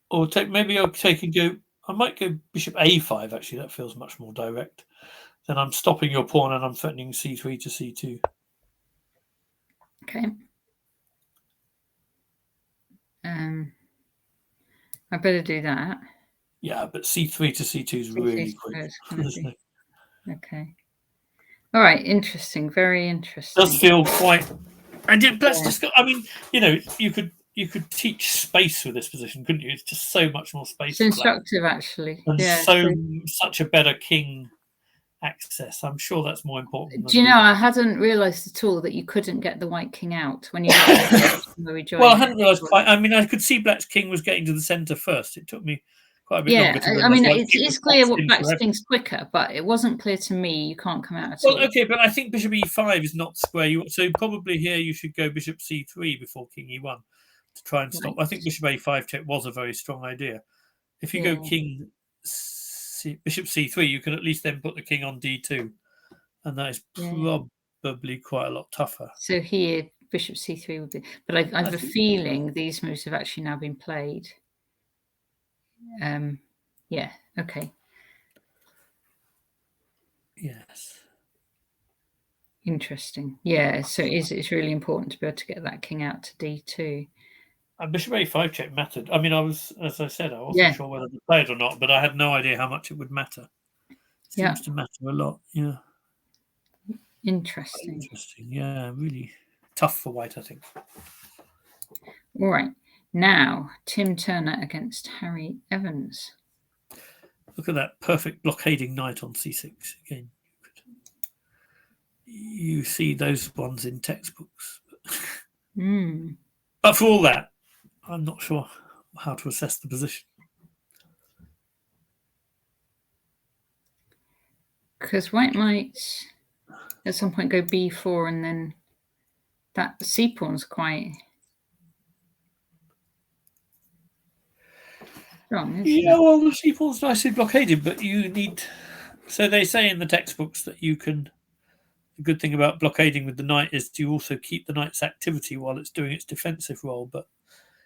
Or maybe I'll take and go. I might go bishop a5. Actually, that feels much more direct. Then I'm stopping your pawn and I'm threatening c3 to c2. Okay. I better do that. Yeah, but c3 to c2 is really quick. Okay. All right. Interesting. Very interesting. Does feel quite. And let's just. I mean, you could teach space with this position, couldn't you? It's just so much more space. It's instructive, actually. And such a better king access. I'm sure that's more important. Do you know? I hadn't realised at all that you couldn't get the white king out when you. Well, I hadn't realised quite. I mean, I could see Black's king was getting to the centre first. It took me quite a bit longer to realise. I mean, it's clear what Black's king's quicker, but it wasn't clear to me you can't come out at all. Well, okay, but I think bishop e5 is not square. So probably here you should go bishop c3 before king e1 to try and stop. I think bishop a5 check was a very strong idea. If you go bishop c3, you can at least then put the king on d2, and that is probably quite a lot tougher. So here, bishop c3 would be, but I have a feeling these moves have actually now been played. Yeah. Okay. Yes. Interesting. Yeah. So it's really important to be able to get that king out to d2. And bishop a5 check mattered. I mean, as I said, I wasn't sure whether to play it or not, but I had no idea how much it would matter. It seems to matter a lot. Yeah. Interesting. Interesting. Yeah, really tough for white, I think. All right. Now, Tim Turner against Harry Evans. Look at that perfect blockading knight on c6 again. You see those ones in textbooks. But for all that, I'm not sure how to assess the position. Because white might at some point go b4 and then that c pawn's quite strong, isn't it? Well, the c pawn's nicely blockaded, but you need. So they say in the textbooks that you can. The good thing about blockading with the knight is you also keep the knight's activity while it's doing its defensive role, but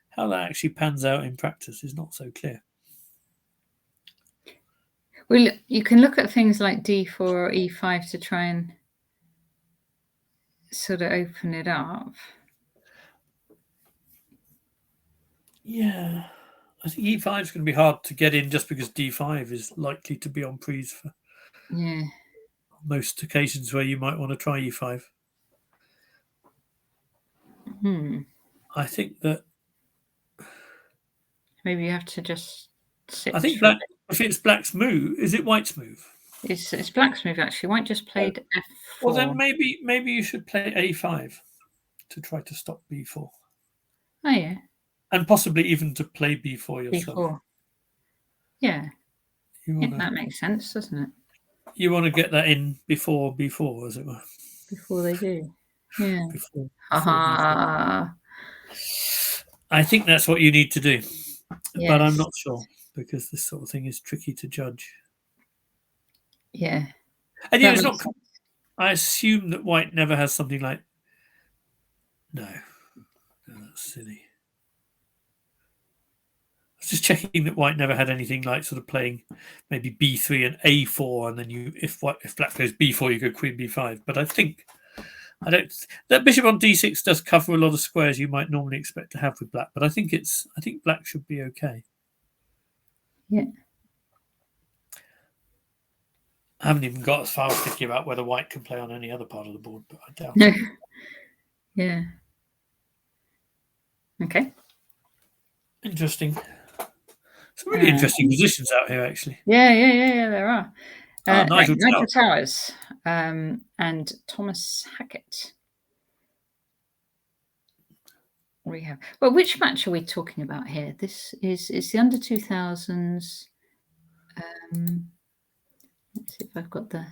how that actually pans out in practice is not so clear. Well, you can look at things like d4 or e5 to try and sort of open it up. Yeah. I think e5 is going to be hard to get in just because d5 is likely to be on prise for most occasions where you might want to try e5. I think that maybe you have to just sit. I think if it's Black's move, is it White's move? It's Black's move actually. White just played f4. Well, then maybe you should play a5 to try to stop b4. Oh yeah. And possibly even to play b4 yourself. b4. Yeah. That makes sense, doesn't it? You want to get that in before b4, as it were. Before they do. Yeah. Before I think that's what you need to do. Yes. But I'm not sure, because this sort of thing is tricky to judge. Yeah. And it's not. I assume that white never has something like. No, that's silly. I was just checking that white never had anything like sort of playing maybe b3 and a4, and then if black goes b4, you go queen b5. But I don't. That bishop on d6 does cover a lot of squares you might normally expect to have with black. But I think black should be okay. Yeah. I haven't even got as far as thinking about whether white can play on any other part of the board, but I doubt No. it. Yeah. Okay. Interesting. Some really interesting positions out here, actually. Yeah, there are. Nigel Towers and Thomas Hackett. We have. Well, which match are we talking about here? This is the under 2000s. Let's see if I've got the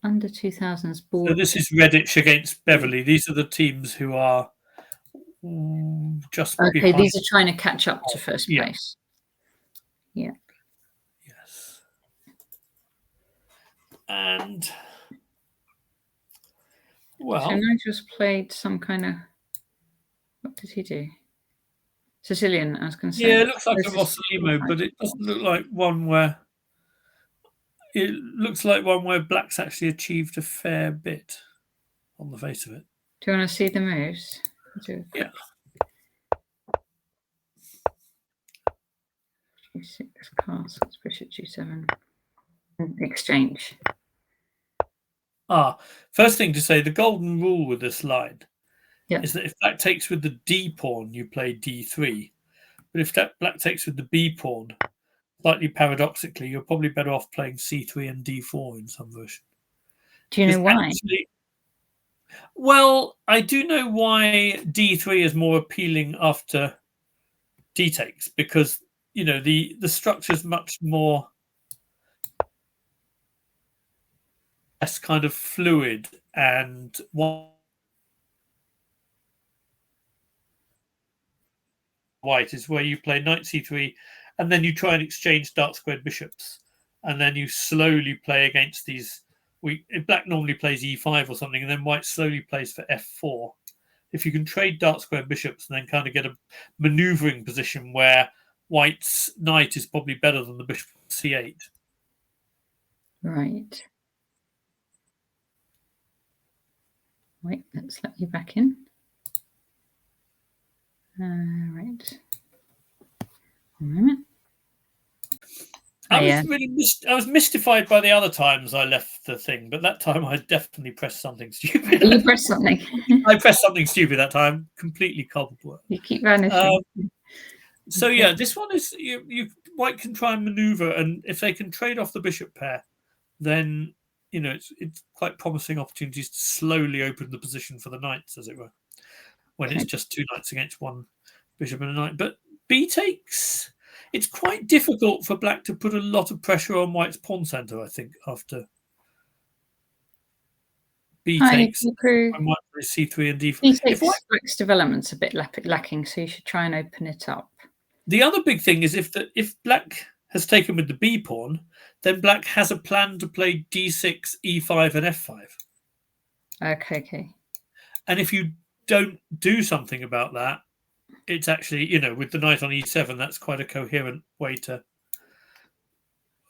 under 2000s board. So this is Redditch against Beverley. These are the teams who are just okay. behind. These are trying to catch up to first place. Yeah. Yes. And well, so Nigel's played some kind of. What did he do? Sicilian, I was going to say. Yeah, it looks like a Rossolimo, but it doesn't look like one where. It looks like one where black's actually achieved a fair bit on the face of it. Do you want to see the moves? Yeah. G6 castles, bishop G7. Exchange. First thing to say, the golden rule with this line is that if black takes with the D pawn, you play D3. But if black takes with the B pawn, slightly paradoxically, you're probably better off playing C3 and D4 in some version. Do you know why? Well, I do know why D3 is more appealing after D takes, because the structure is much more less kind of fluid, and white is where you play knight C3 and then you try and exchange dark squared bishops, and then you slowly play against these. Black normally plays E5 or something, and then white slowly plays for F4. If you can trade dark squared bishops and then kind of get a maneuvering position where white's knight is probably better than the bishop C8. Right. Wait, let's let you back in. Right. One moment. I was mystified by the other times I left the thing, but that time I definitely pressed something stupid. You pressed something. I pressed something stupid that time. Completely culpable. You keep vanishing. So yeah, this one is white can try and maneuver, and if they can trade off the bishop pair, then it's quite promising opportunities to slowly open the position for the knights, as it were, when it's just two knights against one bishop and a knight. But B takes. It's quite difficult for black to put a lot of pressure on white's pawn center, I think, after B takes. When white plays C3 and D4. B takes, black's development's a bit lacking, so you should try and open it up. The other big thing is if black has taken with the B pawn, then black has a plan to play D6, E5, and F5. Okay. And if you don't do something about that, it's actually, with the knight on E7, that's quite a coherent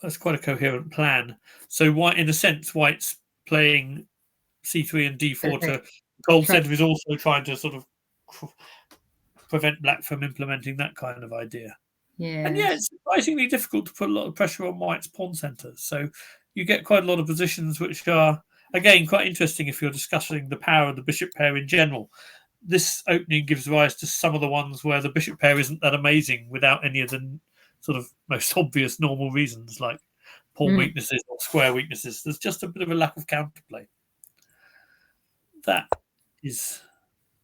that's quite a coherent plan. So white, in a sense, white's playing C3 and D4 to gold center is also trying to sort of prevent black from implementing that kind of idea. Yeah. And it's surprisingly difficult to put a lot of pressure on white's pawn centers. So you get quite a lot of positions which are, again, quite interesting if you're discussing the power of the bishop pair in general. This opening gives rise to some of the ones where the bishop pair isn't that amazing without any of the sort of most obvious normal reasons, like pawn weaknesses or square weaknesses. There's just a bit of a lack of counterplay. That is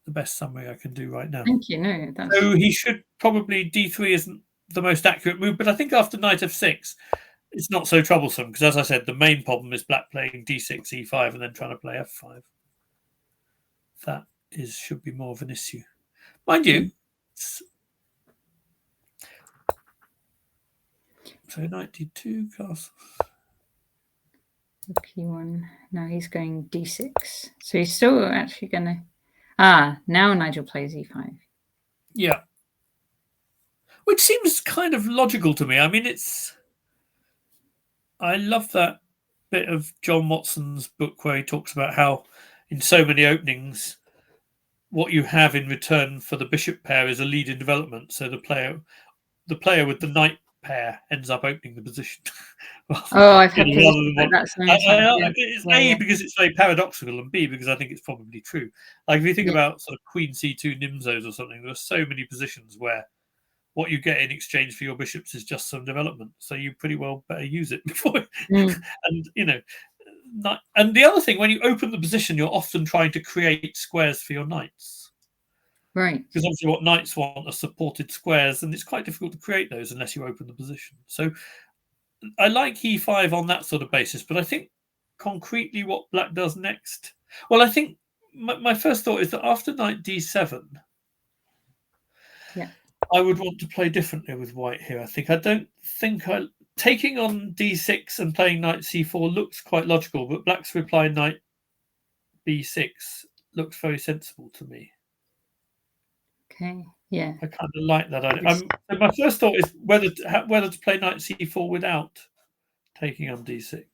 the best summary I can do right now. Thank you. No, so he should probably D3 isn't the most accurate move, but I think after knight F6, it's not so troublesome because, as I said, the main problem is black playing D6, E5, and then trying to play F5. That should be more of an issue, mind you. So knight d2, castle. Rook e1. No, he's going d6. So he's still actually going to... Ah, now Nigel plays e5. Yeah. Which seems kind of logical to me. I mean, I love that bit of John Watson's book where he talks about how in so many openings, what you have in return for the bishop pair is a lead in development. So the player with the knight pair ends up opening the position. Oh, I've had positions like that. It's A, because it's very paradoxical, and B, because I think it's probably true. Like if you think about sort of queen c2 nimzos or something, there are so many positions where what you get in exchange for your bishops is just some development. So you pretty well better use it before. And and the other thing, when you open the position, you're often trying to create squares for your knights. Right. Because obviously what knights want are supported squares, and it's quite difficult to create those unless you open the position. So I like e5 on that sort of basis, but I think concretely what black does next, well, I think my first thought is that after knight d7, I would want to play differently with white here. I don't think taking on d6 and playing knight c4 looks quite logical, but black's reply knight b6 looks very sensible to me. Okay. Yeah. I kind of like that idea. So my first thought is whether to play knight c4 without taking on d6.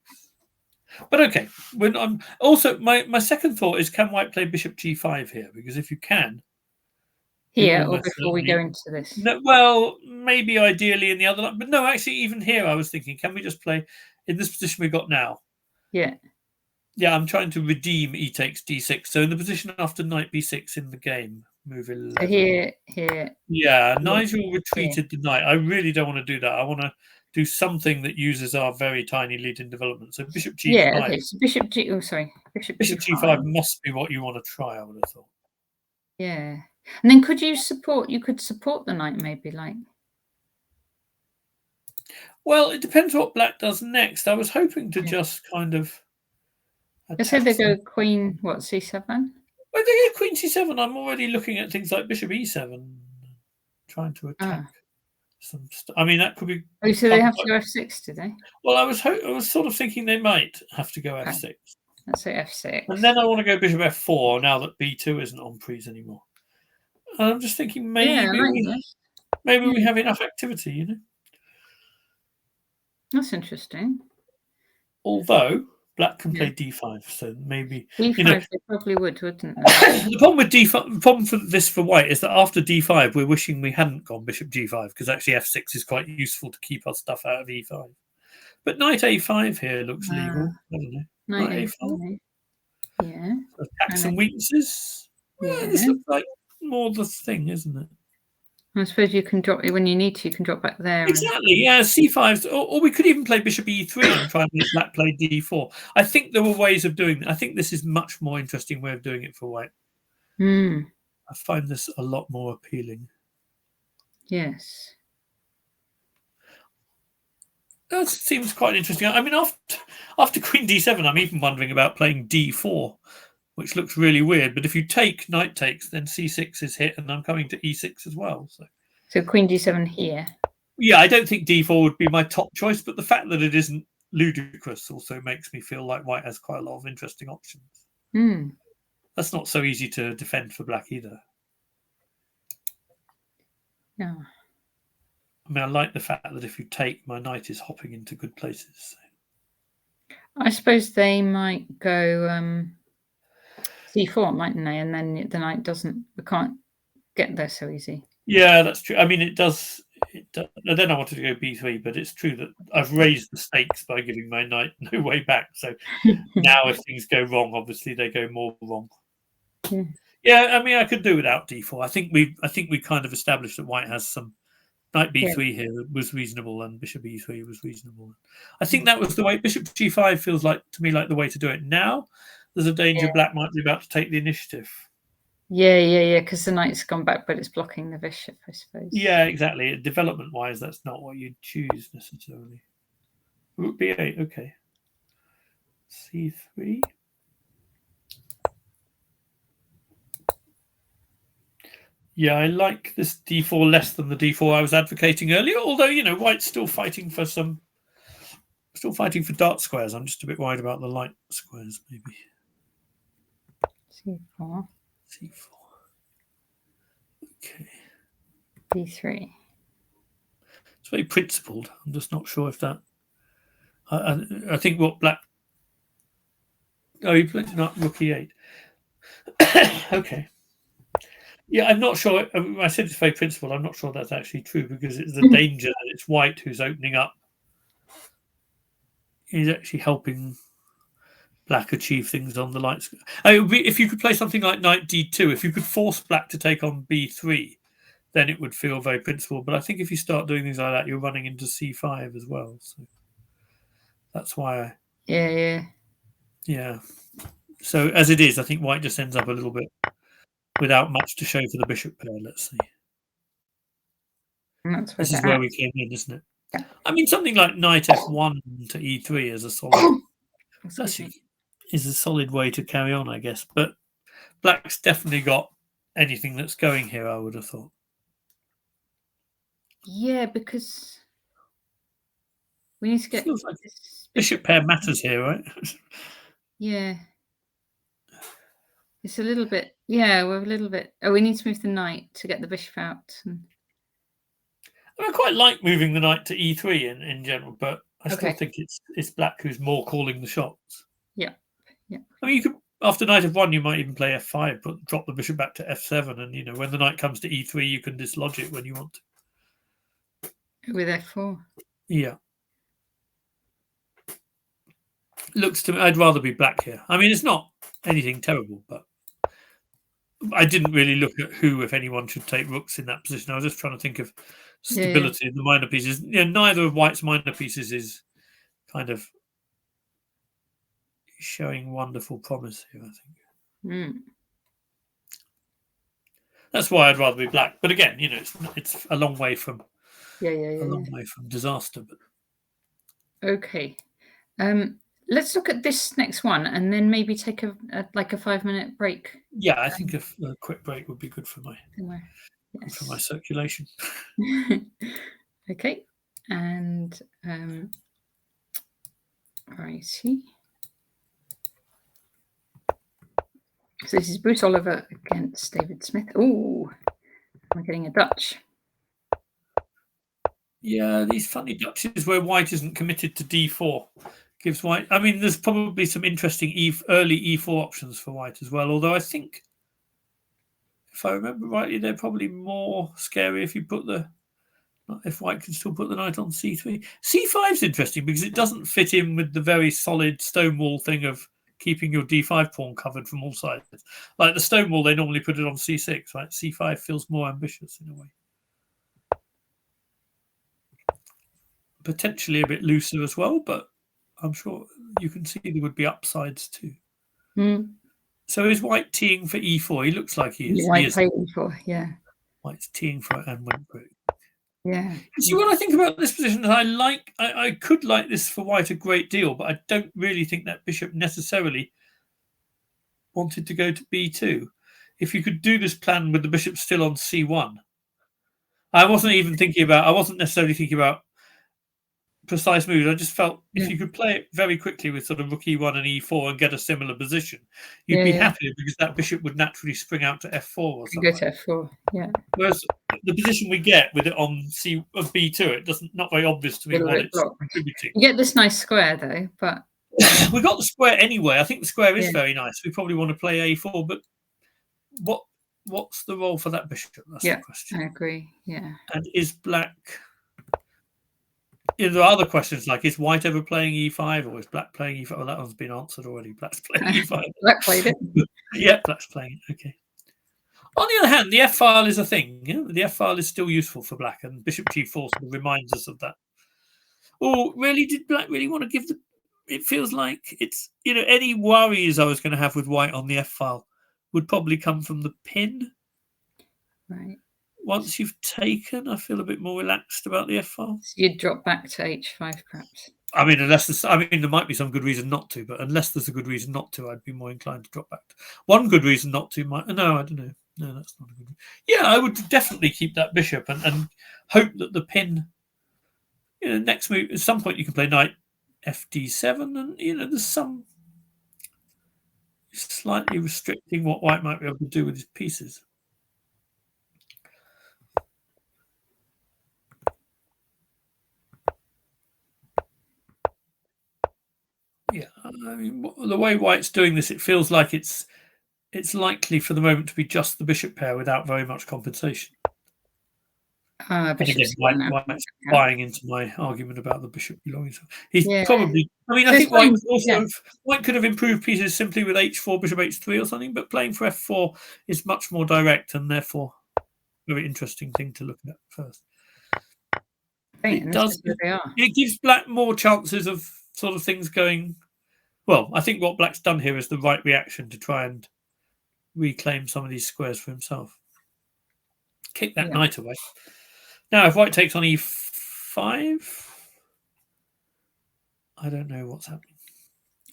But okay, when I'm also my second thought is, can white play bishop g5 here? Because if you can, here or before we go into this? No, well, maybe ideally in the other line, but no, actually, even here, I was thinking, can we just play in this position we got now? Yeah. Yeah, I'm trying to redeem e takes d6. So in the position after knight b6 in the game, move 11. So here. Yeah, Nigel retreated the knight. I really don't want to do that. I want to do something that uses our very tiny lead in development. So bishop g5. Yeah, okay. So bishop g. Oh, sorry. Bishop g5 must be what you want to try, I would have thought. Yeah. And then could you support? You could support the knight, maybe, like. Well, it depends what black does next. I was hoping to just kind of. Let's say they go queen, what, c7? When they go queen c7, I'm already looking at things like bishop e7, trying to attack some stuff. I mean, that could be. Oh, so they have to go f6, do they? Well, I was sort of thinking they might have to go f6. Let's say f6. And then I want to go bishop f4 now that b2 isn't on prise anymore. And I'm just thinking maybe we have enough activity, you know. That's interesting. Although black can play d5, so maybe d5 they probably would, wouldn't they? The problem with d5, the problem for this for white is that after d5, we're wishing we hadn't gone bishop g5 because actually f6 is quite useful to keep our stuff out of e5. But knight a5 here looks legal. I don't know. Knight a5. Yeah. Attack some weaknesses. Yeah, this looks like more the thing, isn't it? I suppose you can drop when you need to. You can drop back there. Exactly. Yeah, c5s, or we could even play bishop e3 and try and make black play d4. I think there were ways of doing that. I think this is much more interesting way of doing it for white. I find this a lot more appealing. Yes. That seems quite interesting. I mean, after queen d7, I'm even wondering about playing d4, which looks really weird. But if you take knight takes, then c6 is hit, and I'm coming to e6 as well. So queen d7 here. Yeah, I don't think d4 would be my top choice, but the fact that it isn't ludicrous also makes me feel like white has quite a lot of interesting options. That's not so easy to defend for black either. No. I mean, I like the fact that if you take, my knight is hopping into good places. So. I suppose they might go c4, mightn't they? And then the knight doesn't. We can't get there so easy. Yeah, that's true. I mean, it does. Then I wanted to go b3, but it's true that I've raised the stakes by giving my knight no way back. So now, if things go wrong, obviously they go more wrong. Yeah, I mean, I could do without d4. I think we kind of established that white has some. Knight b3 here was reasonable, and bishop e3 was reasonable. I think that was the way. Bishop g5 feels like to me like the way to do it. Now, there's a danger black might be about to take the initiative. Yeah. Because the knight's gone back, but it's blocking the bishop, I suppose. Yeah, exactly. Development-wise, that's not what you'd choose necessarily. Rook b8, okay. c3. Yeah, I like this d4 less than the d4 I was advocating earlier. Although white's still fighting for dark squares. I'm just a bit worried about the light squares. Maybe c4. c4. Okay. d3. It's very principled. I'm just not sure if that. I think what black. Oh, he played not rook e8. Okay. Yeah, I'm not sure. I said it's very principled. I'm not sure that's actually true because it's the danger that it's white who's opening up. He's actually helping black achieve things on the light. It would be, if you could play something like knight d2, if you could force black to take on b3, then it would feel very principled. But I think if you start doing things like that, you're running into c5 as well. So that's why. Yeah. So as it is, I think white just ends up a little bit without much to show for the bishop pair. Let's see. This is where we came in, isn't it? Yeah. I mean, something like knight f1 to e3 is a solid. Is a solid way to carry on, I guess. But black's definitely got anything that's going here, I would have thought. Yeah, because we need to get feels like bishop pair matters here, right? Yeah. It's a little bit. Yeah, we're a little bit. Oh, we need to move the knight to get the bishop out. I quite like moving the knight to e3 in general, but I still think it's black who's more calling the shots. Yeah. Yeah. I mean, you could after knight f1, you might even play f5, but drop the bishop back to f7, and when the knight comes to e3, you can dislodge it when you want to. With f4. Yeah. Looks to me, I'd rather be black here. I mean, it's not anything terrible, but I didn't really look at who, if anyone, should take rooks in that position. I was just trying to think of stability in the minor pieces. Neither of white's minor pieces is kind of showing wonderful promise here, I think. That's why I'd rather be black. But again, it's a long way from a long way from disaster. But okay, let's look at this next one and then maybe take a 5-minute break. Yeah, I think a quick break would be good for my circulation. Okay, and righty. So this is Bruce Oliver against David Smith. Oh, we're getting a Dutch. Yeah, these funny Dutches where white isn't committed to d4 gives white. I mean, there's probably some interesting early e4 options for white as well. Although I think, if I remember rightly, they're probably more scary if you put if white can still put the knight on c3. c5 is interesting because it doesn't fit in with the very solid stonewall thing of keeping your d5 pawn covered from all sides. Like the stonewall, they normally put it on c6, right? c5 feels more ambitious in a way. Potentially a bit looser as well, but I'm sure you can see there would be upsides too. So is white teeing for e4? He looks like he is. White played e4, yeah. White's teeing for it and went for it. Yeah. You see, what I think about this position is I could like this for white a great deal, but I don't really think that bishop necessarily wanted to go to b2. If you could do this plan with the bishop still on c1, I wasn't necessarily thinking about precise moves. I just felt if you could play it very quickly with sort of rook e1 and e4 and get a similar position, you'd be happier because that bishop would naturally spring out to f4 or something. Go to f4, yeah. Whereas the position we get with it on b2, it doesn't not very obvious to me what it's contributing. You get this nice square though, but we got the square anyway. I think the square is very nice. We probably want to play a4, but what's the role for that bishop? That's the question. I agree. Yeah. And is black? There are other questions like, is white ever playing e5 or is black playing e5? Well, that one's been answered already. Black's playing e5. Black played it. Yeah, black's playing it. Okay. On the other hand, the f-file is a thing. The f-file is still useful for black, and bishop g4 sort of reminds us of that. Oh, really? Did black really want to give the... It feels like it's... any worries I was going to have with white on the f-file would probably come from the pin. Right. Once you've taken, I feel a bit more relaxed about the f-file. So you'd drop back to h5, perhaps. I mean, there might be some good reason not to, but unless there's a good reason not to, I'd be more inclined to drop back. One good reason not to might. No, I don't know. No, that's not a good. Yeah, I would definitely keep that bishop and hope that the pin. Next move at some point you can play knight fd7, and there's some slightly restricting what white might be able to do with his pieces. Yeah, I mean, the way white's doing this, it feels like it's likely for the moment to be just the bishop pair without very much compensation. And again, white's buying into my argument about the bishop belonging to. He's probably. I mean, I think white could have improved pieces simply with h4, bishop h3 or something, but playing for f4 is much more direct and therefore a very interesting thing to look at first. It does. It gives black more chances of sort of things going. Well, I think what black's done here is the right reaction to try and reclaim some of these squares for himself. Kick that knight away. Now, if white takes on e5, I don't know what's happening.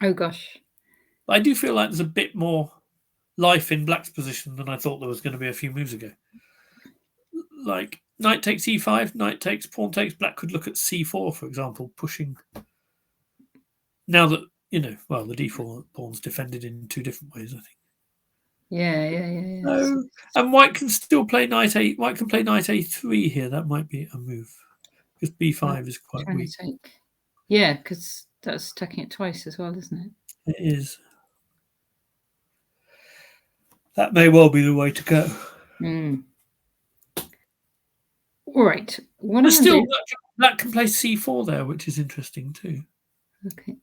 Oh, gosh. I do feel like there's a bit more life in black's position than I thought there was going to be a few moves ago. Like, knight takes e5, knight takes, pawn takes. Black could look at c4, for example, pushing. Now that, well, the d4 pawn's defended in two different ways, I think. Yeah. So, and white can still play knight a. White can play knight a3 here. That might be a move because b5 is quite weak. Yeah, because that's attacking it twice as well, isn't it? It is. That may well be the way to go. All right. But still, black can play c4 there, which is interesting too. Okay.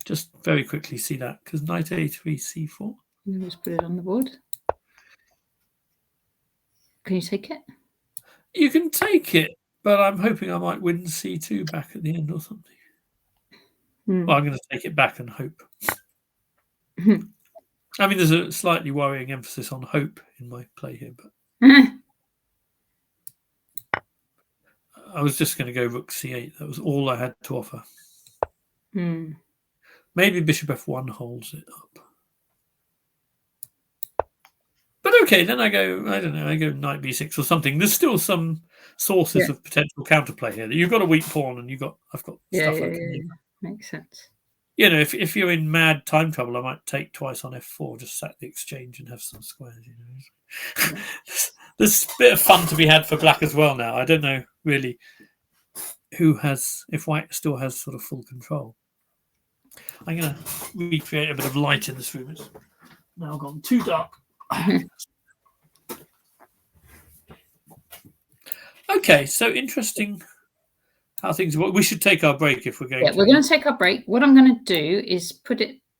Just very quickly see that because knight a3, c4. Let's put it on the board. Can you take it? You can take it, but I'm hoping I might win c2 back at the end or something. Well, I'm going to take it back and hope. I mean, there's a slightly worrying emphasis on hope in my play here, but I was just going to go rook c8. That was all I had to offer. Maybe bishop f1 holds it up. But okay, then I go, I don't know, I go knight b6 or something. There's still some sources of potential counterplay here. You've got a weak pawn and I've got stuff I can do. Makes sense. If you're in mad time trouble, I might take twice on f4, just sack the exchange and have some squares. There's a bit of fun to be had for black as well now. I don't know really if white still has sort of full control. I'm going to recreate a bit of light in this room. It's now gone too dark. Okay, so interesting how things work. We should take our break if we're going to. We're going to take our break. What I'm going to do is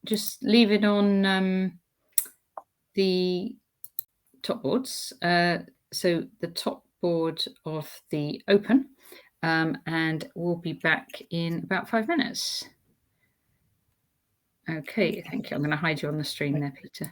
just leave it on the top boards. So the top board of the open, and we'll be back in about 5 minutes. Okay, thank you. I'm going to hide you on the stream there, Peter.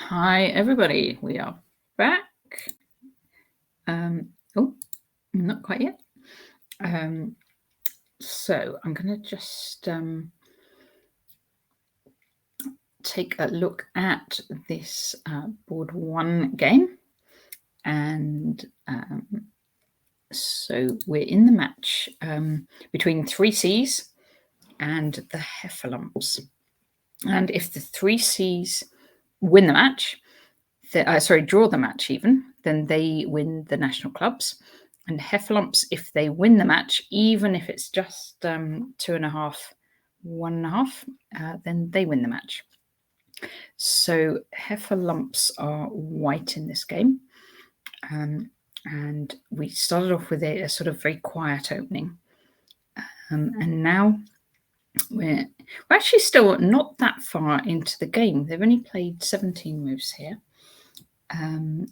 Hi, everybody. We are back. Oh, not quite yet. So I'm going to just take a look at this board 1 game. And so we're in the match between 3 Cs and the Heffalumps. And if the 3 Cs win the match, draw the match even, then they win the national clubs. And Heffalumps, if they win the match, even if it's just 2.5, 1.5, then they win the match. So Heffalumps are white in this game. And we started off with a sort of very quiet opening. And now we're actually still not that far into the game. They've only played 17 moves here. And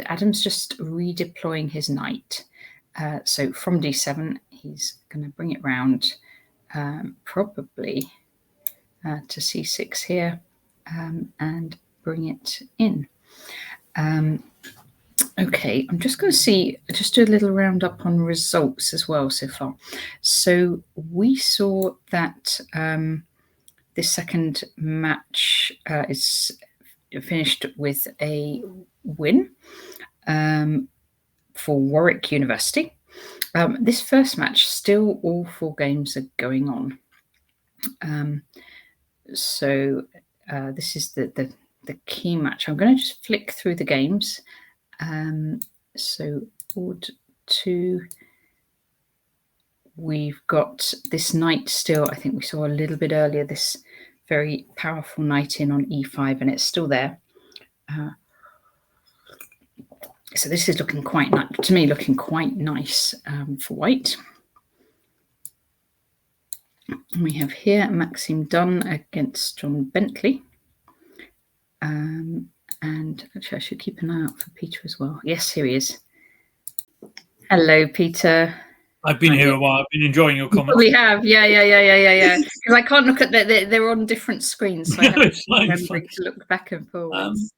Adam's just redeploying his knight. So from d7, he's going to bring it round probably to c6 here and bring it in. Okay, I'm just going to just do a little roundup on results as well so far. So we saw that this second match is finished with a win for Warwick University. This first match, still all 4 games are going on. So this is the key match. I'm going to just flick through the games. So board 2, we've got this knight still. I think we saw a little bit earlier this very powerful knight in on e5, and it's still there. So this is looking quite nice to me, looking quite nice for white. And we have here Maxime Dunn against John Bentley. And actually, I should keep an eye out for Peter as well. Yes, here he is. Hello, Peter. I've been here a while. I've been enjoying your comments. We have, yeah. Because I can't look at they're on different screens, so I have to look back and forwards.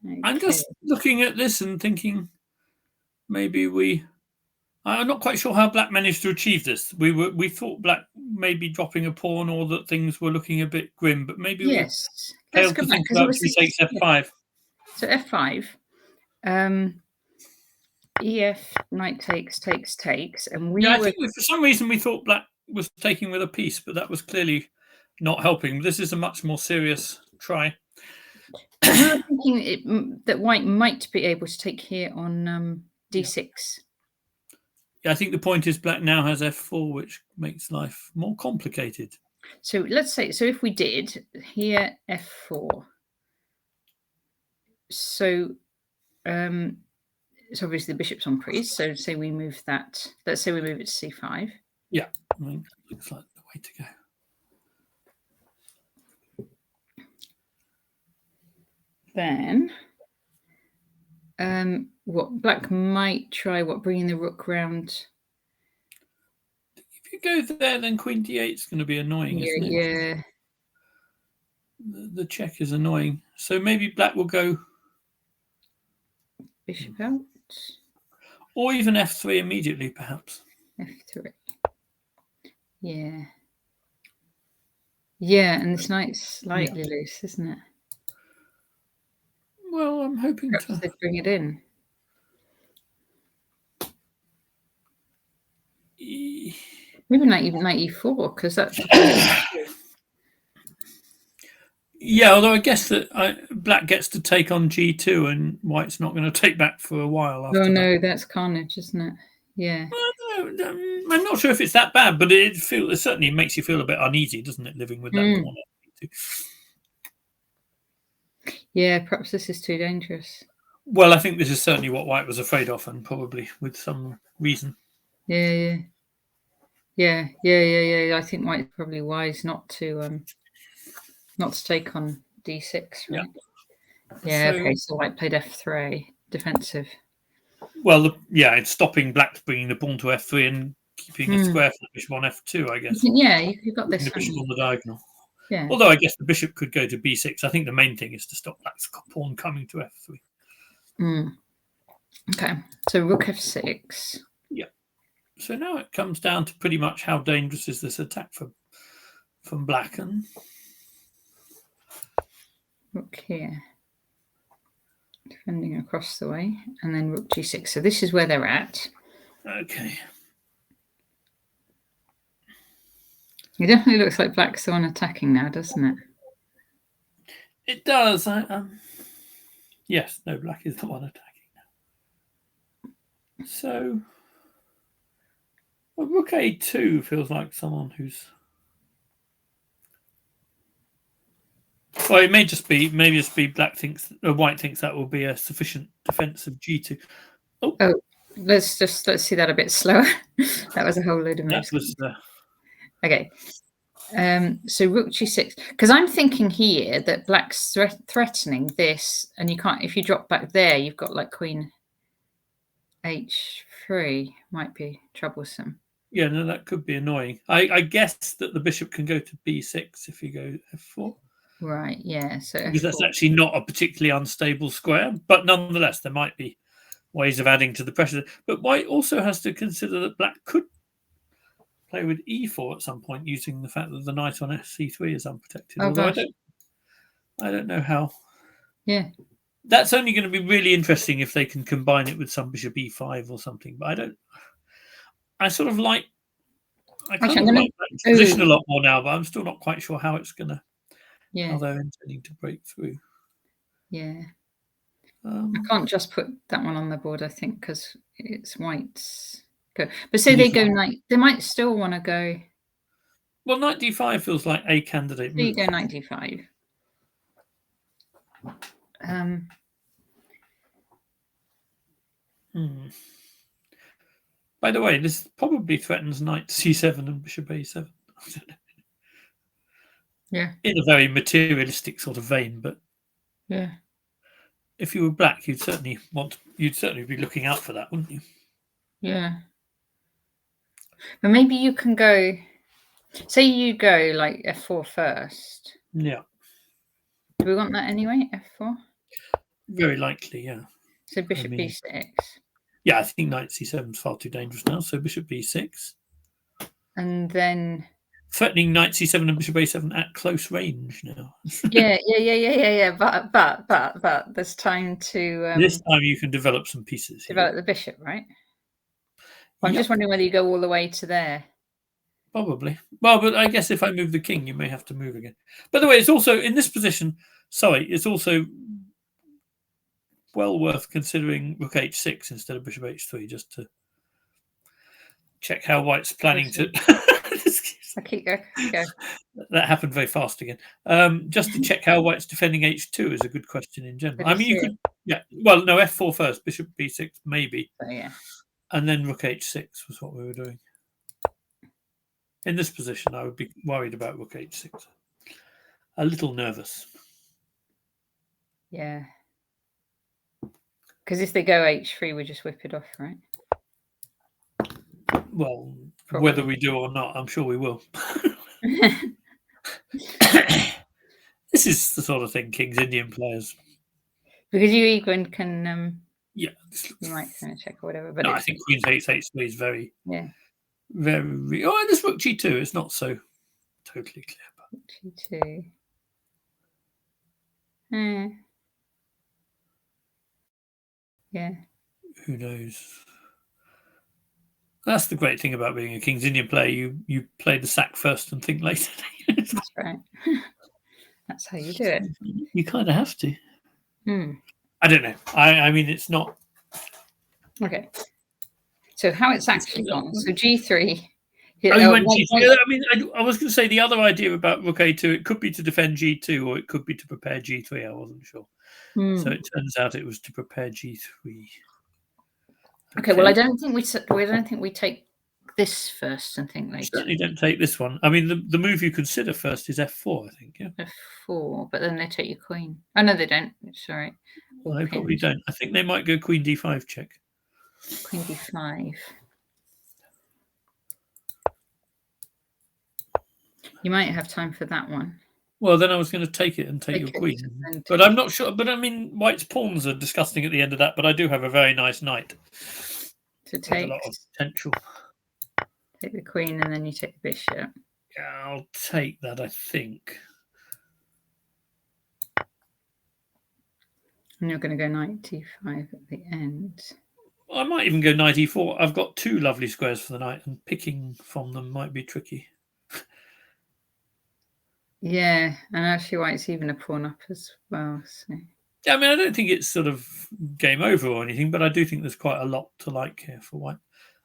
Okay. I'm just looking at this and thinking maybe I'm not quite sure how Black managed to achieve this. We thought Black may be dropping a pawn or that things were looking a bit grim, but maybe we failed to think about takes f5. So f5. EF, knight takes, and I think for some reason we thought Black was taking with a piece, but that was clearly not helping. This is a much more serious try. We were thinking that white might be able to take here on d6. Yeah, I think the point is Black now has f4, which makes life more complicated. So let's say, if we did here f4, so it's obviously the bishop's on prise. So say we move that. Let's say we move it to c5. Yeah, I mean, looks like the way to go. Then, what Black might try? Bringing the rook round. If you go there, then Queen d8 is going to be annoying, isn't it? Yeah. The check is annoying. So maybe Black will go bishop out. Or even f3 immediately, perhaps. f3. Yeah. Yeah, and this knight's slightly loose, isn't it? Well, I'm hoping perhaps they bring it in. Maybe not even knight e4, because that's... Yeah, although I guess that Black gets to take on g2 and White's not going to take back for a while after no, that's carnage, isn't it? Yeah. Well, no, I'm not sure if it's that bad, but it certainly makes you feel a bit uneasy, doesn't it, living with that pawn? Yeah, perhaps this is too dangerous. Well, I think this is certainly what White was afraid of, and probably with some reason. Yeah. I think White's probably wise not to take on d6, right? Yeah. Okay. So White played f3, defensive. Well, it's stopping Black bringing the pawn to f3 and keeping a square for the bishop on f2, I guess. Yeah, you've got this. The bishop on the diagonal. Yeah. Although I guess the bishop could go to b6. I think the main thing is to stop black's pawn coming to f3. Okay, so rook f6. Yeah. So now it comes down to pretty much how dangerous is this attack from black. And Rook here. Defending across the way. And then rook g6. So this is where they're at. Okay. It definitely looks like black's the one attacking now, doesn't it? It does. Yes, no, black is the one attacking now. So, well, rook a2 feels like someone who's. Well, it may just be white thinks that will be a sufficient defense of g2. Oh, let's see that a bit slower. That was a whole load of moves. Okay. So rook g6, because I'm thinking here that black's threatening this, and you can't, if you drop back there, you've got like queen h3, might be troublesome. Yeah, no, that could be annoying. I guess that the bishop can go to b6 if you go f4. Right, yeah. So because that's actually not a particularly unstable square, but nonetheless, there might be ways of adding to the pressure. But white also has to consider that black could play with e4 at some point, using the fact that the knight on c3 is unprotected. Although I don't know how. Yeah, that's only going to be really interesting if they can combine it with some bishop e5 or something. But I don't. I sort of like. I kind of like that position a lot more now, but I'm still not quite sure how it's going to. Yeah. How they're intending to break through. Yeah. I can't just put that one on the board, I think, because it's white's go. But say they go knight, they might still want to go. Well, knight d5 feels like a candidate move. You go knight d5. By the way, this probably threatens knight c7 and bishop a7. Yeah. In a very materialistic sort of vein, but yeah. If you were black, you'd certainly be looking out for that, wouldn't you? Yeah. But maybe you can go. Say you go like f4 first. Yeah. Do we want that anyway? F4. Very likely, yeah. So bishop b6. Yeah, I think knight c7 is far too dangerous now. So bishop b6. And then threatening knight c7 and bishop a7 at close range now. yeah. But there's time to. This time you can develop some pieces. Develop the bishop, right? Well, I'm just wondering whether you go all the way to there. Probably. Well, but I guess if I move the king, you may have to move again. By the way, it's also in this position. Sorry, it's also well worth considering rook h6 instead of bishop h3, just to check how white's planning to. I keep going. That happened very fast again. Just to check how white's defending h2 is a good question in general. I mean, you could, yeah. Well, no, f4 first, bishop b6 maybe. Oh, yeah. And then rook h6 was what we were doing. In this position, I would be worried about rook h6. A little nervous. Yeah. Because if they go h3, we just whip it off, right? Well, probably. Whether we do or not, I'm sure we will. This is the sort of thing King's Indian players. Because you even can. Yeah. You might kind of check or whatever. But no, I think Queen takes h3 is very. Yeah. Very. Oh, and this rook g2 is not so totally clear. Rook g2. Yeah. Who knows? That's the great thing about being a King's Indian player. You play the sack first and think later. That's right. That's how you do it. You kind of have to. I don't know. I mean, it's not. Okay. So how it's actually gone. So g3. Yeah, you went g3. I mean, I was going to say the other idea about rook a2, it could be to defend g2 or it could be to prepare g3. I wasn't sure. So it turns out it was to prepare g3. Okay. Well, I don't think we take this first and think later. Certainly don't take this one. I mean, the move you consider first is f4, I think. Yeah. f4, but then they take your queen. Oh no, they don't. Sorry. Well, they probably don't. I think they might go queen d5 check. Queen d5. You might have time for that one. Well, then I was going to take it and take your queen. But I'm not sure. But I mean, white's pawns are disgusting at the end of that, but I do have a very nice knight. To take a lot of potential. Take the queen and then you take the bishop. Yeah, I'll take that, I think. And you're going to go knight d5 at the end. I might even go knight e4. I've got two lovely squares for the knight, and picking from them might be tricky. Yeah, and actually white's even a pawn up as well. So. Yeah, I mean, I don't think it's sort of game over or anything, but I do think there's quite a lot to like here for white.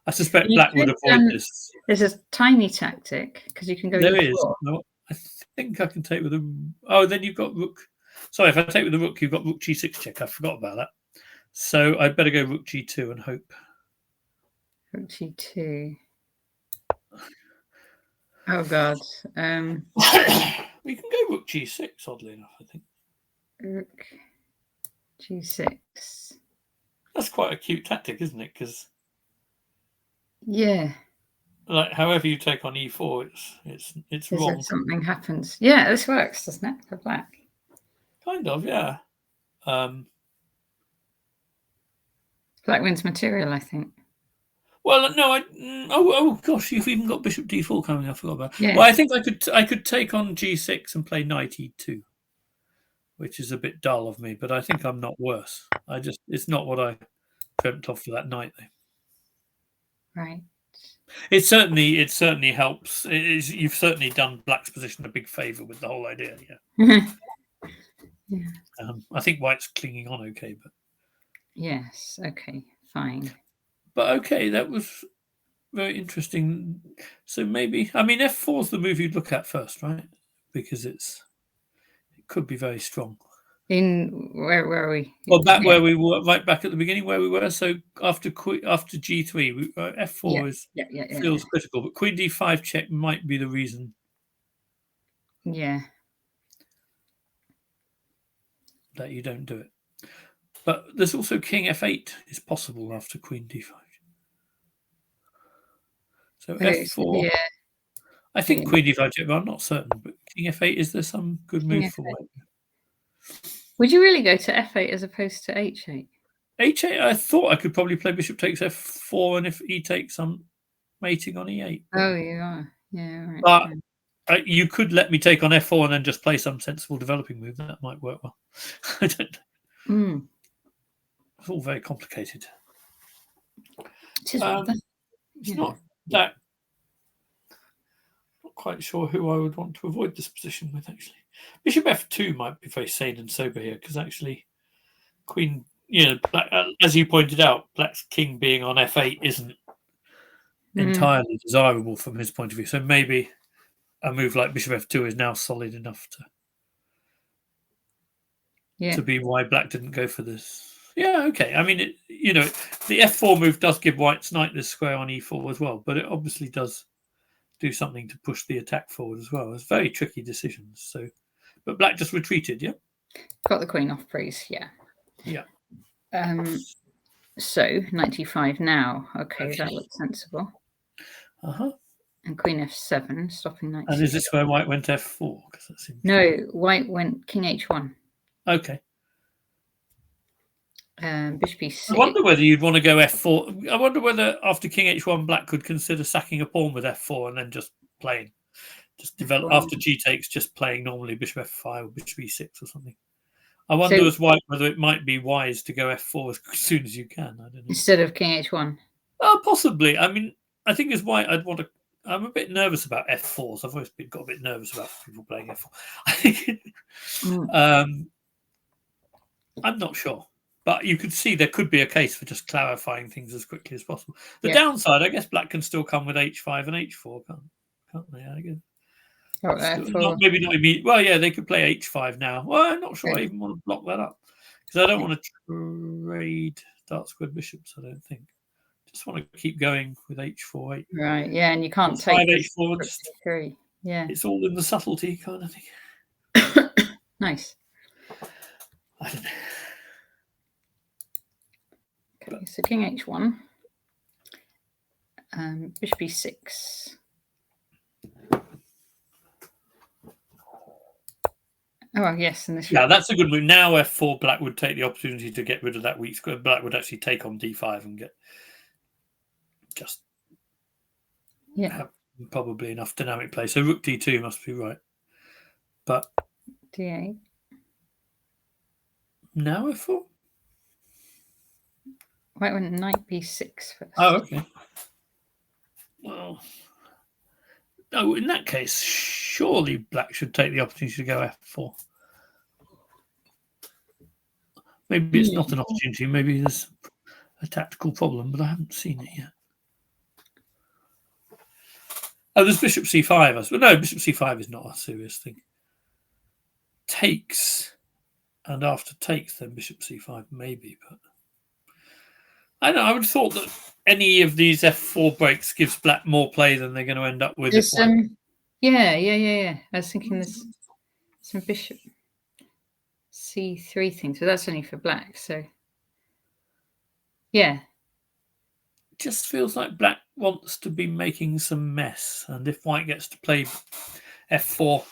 I suspect black would avoid this. There's a tiny tactic because you can go. There is. No, I think I can take with a. Oh, then you've got rook. Sorry, if I take with the rook, you've got rook g6 check. I forgot about that. So I'd better go rook g2 and hope. Rook g2. Oh God. We can go rook g6. Oddly enough, I think. Rook g6. That's quite a cute tactic, isn't it? Because yeah, like however you take on e4, it's wrong. Something happens. Yeah, this works, doesn't it, for black? Kind of, yeah. Black wins material, I think. Well, no, oh gosh, you've even got bishop d4 coming. I forgot about. Yeah. Well, I think I could take on g6 and play knight e2, which is a bit dull of me, but I think I'm not worse. It's not what I dreamt of for that night, though. Right. It certainly helps. You've certainly done black's position a big favour with the whole idea. Yeah. Yeah. I think white's clinging on okay, but yes, okay, fine. But okay, that was very interesting. So maybe, I mean, f4 is the move you'd look at first, right? Because it could be very strong. In where were we? Well, back where we were, right back at the beginning where we were. So after g3, f4 feels critical, but queen d5 check might be the reason. Yeah. That you don't do it. But there's also king f8 is possible after queen d5. So f4. Yeah. I think queen d5 check, but I'm not certain. But king f8, is there some good move for white? Would you really go to f8 as opposed to h8? h8, I thought I could probably play bishop takes f4, and if e takes, I'm mating on e8. Oh, you are. Yeah, right. But you could let me take on f4 and then just play some sensible developing move. That might work well. I don't know. It's all very complicated. It's not that. Not quite sure who I would want to avoid this position with, actually. Bishop f2 might be very sane and sober here, because actually queen, black, as you pointed out, black's king being on f8 isn't entirely desirable from his point of view. So maybe a move like bishop f2 is now solid enough to be why black didn't go for this. Yeah, okay. I mean, the f4 move does give white's knight this square on e4 as well, but it obviously does do something to push the attack forward as well. It's very tricky decisions. So, but black just retreated, yeah? Got the queen off breeze, yeah. Yeah. So, knight d5 now. Okay, that looks sensible. And queen f7, stopping knight. And is this where white went f4? No, white went king h1. Okay. Bishop e6. I wonder whether you'd want to go f4. I wonder whether after king h1, black could consider sacking a pawn with f4 and then just playing. Just develop after g takes, just playing normally bishop f5 or bishop e6 or something. I wonder as white whether it might be wise to go f4 as soon as you can. I don't know. Instead of king h1? Possibly. I mean, I think as white, I'd want to. I'm a bit nervous about f4s. I've always got a bit nervous about people playing f4. I think I'm not sure. But you could see there could be a case for just clarifying things as quickly as possible. The downside, I guess, black can still come with h5 and h4, can't they? I guess. Maybe not immediately. Well, yeah, they could play h5 now. Well, I'm not sure I even want to block that up because I don't want to trade dark squared bishops. I don't think. Just want to keep going with h4. Right. Yeah, and you can't take h4. H3. Yeah. It's all in the subtlety kind of thing. Nice. I don't know. Okay, so king h1, bishop e6. Oh, yes. And this that's a good move. Now f4, black would take the opportunity to get rid of that weak square. Black would actually take on d5 and get have probably enough dynamic play. So rook d2 must be right. But d8. Now f4? White went knight b6 first. Oh, okay. Well, no, in that case, surely black should take the opportunity to go f4. Maybe it's not an opportunity. Maybe there's a tactical problem, but I haven't seen it yet. Oh, there's bishop c5. No, bishop c5 is not a serious thing. Takes, and after takes, then bishop c5 maybe. But I don't know. I would have thought that any of these f4 breaks gives black more play than they're going to end up with. Yeah. I was thinking there's some bishop c3 things, so that's only for black. So yeah, just feels like black wants to be making some mess, and if white gets to play f4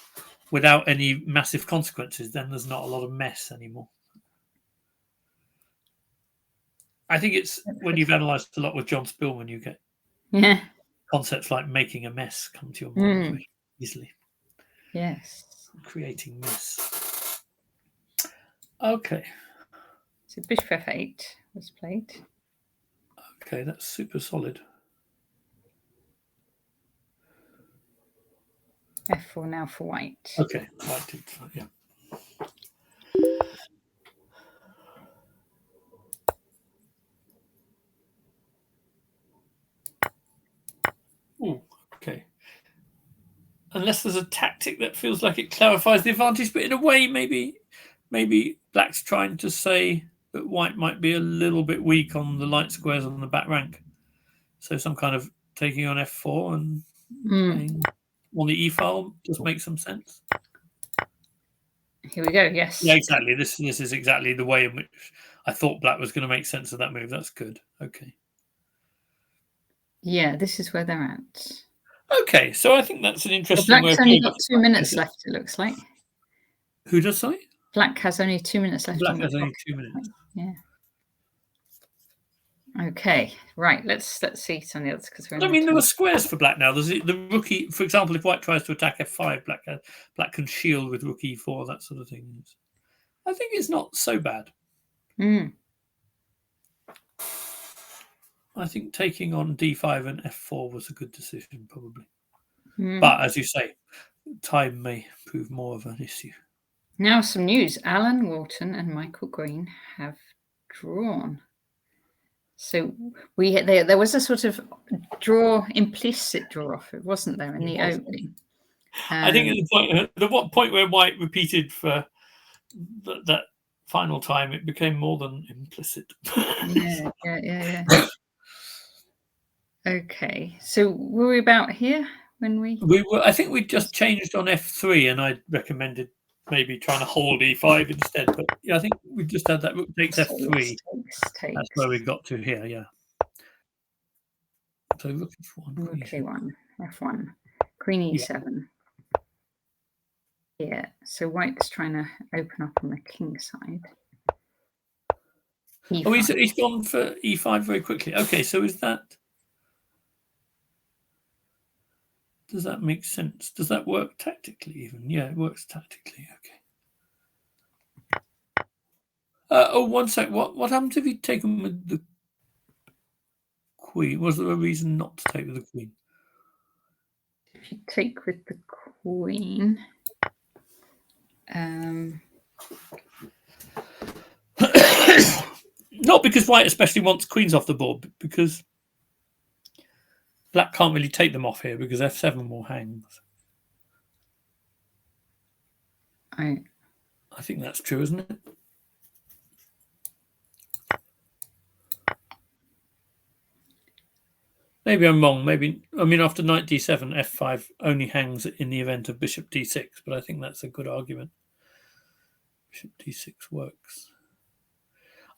without any massive consequences, then there's not a lot of mess anymore. I think it's when you've analysed a lot with John Spillman, you get concepts like making a mess come to your mind very easily. Yes. Creating mess. Okay. So bishop f8 was played. Okay, that's super solid. f4 now for white. Okay, white did, yeah. Ooh, okay. Unless there's a tactic that feels like it clarifies the advantage, but in a way, maybe black's trying to say that white might be a little bit weak on the light squares on the back rank. So some kind of taking on f4 and playing on the e-file just makes some sense. Here we go, yes. Yeah, exactly. This is exactly the way in which I thought black was going to make sense of that move. That's good. Okay. Yeah, this is where they're at. Okay, so I think that's an interesting Black's only got 2 minutes left, it looks like. Who does, sorry? Black has only 2 minutes left. Black has only 2 minutes. Yeah. Okay, right. Let's see some of the others because we're. I mean, there are squares for black now. There's the rookie, for example, if white tries to attack f5, black can shield with rook e4, that sort of thing. I think it's not so bad. I think taking on d5 and f4 was a good decision, probably. But as you say, time may prove more of an issue. Now some news. Alan Walton and Michael Green have drawn. So there was a sort of implicit draw off, wasn't there, in the opening? I think at the point where white repeated for that final time, it became more than implicit. Yeah. Okay, so were we about here when we were? I think we just changed on f3, and I recommended maybe trying to hold e5 instead. But yeah, I think we just had that rook takes f3. That's where we got to here. Yeah. So rook f1, f1, queen e7. Yeah. So white's trying to open up on the king side. E5. Oh, he's gone for e5 very quickly. Okay, so is that? Does that make sense? Does that work tactically even? Yeah, it works tactically. Okay. Oh, one sec. What happens if he'd taken with the queen? Was there a reason not to take with the queen? If you take with the queen, not because white especially wants queens off the board, but because black can't really take them off here because f7 will hang. I think that's true, isn't it? Maybe I'm wrong. After knight d7, f5 only hangs in the event of bishop d6, but I think that's a good argument. Bishop d6 works.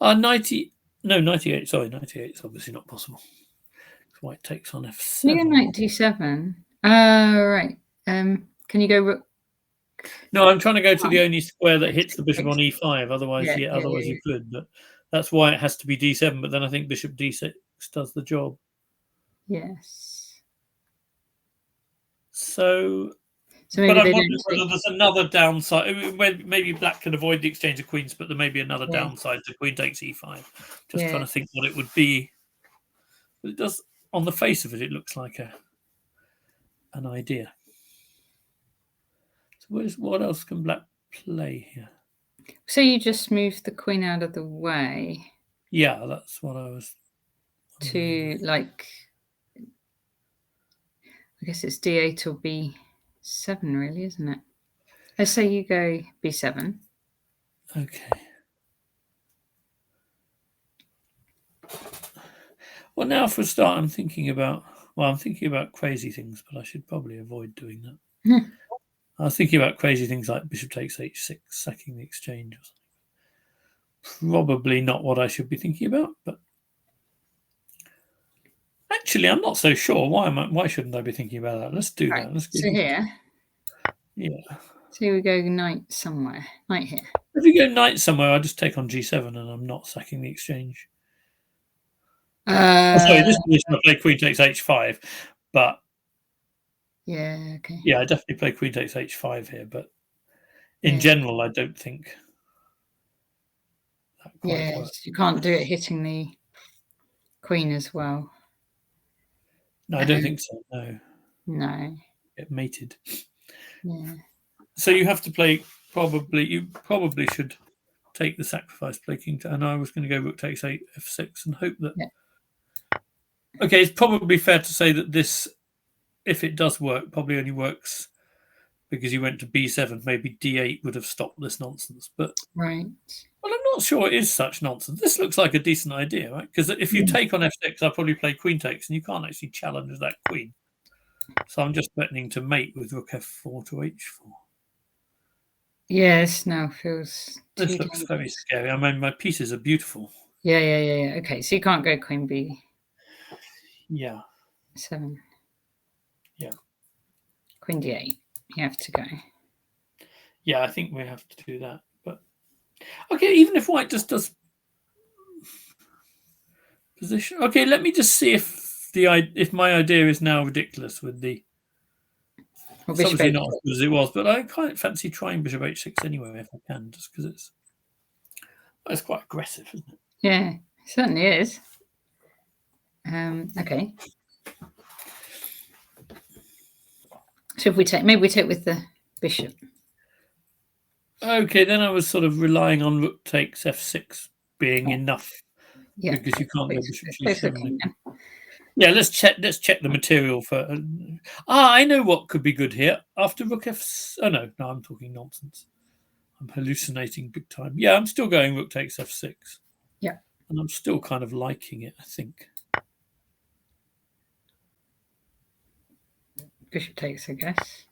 98. Sorry, 98 is obviously not possible. White takes on f7. You go knight d7. Right. Can you go rook No, I'm trying to go to the only square that hits the bishop on e5. Otherwise, Yeah, otherwise you could. But that's why it has to be d7. But then I think bishop d6 does the job. Yes. So maybe but I'm they wondering don't whether there's another downside. Maybe black can avoid the exchange of queens, but there may be another downside to queen takes e5. Just trying to think what it would be. But it does, on the face of it, it looks like an idea. So what else can black play here? So you just move the queen out of the way. Yeah, that's what I was. To like, I guess it's d8 or b7, really, isn't it? Let's say you go b7. Okay. Well, now for a start, I'm thinking about crazy things, but I should probably avoid doing that. I was thinking about crazy things like bishop takes h6, sacking the exchange or something. Probably not what I should be thinking about, but actually, I'm not so sure. Why shouldn't I be thinking about that? Let's do that. Let's so here. Yeah. So we go knight somewhere. Knight here. If you go knight somewhere, I just take on g7 and I'm not sacking the exchange. Sorry, this position I play queen takes h5, but yeah, okay. Yeah, I definitely play queen takes h5 here, but in general, I don't think that quite works. You can't do it hitting the queen as well. No, I don't think so. No. No. Get mated. Yeah. So you have to play. You probably should take the sacrifice, play king. And I was going to go rook takes f6 and hope that. Yeah. Okay, it's probably fair to say that this, if it does work, probably only works because you went to b7. Maybe d8 would have stopped this nonsense, but right. Well, I'm not sure it is such nonsense. This looks like a decent idea, right? Because if you take on f6, I'll probably play queen takes, and you can't actually challenge that queen. So I'm just threatening to mate with rook f4 to h4. Yes, now feels. This looks very scary. I mean, my pieces are beautiful. Yeah. Okay, so you can't go queen b. Yeah. 7. Yeah. Queen d8. You have to go. Yeah, I think we have to do that. But okay, even if white just does position. Okay, let me just see if my idea is now ridiculous with the. It's obviously not as good as it was, but I quite fancy trying bishop h6 anyway if I can, just because it's quite aggressive, isn't it? Yeah, it certainly is. Okay. So if we take, maybe we take with the bishop. Okay, then I was sort of relying on rook takes f6 being enough. Yeah, because you can't go bishop g7. Yeah, let's check the material for. I know what could be good here after rook f. Oh no, I'm talking nonsense. I'm hallucinating big time. Yeah, I'm still going rook takes f6. Yeah, and I'm still kind of liking it. I think. Bishop takes, I guess.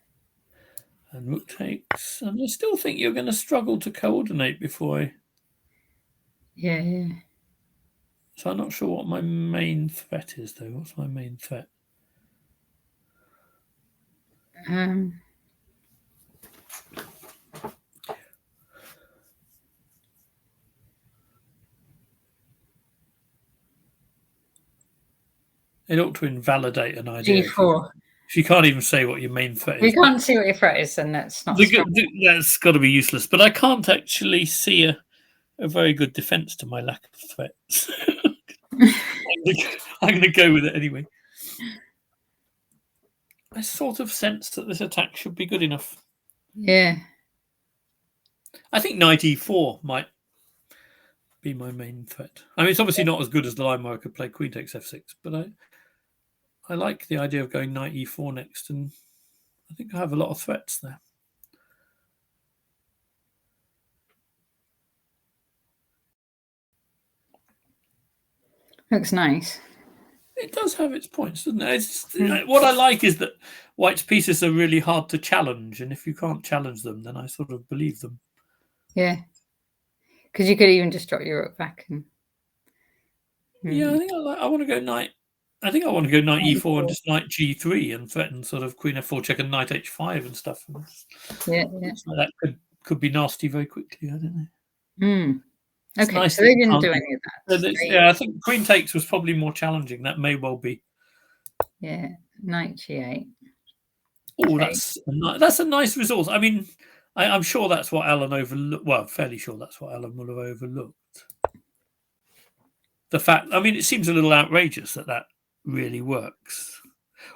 And rook takes, and I still think you're going to struggle to coordinate before I. Yeah. So I'm not sure what my main threat is, though. What's my main threat? It ought to invalidate an idea. G4. If you can't even say what your main threat is. We can't see what your threat is, and that's not. That's got to be useless. But I can't actually see a very good defense to my lack of threats. I'm going to go with it anyway. I sort of sense that this attack should be good enough. Yeah. I think knight e4 might be my main threat. I mean, it's obviously not as good as the line where I could play queen takes f6, but I like the idea of going knight e4 next, and I think I have a lot of threats there. Looks nice. It does have its points, doesn't it? What I like is that white's pieces are really hard to challenge, and if you can't challenge them, then I sort of believe them. Yeah. Because you could even just drop your rook back. And... Yeah, I think I want to go knight I think I want to go knight e4 and just knight g3 and threaten sort of queen f4 check and knight h5 and stuff. Yeah. Like that could be nasty very quickly. I don't know. Okay, nice so they didn't do any of that. Yeah, I think queen takes was probably more challenging. That may well be. Yeah, knight g8. Oh, that's a nice resource. I mean, I'm sure that's what Alan overlooked. Well, fairly sure that's what Alan will have overlooked. The fact, I mean, it seems a little outrageous that really works.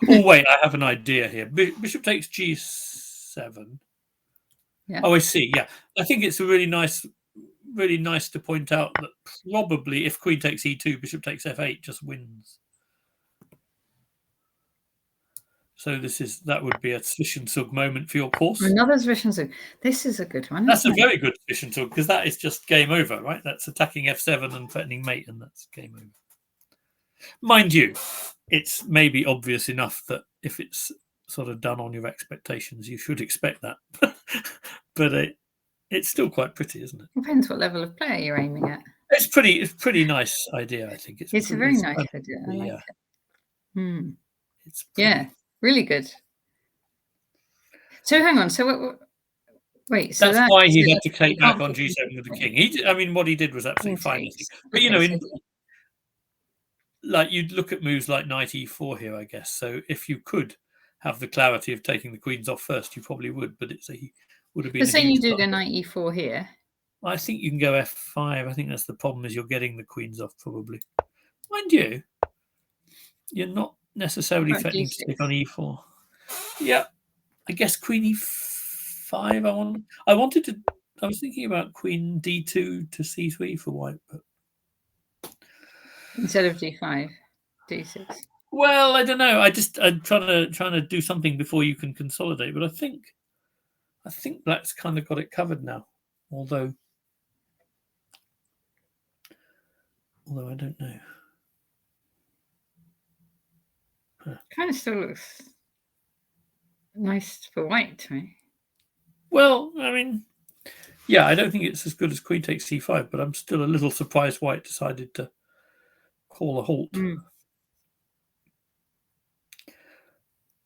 Oh, wait, I have an idea here. Bishop takes g7. Yeah. Oh, I see. Yeah, I think it's really nice to point out that probably if queen takes e2, bishop takes f8 just wins. So that would be a Zwischenzug moment for your course. Another Zwischenzug. This is a good one. That's a very good Zwischenzug because that is just game over, right? That's attacking f7 and threatening mate, and that's game over. Mind you, it's maybe obvious enough that if it's sort of done on your expectations, you should expect that. But it's still quite pretty, isn't it? Depends what level of player you're aiming at. It's pretty nice idea, I think. It's a very nice idea. I like it. It's really good. So hang on. So wait. So that's why he had to take back on g7 with the king. I mean, what he did was absolutely fine. But like you'd look at moves like knight e4 here, I guess. So if you could have the clarity of taking the queens off first, you probably would. But would have been. But say you do go knight e4 here. I think you can go f5. I think that's the problem, is you're getting the queens off probably. Mind you, you're not necessarily threatening to take on e4. Yeah, I guess queen e5. I was thinking about queen d2 to c3 for white, but instead of d5, d6. Well, I don't know. I'm trying to do something before you can consolidate, but I think black's kind of got it covered now. Although I don't know. Kind of still looks nice for white to me. Well, I mean, yeah, I don't think it's as good as queen takes c5, but I'm still a little surprised white decided to call a halt.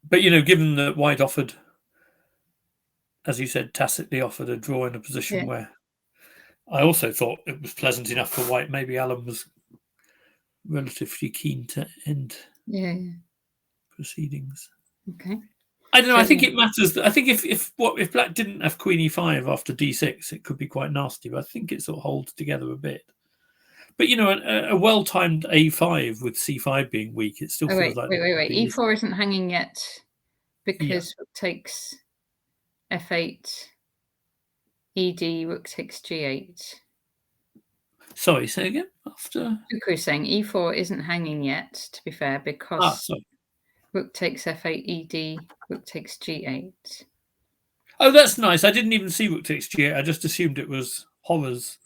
But given that white offered, as you said, tacitly offered a draw in a position where I also thought it was pleasant enough for white, maybe Alan was relatively keen to end proceedings. Okay. I don't know. I think it matters. I think if black didn't have queen e5 after d6, it could be quite nasty. But I think it sort of holds together a bit. But a well-timed a5 with c5 being weak, it still feels like. Wait. e4 isn't hanging yet because rook takes f8, ed, rook takes g8. Sorry, say again. After Cuckoo saying e4 isn't hanging yet. To be fair, because rook takes f8, ed, rook takes g8. Oh, that's nice. I didn't even see rook takes g8. I just assumed it was horrors.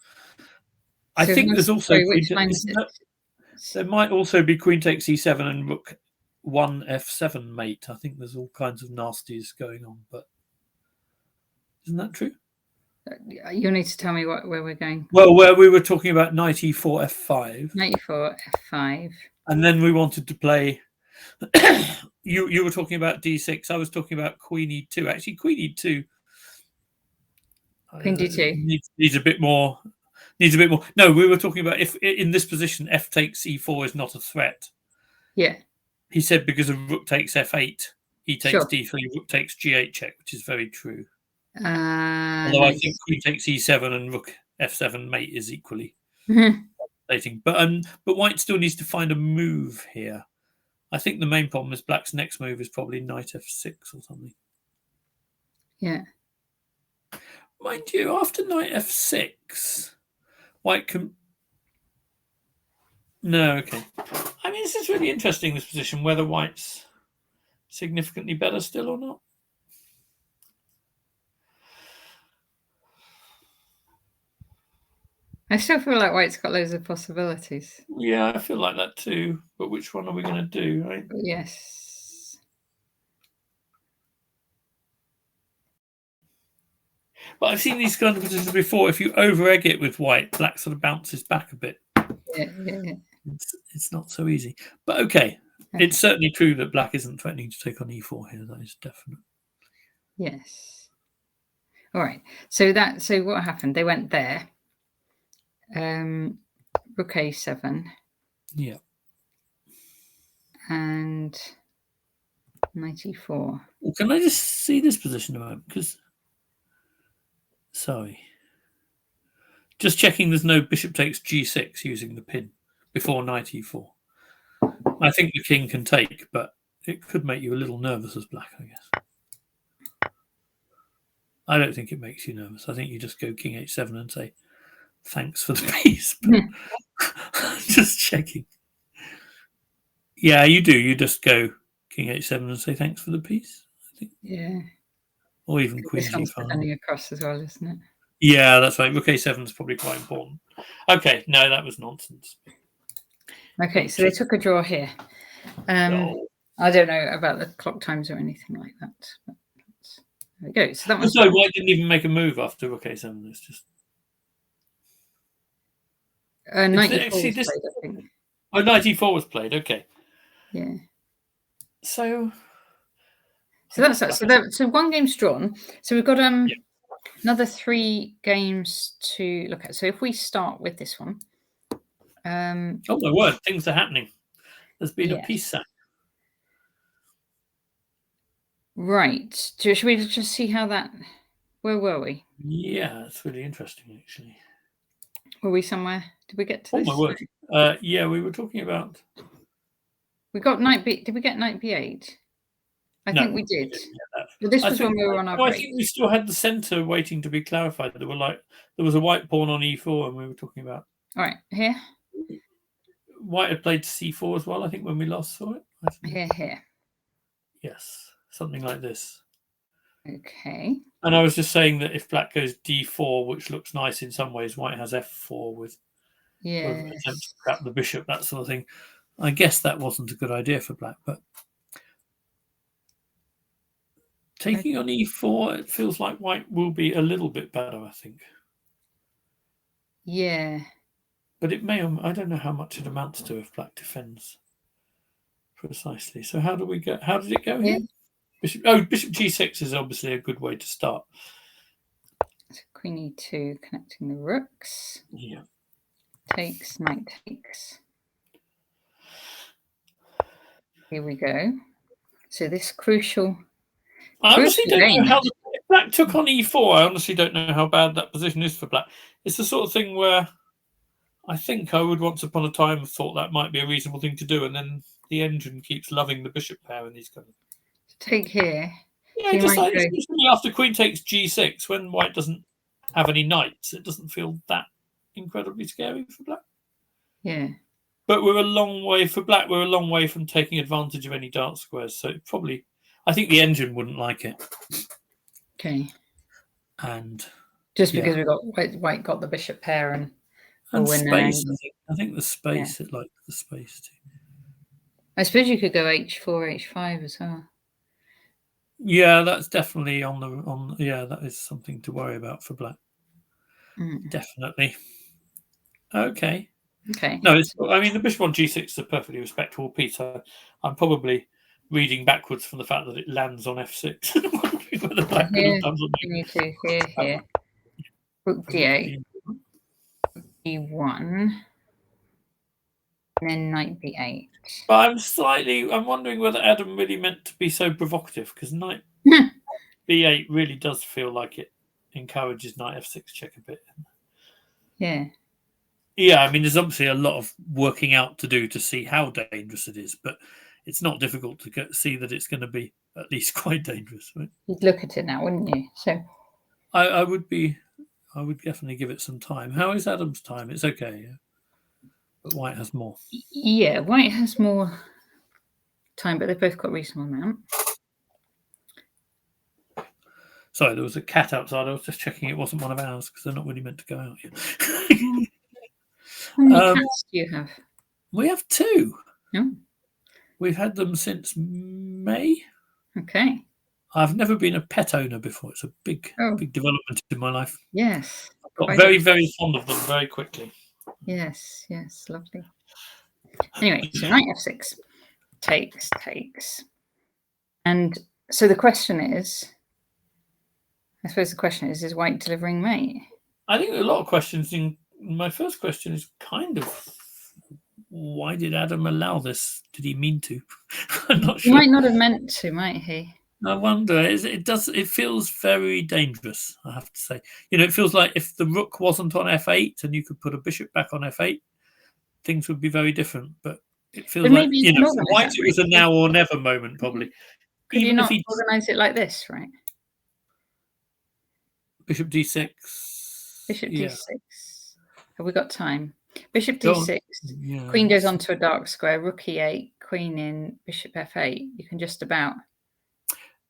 I think there's also there might also be queen takes e7 and rook 1 f7 mate. I think there's all kinds of nasties going on, but isn't that true? You need to tell me where we're going. Well, where we were talking about knight e4 f5. Knight e4 f5. And then we wanted to play. You were talking about d6. I was talking about queen e2. Actually, queen e2. Queen d2 needs a bit more. No, we were talking about if in this position f takes e4 is not a threat. Yeah. He said because of rook takes f8, he takes d3, rook takes g8 check, which is very true. Although I think queen takes e7 and rook f7 mate is equally fascinating. But white still needs to find a move here. I think the main problem is black's next move is probably knight f6 or something. Yeah. Mind you, after knight f6, white can. No, okay. I mean, this is really interesting, this position, whether white's significantly better still or not. I still feel like white's got loads of possibilities. Yeah, I feel like that too. But which one are we going to do, right? Yes. But I've seen these kind of positions before. If you over-egg it with white, black sort of bounces back a bit. Yeah. It's not so easy. But okay, Okay. It's certainly true that black isn't threatening to take on e4 here. That is definite. Yes. All right. So what happened? They went there. Rook a7. Yeah. And knight e4. Well, can I just see this position a moment? Because, sorry. Just checking there's no bishop takes g6 using the pin before knight e4. I think the king can take, but it could make you a little nervous as black, I guess. I don't think it makes you nervous. I think you just go king h7 and say, thanks for the piece. But just checking. Yeah, you do. You just go king h7 and say, thanks for the piece, I think. Yeah. Or even queen This one's g5. defending across as well, isn't it? Yeah, that's right. Rook a7 is probably quite important. Okay, no, that was nonsense. Okay, so they took a draw here. I don't know about the clock times or anything like that. But there we go. So that was. So White didn't even make a move after Rook a7. It's just. Knight e4 was played, I think. Oh, knight e4 was played. Okay. Yeah. So that's that. So one game's drawn. So we've got another 3 games to look at. So if we start with this one. Oh my word! Things are happening. There's been a piece sack. Right. Should we just see how that? Where were we? Yeah, it's really interesting, actually. Were we somewhere? Did we get to this? Oh my word! Yeah, we were talking about. We got knight b. Did we get knight b8? I think we did. But this was when we were on our break. I think we still had the centre waiting to be clarified. There was a white pawn on e4, and we were talking about. All right, here. White had played c4 as well, I think, when we last saw it. Here. Yes, something like this. Okay. And I was just saying that if black goes d4, which looks nice in some ways, white has f4 with attempt to trap the bishop, that sort of thing. I guess that wasn't a good idea for black, but taking on e4, it feels like white will be a little bit better, I think. Yeah. But it may, I don't know how much it amounts to if black defends precisely. So how did it go here? Bishop g6 is obviously a good way to start. So queen e2 connecting the rooks. Yeah. Takes, knight takes. Here we go. So this crucial. I honestly don't know how if black took on e4. I honestly don't know how bad that position is for black. It's the sort of thing where I think I would once upon a time have thought that might be a reasonable thing to do, and then the engine keeps loving the bishop pair in these kind of. Take here. Yeah, just like after queen takes g6, when white doesn't have any knights, it doesn't feel that incredibly scary for black. Yeah. But we're a long way for black. We're a long way from taking advantage of any dark squares. So probably, I think the engine wouldn't like it. Okay. And just because we got white got the bishop pair and space. I think the space. It likes the space too. I suppose you could go h4, h5 as well. Yeah, that's definitely on. Yeah, that is something to worry about for black. Definitely. Okay. No, I mean the bishop on g6 is a perfectly respectable piece. I'm probably reading backwards from the fact that it lands on f6. Whether black could have done something. Here. Rook d8. d1. And then knight b8. But I'm wondering whether Adam really meant to be so provocative, because knight b8 really does feel like it encourages knight f6 check a bit. Yeah. Yeah, I mean, there's obviously a lot of working out to do to see how dangerous it is, but it's not difficult to see that it's going to be at least quite dangerous, right? You'd look at it now, wouldn't you? So I would definitely give it some time. How is Adam's time? It's okay, yeah. But white has more. Yeah, white has more time, but they've both got a reasonable amount. Sorry, there was a cat outside. I was just checking it wasn't one of ours because they're not really meant to go out yet. How many cats do you have? We have 2. Oh. We've had them since May. Okay. I've never been a pet owner before. It's a big development in my life. Yes. I got very, very fond of them very quickly. Yes, lovely. Anyway, so knight f6. takes. And so the question is, I suppose the question is white delivering mate? I think a lot of questions. My first question is kind of, why did Adam allow this? Did he mean to? I'm not sure. He might not have meant to, might he? I wonder. It feels very dangerous, I have to say. It feels like if the rook wasn't on f8 and you could put a bishop back on f8, things would be very different. But it feels like, for white, it was a now or never moment, probably. Could you not organize it like this, right? Bishop d6. Bishop d6. Have we got time? Bishop d6. Queen goes onto a dark square. Rook e8. Queen in. Bishop f8. You can just about.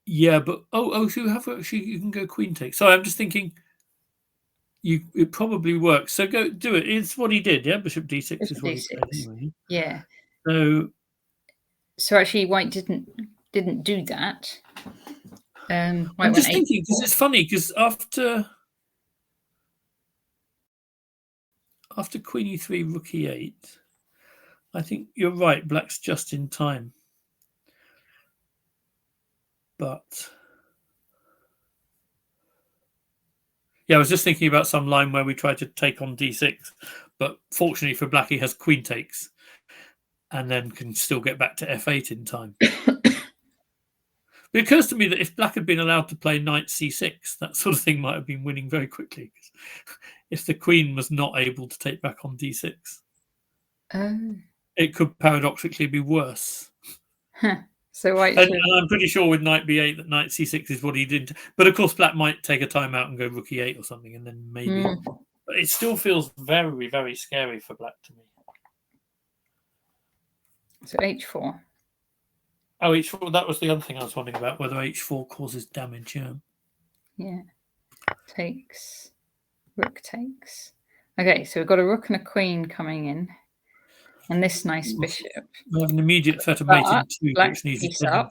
Yeah, but so you can go queen takes. Sorry, I'm just thinking. It probably works. So go do it. It's what he did. Yeah, bishop d6 is what he played anyway. Yeah. So actually, white didn't do that. I'm just thinking because it's funny because after queen e3, rook e8, I think you're right. Black's just in time, but yeah, I was just thinking about some line where we tried to take on d6, but fortunately for Black, he has queen takes, and then can still get back to f8 in time. It occurs to me that if Black had been allowed to play knight c6, that sort of thing might have been winning very quickly. If the queen was not able to take back on d6, it could paradoxically be worse. So white. And I'm pretty sure with knight b8 that knight c6 is what he did. But of course, Black might take a time out and go rook e8 or something, and then maybe. But it still feels very, very scary for Black to me. So h4. Oh, h4. That was the other thing I was wondering about, whether h4 causes damage. Yeah. Takes. Rook takes. Okay, so we've got a rook and a queen coming in. And this nice bishop. We have an immediate threat of mating too, which needs up.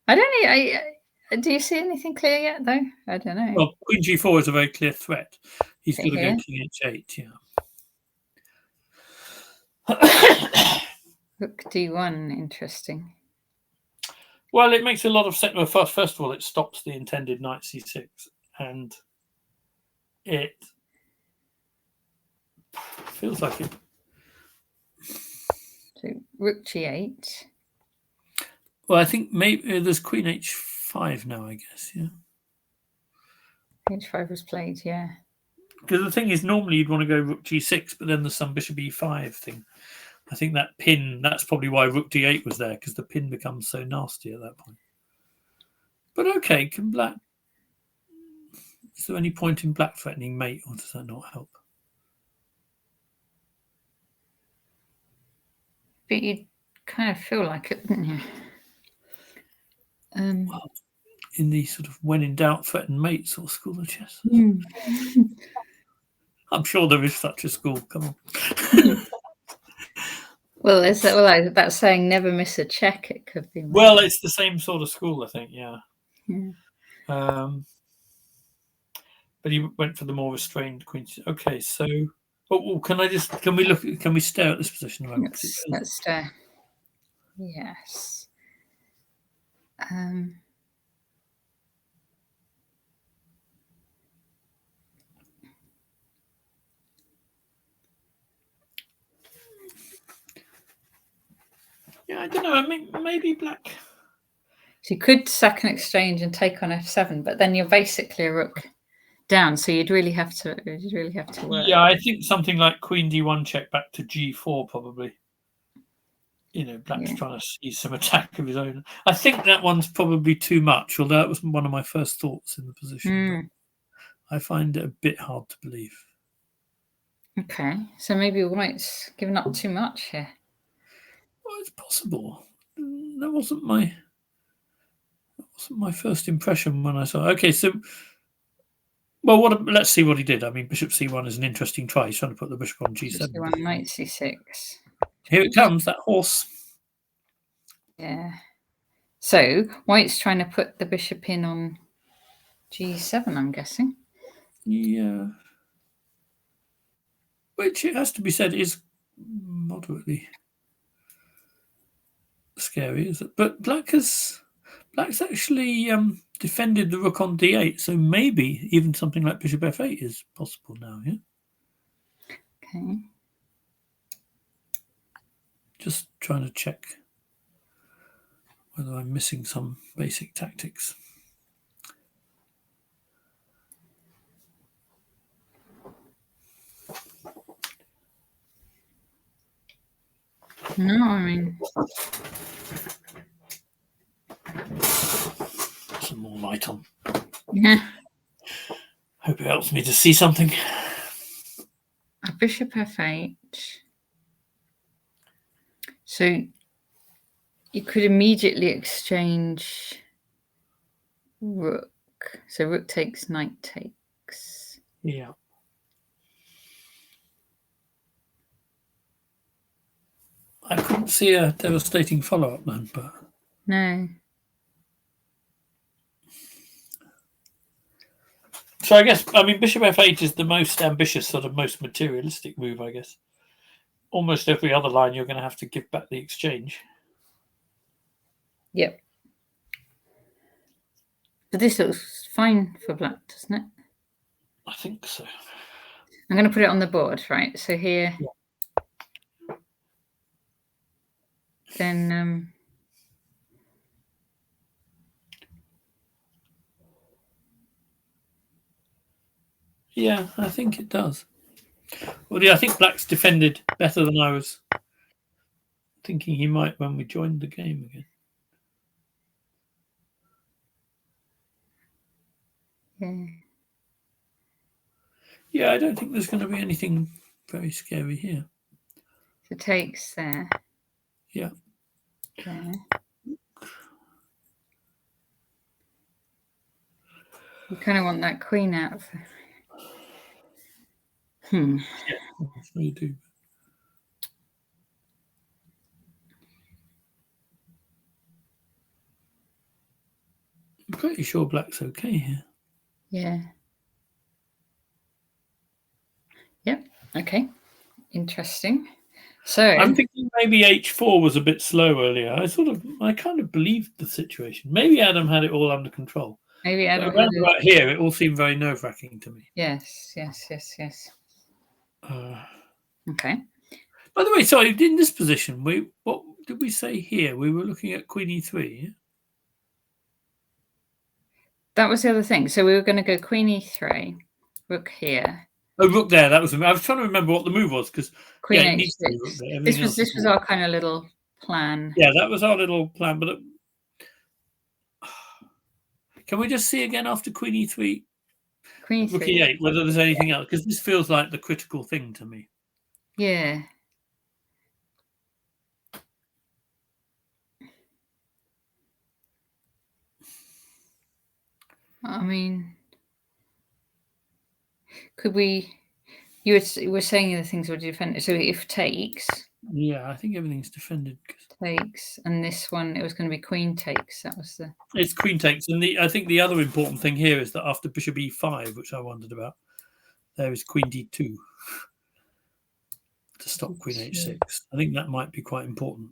I don't know. Do you see anything clear yet, though? I don't know. Well, queen g4 is a very clear threat. He's got to go king h8, yeah. Rook d1, interesting. Well, it makes a lot of sense. Well, first of all, it stops the intended knight c6, and it feels like it. So rook g8. Well, I think maybe there's queen h5 now, I guess, yeah. h5 was played, yeah. Because the thing is, normally you'd want to go rook g6, but then there's some bishop e5 thing. I think that pin, that's probably why rook d8 was there, because the pin becomes so nasty at that point. But okay, can Black... Is there any point in Black threatening mate, or does that not help? But you kind of feel like it, didn't you? Well, in the sort of when in doubt, threaten mate sort of school of chess. I'm sure there is such a school. Come on. Well, is that that saying never miss a check? It could be. Well, it's the same sort of school, I think. Yeah. But he went for the more restrained queen. Okay, so can we stare at this position? Let's stare. Yes. Yeah, I don't know. I mean, maybe Black. So you could sack an exchange and take on f7, but then you're basically a rook down. So you'd really have to work. Yeah, I think something like queen d1 check back to g4 probably. Black's trying to see some attack of his own. I think that one's probably too much, although that was one of my first thoughts in the position. But I find it a bit hard to believe. Okay, so maybe white's given up too much here. Well, it's possible. That wasn't my first impression when I saw it. Okay, so let's see what he did. I mean, bishop c1 is an interesting try. He's trying to put the bishop on g7. C1, knight c6. Here it comes, that horse. Yeah. So white's trying to put the bishop in on g7, I'm guessing. Yeah. Which, it has to be said, is moderately. scary, is it? But black's actually defended the rook on d8, so maybe even something like bishop f8 is possible now. Yeah. Okay. Just trying to check whether I'm missing some basic tactics. No, I mean, some more light on. yeah. Hope it helps me to see something. A bishop f8. So you could immediately exchange rook. So rook takes, knight takes. Yeah. I couldn't see a devastating follow-up then, but No. so I guess, I mean, bishop f8 is the most ambitious, sort of most materialistic move, I guess. Almost every other line you're going to have to give back the exchange. Yep. But this looks fine for black, doesn't it? I think so. I'm going to put it on the board, right? So here, yeah. Then yeah, I think it does. Well, yeah, I think black's defended better than I was thinking he might when we joined the game again. Yeah. Yeah, I don't think there's going to be anything very scary here. So takes there. Yeah. There. You kind of want that queen out of. Yeah, you do. I'm pretty sure black's okay here. Yeah. Yep. Okay. Interesting. So I'm thinking maybe h4 was a bit slow earlier. I kind of believed the situation. Maybe Adam had it all under control. Maybe Adam. But around right here, it all seemed very nerve-wracking to me. Yes. Okay. By the way, sorry, in this position, what did we say here? We were looking at queen e3. Yeah? That was the other thing. So we were going to go queen e3, rook here. Oh, rook there. That was. I was trying to remember what the move was because queen h6. This was our kind of little plan. Yeah, that was our little plan. But can we just see again after queen e3, queen e3, rook e8, whether there's anything else? Because this feels like the critical thing to me. Yeah. I mean, could we? You were saying the things were defended. So if takes. Yeah, I think everything's defended. Takes, and this one it was going to be queen takes. That was the. It's queen takes, and I think the other important thing here is that after bishop e5, which I wondered about, there is queen d2 to stop queen h6. I think that might be quite important.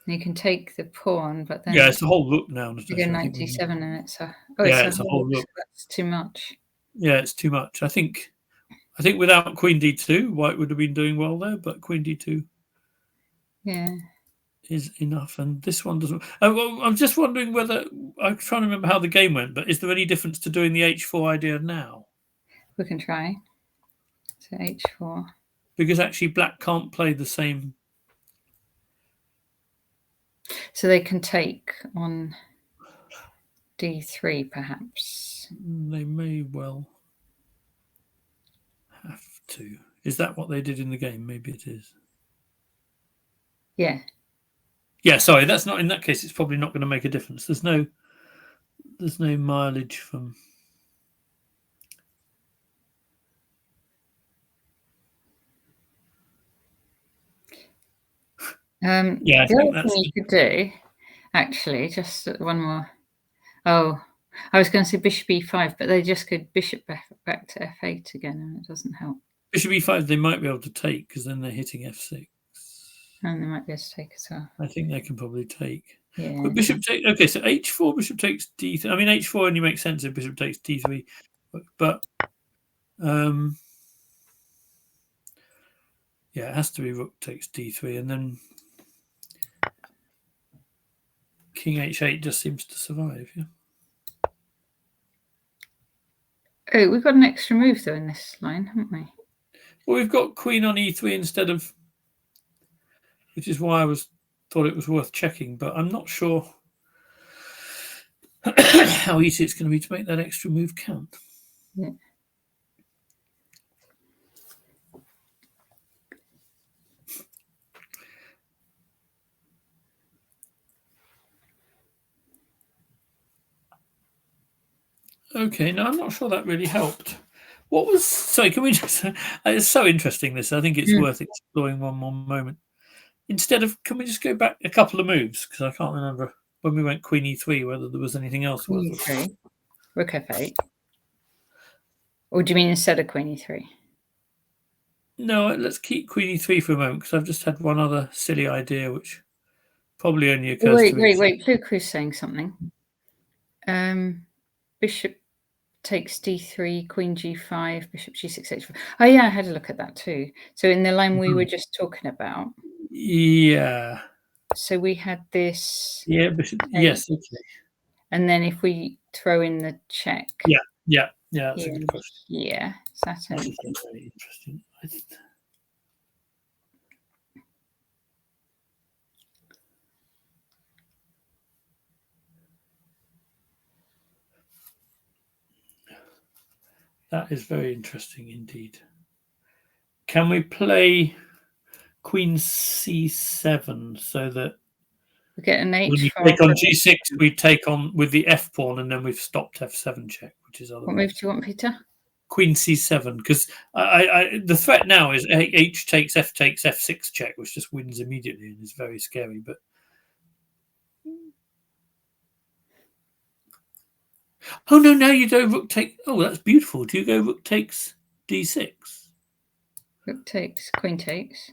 And you can take the pawn, but then yeah, it's a whole rook now. You go knight d7, and it's a it's a whole rook. That's too much. Yeah, it's too much. I think without queen d2, white would have been doing well there, but queen d2. Yeah. Is enough, and this one doesn't. I'm just wondering whether I'm trying to remember how the game went, but is there any difference to doing the h4 idea now? We can try. So h4. Because actually, black can't play the same. So they can take on d3, perhaps. They may well have to. Is that what they did in the game? Maybe it is. Yeah. Yeah, sorry, that's not in that case. It's probably not going to make a difference. There's no mileage from. Yeah, the other thing you could do, actually, just one more. Oh, I was going to say bishop e5, but they just go bishop back to f8 again, and it doesn't help. Bishop e5, they might be able to take because then they're hitting f6. And they might be able to take as well. I think they can probably take. Yeah. But bishop take. Okay, so h4, bishop takes d3. I mean, h4 only makes sense if bishop takes d3, but yeah, it has to be rook takes d3, and then king h8 just seems to survive. Yeah. Oh, we've got an extra move though in this line, haven't we? Well, we've got queen on e3 instead of, which is why I thought it was worth checking, but I'm not sure how easy it's going to be to make that extra move count. Yeah. Okay, no, I'm not sure that really helped. What was, sorry, can we just, it's so interesting this, I think it's worth exploring one more moment. Instead of, can we just go back a couple of moves? Because I can't remember when we went queen e3 whether there was anything else. Queen e3, rook f8. Or do you mean instead of queen e3? No, let's keep queen e3 for a moment because I've just had one other silly idea which probably only occurs to me. Wait, Pluku's saying something. Bishop takes d3, queen g5, bishop g6, h4. Oh yeah, I had a look at that too. So in the line we were just talking about. Yeah. So we had this. Yeah, bishop. Yes. Okay. And then if we throw in the check. Yeah. That's a good question. Yeah, Saturn. That's very interesting. That is very interesting indeed. Can we play queen c7 so that we get an h? When you take on g6, we take on with the f pawn, and then we've stopped f7 check, which is otherwise. What move do you want, Peter? Queen c7, because the threat now is h takes f6 check, which just wins immediately and is very scary. But oh no, now you go rook take. Oh, that's beautiful. Do you go rook takes d6? Rook takes, queen takes.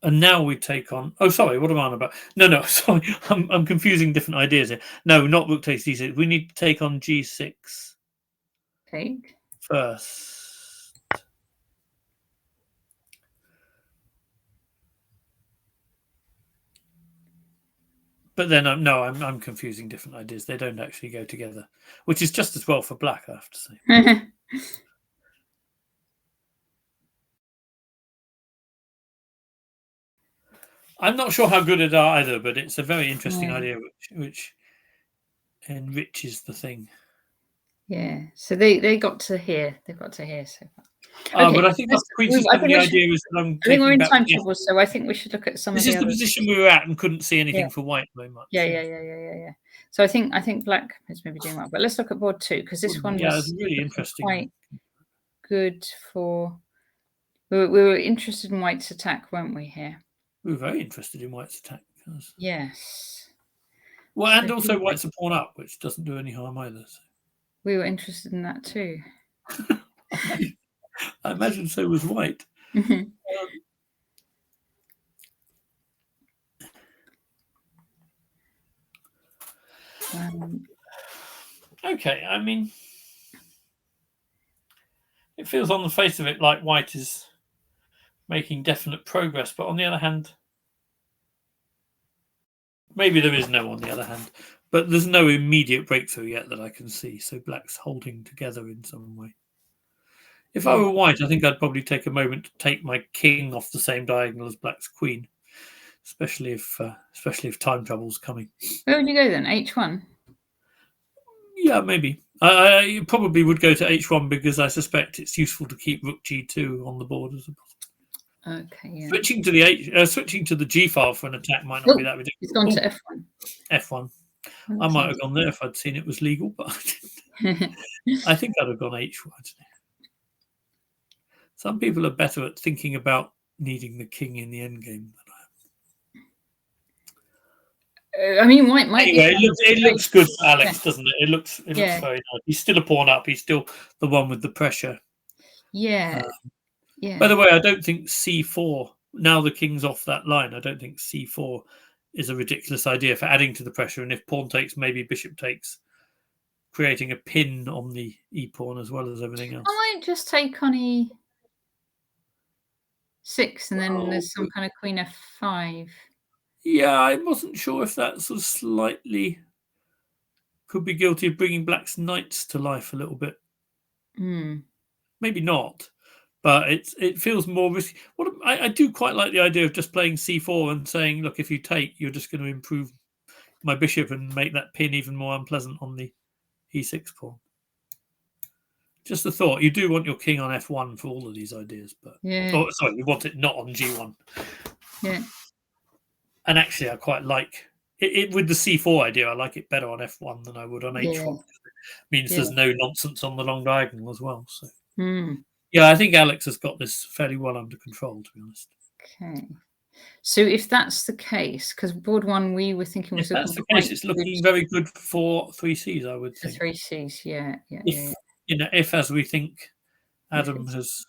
And now we take on. Oh, sorry. What am I on about? No. Sorry, I'm confusing different ideas here. No, not rook takes d6. We need to take on g6. Take first. But then I'm confusing different ideas. They don't actually go together, which is just as well for black, I have to say. I'm not sure how good it are either, but it's a very interesting idea, which enriches the thing. Yeah. So they got to here. They've got to here so far. Okay. But I think that's the idea is that I think we're in time trouble, so I think we should look at some of the others. This is the position we were at and couldn't see anything for white very much. Yeah. So I think black is maybe doing well. But let's look at board 2, because this one was really interesting. Quite good for. We were interested in white's attack, weren't we, here? We were very interested in white's attack. Yes. Well, and also white's a pawn up, which doesn't do any harm either. So. We were interested in that too. I imagine so was white. Okay, I mean, it feels on the face of it like white is making definite progress, but on the other hand, maybe there is no on the other hand, but there's no immediate breakthrough yet that I can see, so black's holding together in some way. If I were white, I think I'd probably take a moment to take my king off the same diagonal as black's queen, especially if time trouble's coming. Where would you go then? H1? Yeah, maybe. I probably would go to h1 because I suspect it's useful to keep rook g2 on the board as a possibility. Okay, yeah. Switching to the g file for an attack might not be that ridiculous. It's gone to f1. F1. I might have gone there if I'd seen it was legal, but I didn't. I think I'd have gone h1. Some people are better at thinking about needing the king in the endgame than I am. I mean, white might. Anyway, it looks good for Alex, doesn't it? It looks very nice. He's still a pawn up. He's still the one with the pressure. Yeah. By the way, I don't think c4 now the king's off that line, I don't think c4 is a ridiculous idea for adding to the pressure. And if pawn takes, maybe bishop takes, creating a pin on the e-pawn as well as everything else. I might just take on e6, and then there's some kind of queen f5. Yeah, I wasn't sure if that sort of slightly could be guilty of bringing black's knights to life a little bit. Maybe not, but it feels more risky. What I do quite like the idea of just playing c4 and saying, look, if you take, you're just going to improve my bishop and make that pin even more unpleasant on the e6 pawn. Just a thought. You do want your king on f1 for all of these ideas, but sorry, you want it not on g1. Yeah. And actually, I quite like it with the c4 idea. I like it better on f1 than I would on h1. It means there's no nonsense on the long diagonal as well. So yeah, I think Alex has got this fairly well under control, to be honest. Okay. So if that's the case, because board one we were thinking was if that's the case, it's looking very good for 3Cs, I would think. 3Cs, yeah. If as we think Adam has,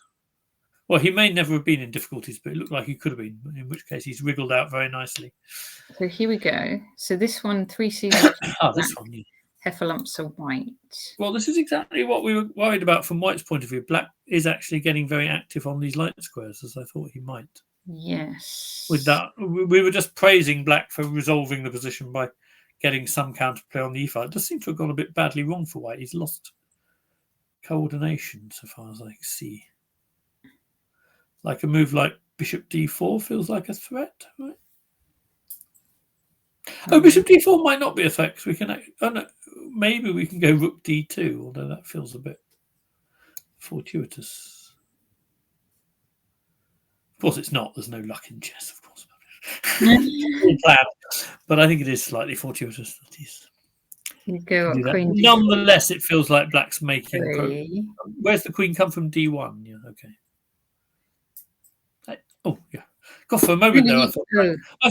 well, he may never have been in difficulties, but it looked like he could have been, in which case he's wriggled out very nicely. So here we go. So this one, 3Cs. This one, yeah. Heffalumps are white. Well, this is exactly what we were worried about from White's point of view. Black is actually getting very active on these light squares, as I thought he might. Yes. With that, we were just praising Black for resolving the position by getting some counterplay on the e-file. It does seem to have gone a bit badly wrong for White. He's lost coordination, so far as I can see. Like a move like bishop d4 feels like a threat, right? Oh, bishop d4 might not be a threat, because we can. Oh no, maybe we can go rook d2, although that feels a bit fortuitous. Of course, it's not. There's no luck in chess, of course. But I think it is slightly fortuitous that he's. You go do that. Nonetheless, it feels like Black's making progress. Where's the queen come from? D1. Yeah, okay. Oh, yeah. God, for a moment there, I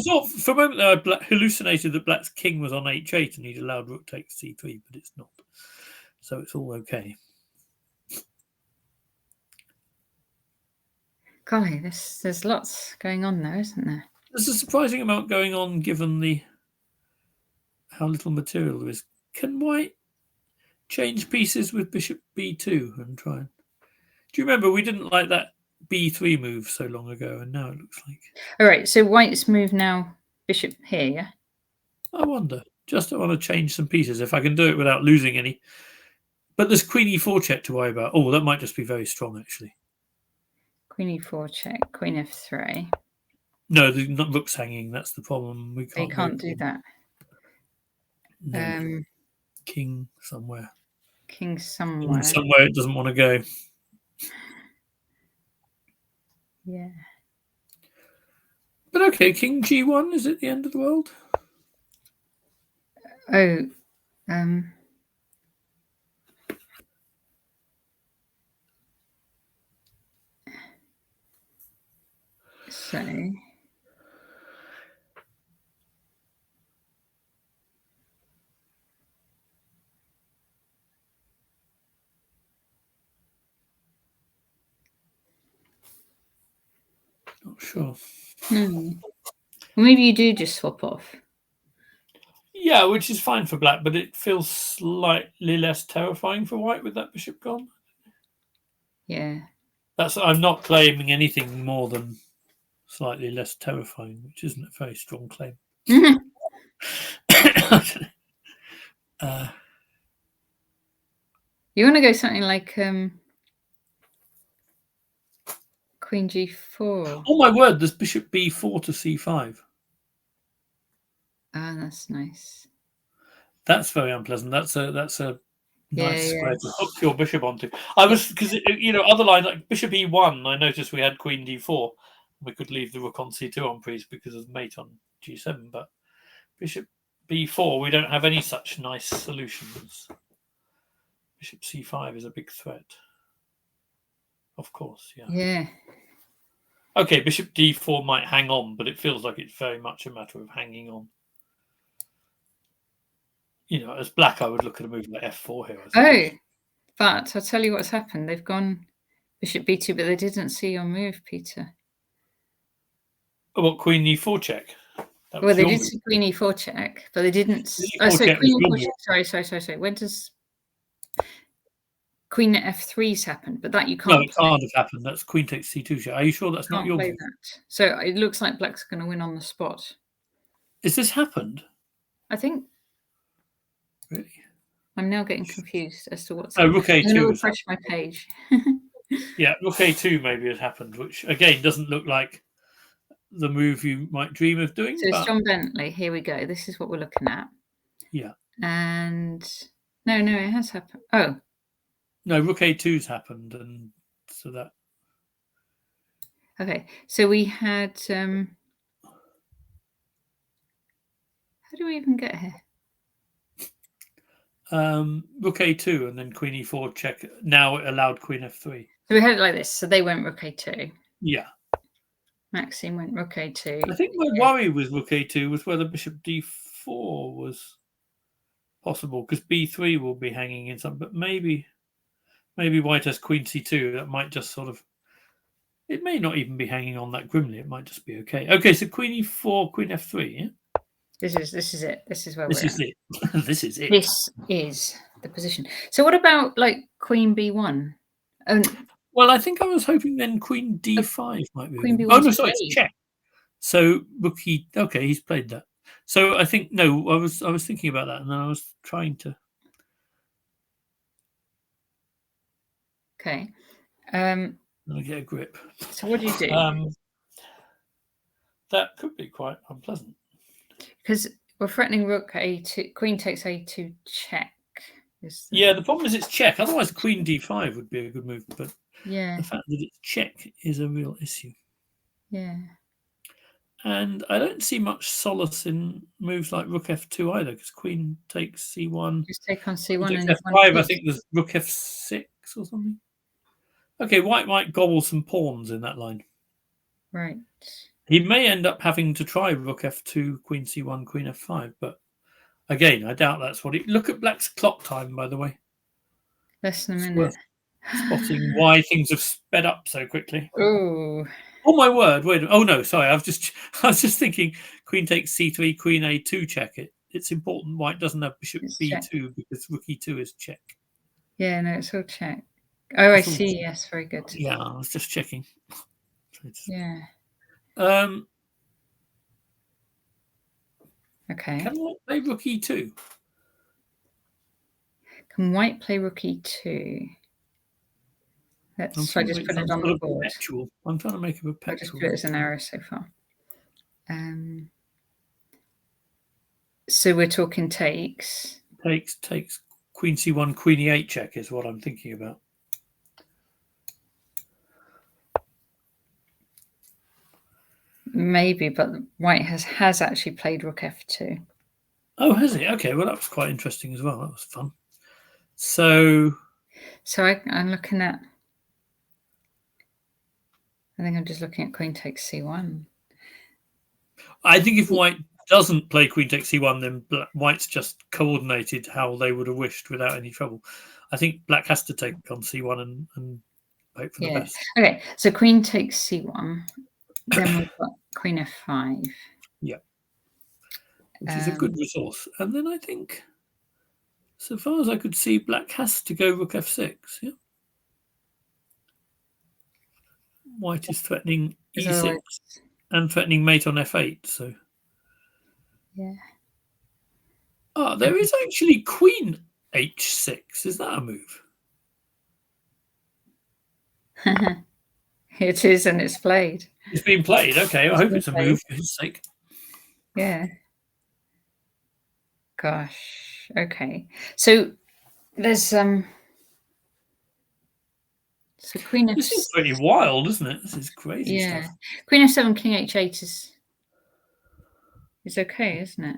thought for a moment there I hallucinated that Black's king was on h8 and he'd allowed rook takes c3, but it's not. So it's all okay. Golly, there's lots going on there, isn't there? There's a surprising amount going on given how little material there is. Can White change pieces with bishop b2 and try and... Do you remember we didn't like that b3 move so long ago, and now it looks like... All right, so White's move now, bishop here, yeah? I wonder. Just I want to change some pieces, if I can do it without losing any. But there's queen e4 check to worry about. Oh, that might just be very strong, actually. Queen e4 check, queen f3. No, the rook's hanging. That's the problem. We can't do that. No. King somewhere. King somewhere. Somewhere it doesn't want to go. Yeah. But okay, king g1, is it the end of the world? Oh, so not sure. Maybe you do just swap off. Yeah, which is fine for Black, but it feels slightly less terrifying for White with that bishop gone. Yeah. I'm not claiming anything more than slightly less terrifying, which isn't a very strong claim. You want to go something like queen g4. Oh my word, there's bishop b4 to c5. Ah, that's nice. That's very unpleasant. That's a nice square to hook your bishop onto. I was, because other line like bishop e1, I noticed we had queen d4. We could leave the rook on c2 on prees because of mate on g7, but bishop b4, we don't have any such nice solutions. Bishop c5 is a big threat. Of course, yeah. Yeah. Okay, bishop d4 might hang on, but it feels like it's very much a matter of hanging on. As Black, I would look at a move like f4 here. But I'll tell you what's happened. They've gone bishop b2, but they didn't see your move, Peter. Oh, what, queen e4 check? Well, they did see queen e4 check, but they didn't. Oh, so queen e4 check. Sorry. When does queen f3's happened? But that you can't. No, it can't have happened. That's queen takes c2 check. Are you sure that's not your move? That. So it looks like black's going to win on the spot. Is this happened? I think. Really? I'm now getting confused as to what's. Oh, rook a2. I'm going to refresh my page. Yeah, rook a2 maybe has happened, which again doesn't look like the move you might dream of doing. So it's John Bentley. Here we go. This is what we're looking at. Yeah. And no, it has happened. Oh. No, rook a2's happened, and so that. Okay, so we had. How do we even get here? Rook a2 and then queen e4 check. Now it allowed queen f3. So we had it like this. So they went rook a2. Yeah. Maxime went rook a2. I think my worry with rook a2 was whether bishop d4 was possible, because b3 will be hanging in some. But maybe white has queen c2. That might just sort of. It may not even be hanging on that grimly. It might just be okay. Okay, so queen e4, queen f3. Yeah. This is it. This is where this we're is at. it. This is it. This is the position. So what about like queen b1? Well, I think I was hoping then queen d5 might be. Queen b1. Oh no, sorry, it's check. So rook e. Okay, he's played that. So I think no. I was thinking about that, and then I was trying to. Okay. I get a grip. So what do you do? That could be quite unpleasant. Because we're threatening rook a2, queen takes a2 check. Yeah, the problem is it's check. Otherwise, queen d5 would be a good move, but yeah, the fact that it's check is a real issue. Yeah. And I don't see much solace in moves like rook f2 either, because queen takes c1. Just take on c1 and f5. I think there's rook f6 or something. Okay, white might gobble some pawns in that line. Right. He may end up having to try rook f2, queen c1, queen f5, but again, I doubt that's what he. Look at black's clock time, by the way. Less than a minute. Spotting why things have sped up so quickly. Oh. Oh my word! Wait. Oh no, sorry. I was just thinking. Queen takes c3, queen a2 check. It's important white doesn't have bishop b2 check. Because rook e2 is check. Yeah, no, it's all check. Oh, I see. Yes, very good. Yeah, I was just checking. Yeah. Okay. Can white play rook e2? Can white play rook e2? Let's try just put it on the board. I'm trying to make a perpetual. I'll just do it as an arrow so far. So we're talking takes. Takes queen c1, queen e8 check is what I'm thinking about. Maybe, but white has actually played rook f2. Oh, has he? Okay, well that was quite interesting as well. That was fun. So I'm looking at. I think I'm just looking at queen takes c1. I think if white doesn't play queen takes c1, then white's just coordinated how they would have wished without any trouble. I think black has to take on c1 and hope for the best. Okay, so queen takes c1. Then we've got queen f5. Yeah. Which is a good resource. And then I think, so far as I could see, black has to go rook f6. Yeah. White is threatening e6 and threatening mate on f8. So. Yeah. Oh, there is actually queen h6. Is that a move? It is, and it's played. It's been played. Okay, I hope it's a move for his sake. Yeah. Gosh. Okay. So there's So queen f. This is pretty wild, isn't it? This is crazy stuff. Queen f7, king h8 is okay, isn't it?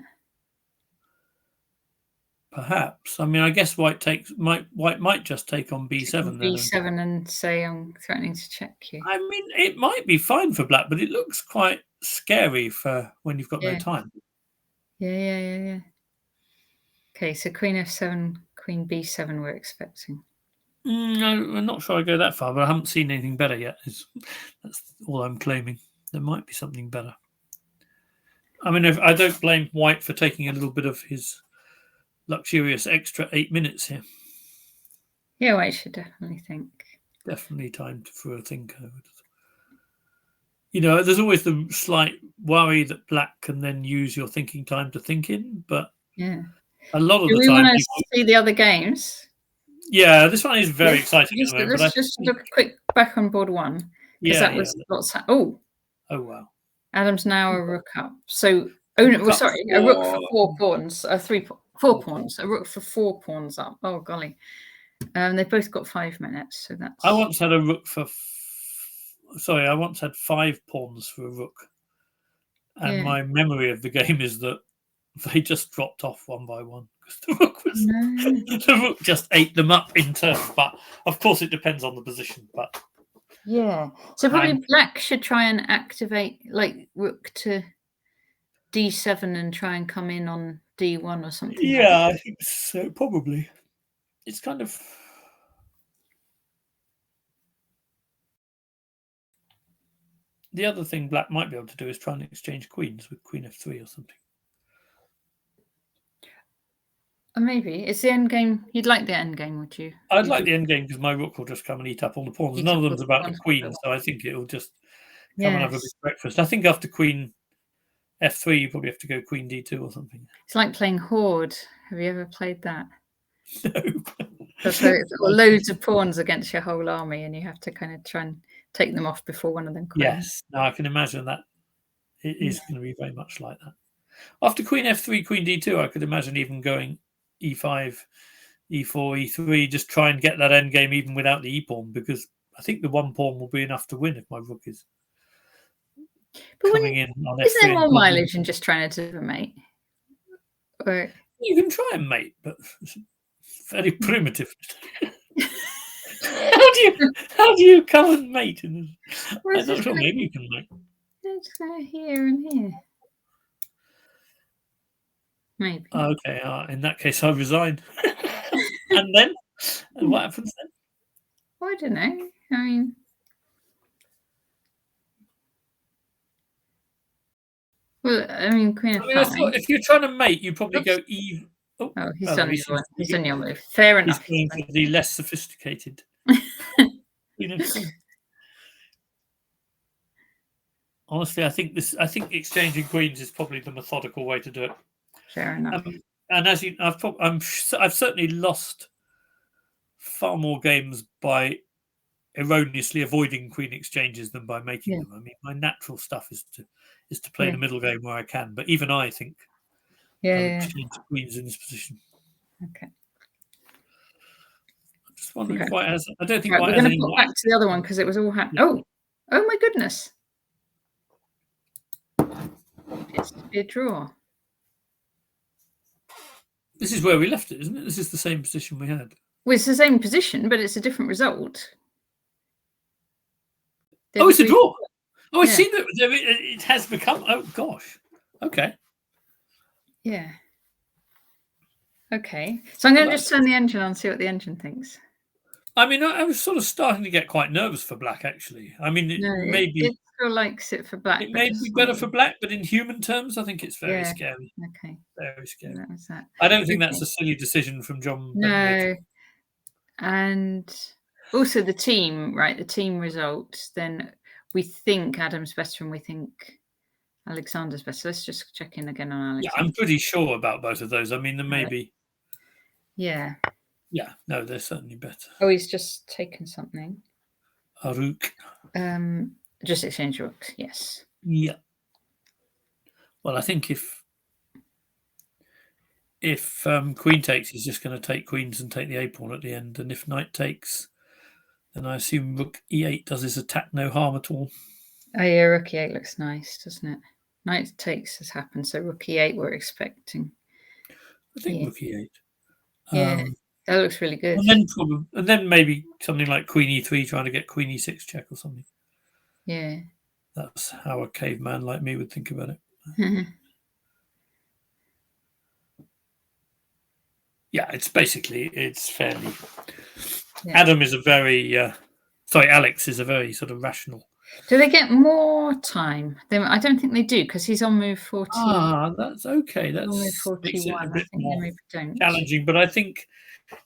Perhaps. I mean, I guess white might just take on b7. B7 and say I'm threatening to check you. I mean, it might be fine for black, but it looks quite scary for when you've got no time. Yeah. Okay, so queen f7, queen b7 we're expecting. No, I'm not sure I go that far, but I haven't seen anything better yet. That's all I'm claiming. There might be something better. I mean, I don't blame White for taking a little bit of his luxurious extra 8 minutes here. Yeah, White should definitely think. Definitely time for a thinker. There's always the slight worry that Black can then use your thinking time to think in, but yeah, a lot of do the we time, want to see the other games? Yeah, this one is very exciting at the moment. Let's just look a quick back on board one, because that was lots. Oh wow! Adam's now a rook up. So, a rook for 4 pawns, 4 pawns, a rook for 4 pawns up. Oh golly, they've both got 5 minutes, so that's. I once had a rook for. Sorry, I once had 5 pawns for a rook, and my memory of the game is that they just dropped off one by one because the rook just ate them up in turn. But of course, it depends on the position. But yeah, so probably Black should try and activate like rook to d7 and try and come in on d1 or something. Yeah, I think so. Probably, it's kind of. The other thing Black might be able to do is try and exchange queens with queen f3 or something. Maybe. It's the end game. You'd like the end game, would you? I'd like the end game because my rook will just come and eat up all the pawns. None of them's about the queen, so I think it'll just come and have a big breakfast. I think after queen f3, you probably have to go queen d2 or something. It's like playing Horde. Have you ever played that? No. So loads of pawns against your whole army, and you have to kind of try and take them off before one of them queens. Yes, no, I can imagine that it is going to be very much like that. After queen f3, queen d2, I could imagine even going e5, e4, e3, just try and get that end game even without the e-pawn, because I think the 1 pawn will be enough to win if my rook is coming in on f3. Isn't there more mileage in just trying to do a mate? Or... You can try and mate, but it's very primitive. How do you come and mate? I'm not sure. Maybe you can mate. Let's go here and here. Maybe. Okay. In that case, I resign. And then, what happens then? Well, I don't know. I mean, queen of five. If you're trying to mate, you probably go e. Oh, he's done your one. He's done your move. Fair enough. He's going for the less sophisticated. Honestly, I think exchanging queens is probably the methodical way to do it. Fair enough. And as I've certainly lost far more games by erroneously avoiding queen exchanges than by making them. I mean, my natural stuff is to play the middle game where I can. But even I think I'll exchange queens in this position. Okay. I'm just wondering if White has. I don't think White has. We're going to put back to the other one because it was all happening. Oh my goodness! It's a draw. This is where we left it, isn't it? This is the same position we had. Well, it's the same position, but it's a different result. It's a draw. I see that it has become. Oh gosh. Okay. Yeah. Okay. So I'm going to just turn the engine on and see what the engine thinks. I mean, I was sort of starting to get quite nervous for Black, actually. I mean, it still likes it for Black. It may be better for Black, but in human terms, I think it's very scary. Okay. Very scary. That was that. I don't think that's a silly decision from John. No. And also the team, right? The team result. Then we think Adam's better and we think Alexander's better. Let's just check in again on Alexander. Yeah, I'm pretty sure about both of those. I mean, there may be. Yeah. Yeah, no, they're certainly better. Oh, he's just taken something. A rook. Just exchange rooks, yes. Yeah. Well, I think if queen takes, he's just going to take queens and take the a-pawn at the end. And if knight takes, then I assume rook e8 does his attack no harm at all. Oh, yeah, rook e8 looks nice, doesn't it? Knight takes has happened, so rook e8 we're expecting. I think rook e8. Yeah, that looks really good. And then maybe something like queen e3 trying to get queen e6 check or something. Yeah. That's how a caveman like me would think about it. Yeah, it's fairly. Yeah. Alex is a very sort of rational Do they get more time? I don't think they do because he's on move 40. That's okay. That makes it a bit more challenging. But I think,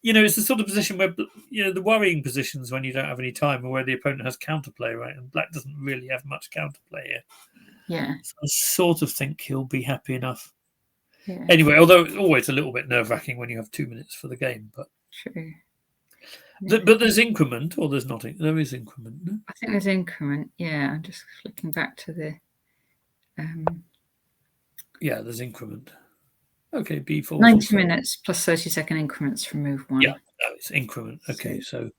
it's the sort of position where, the worrying positions when you don't have any time or where the opponent has counterplay, right? And black doesn't really have much counterplay here. Yeah. So I sort of think he'll be happy enough. Yeah. Anyway, although it's always a little bit nerve-wracking when you have 2 minutes for the game. But true. But there's increment, or there's not? There is increment. No? I think there's increment. Yeah, I'm just flicking back to the. Yeah, there's increment. Okay, B4. 90 minutes plus 30-second increments from move 1. Yeah, it's increment. Okay, so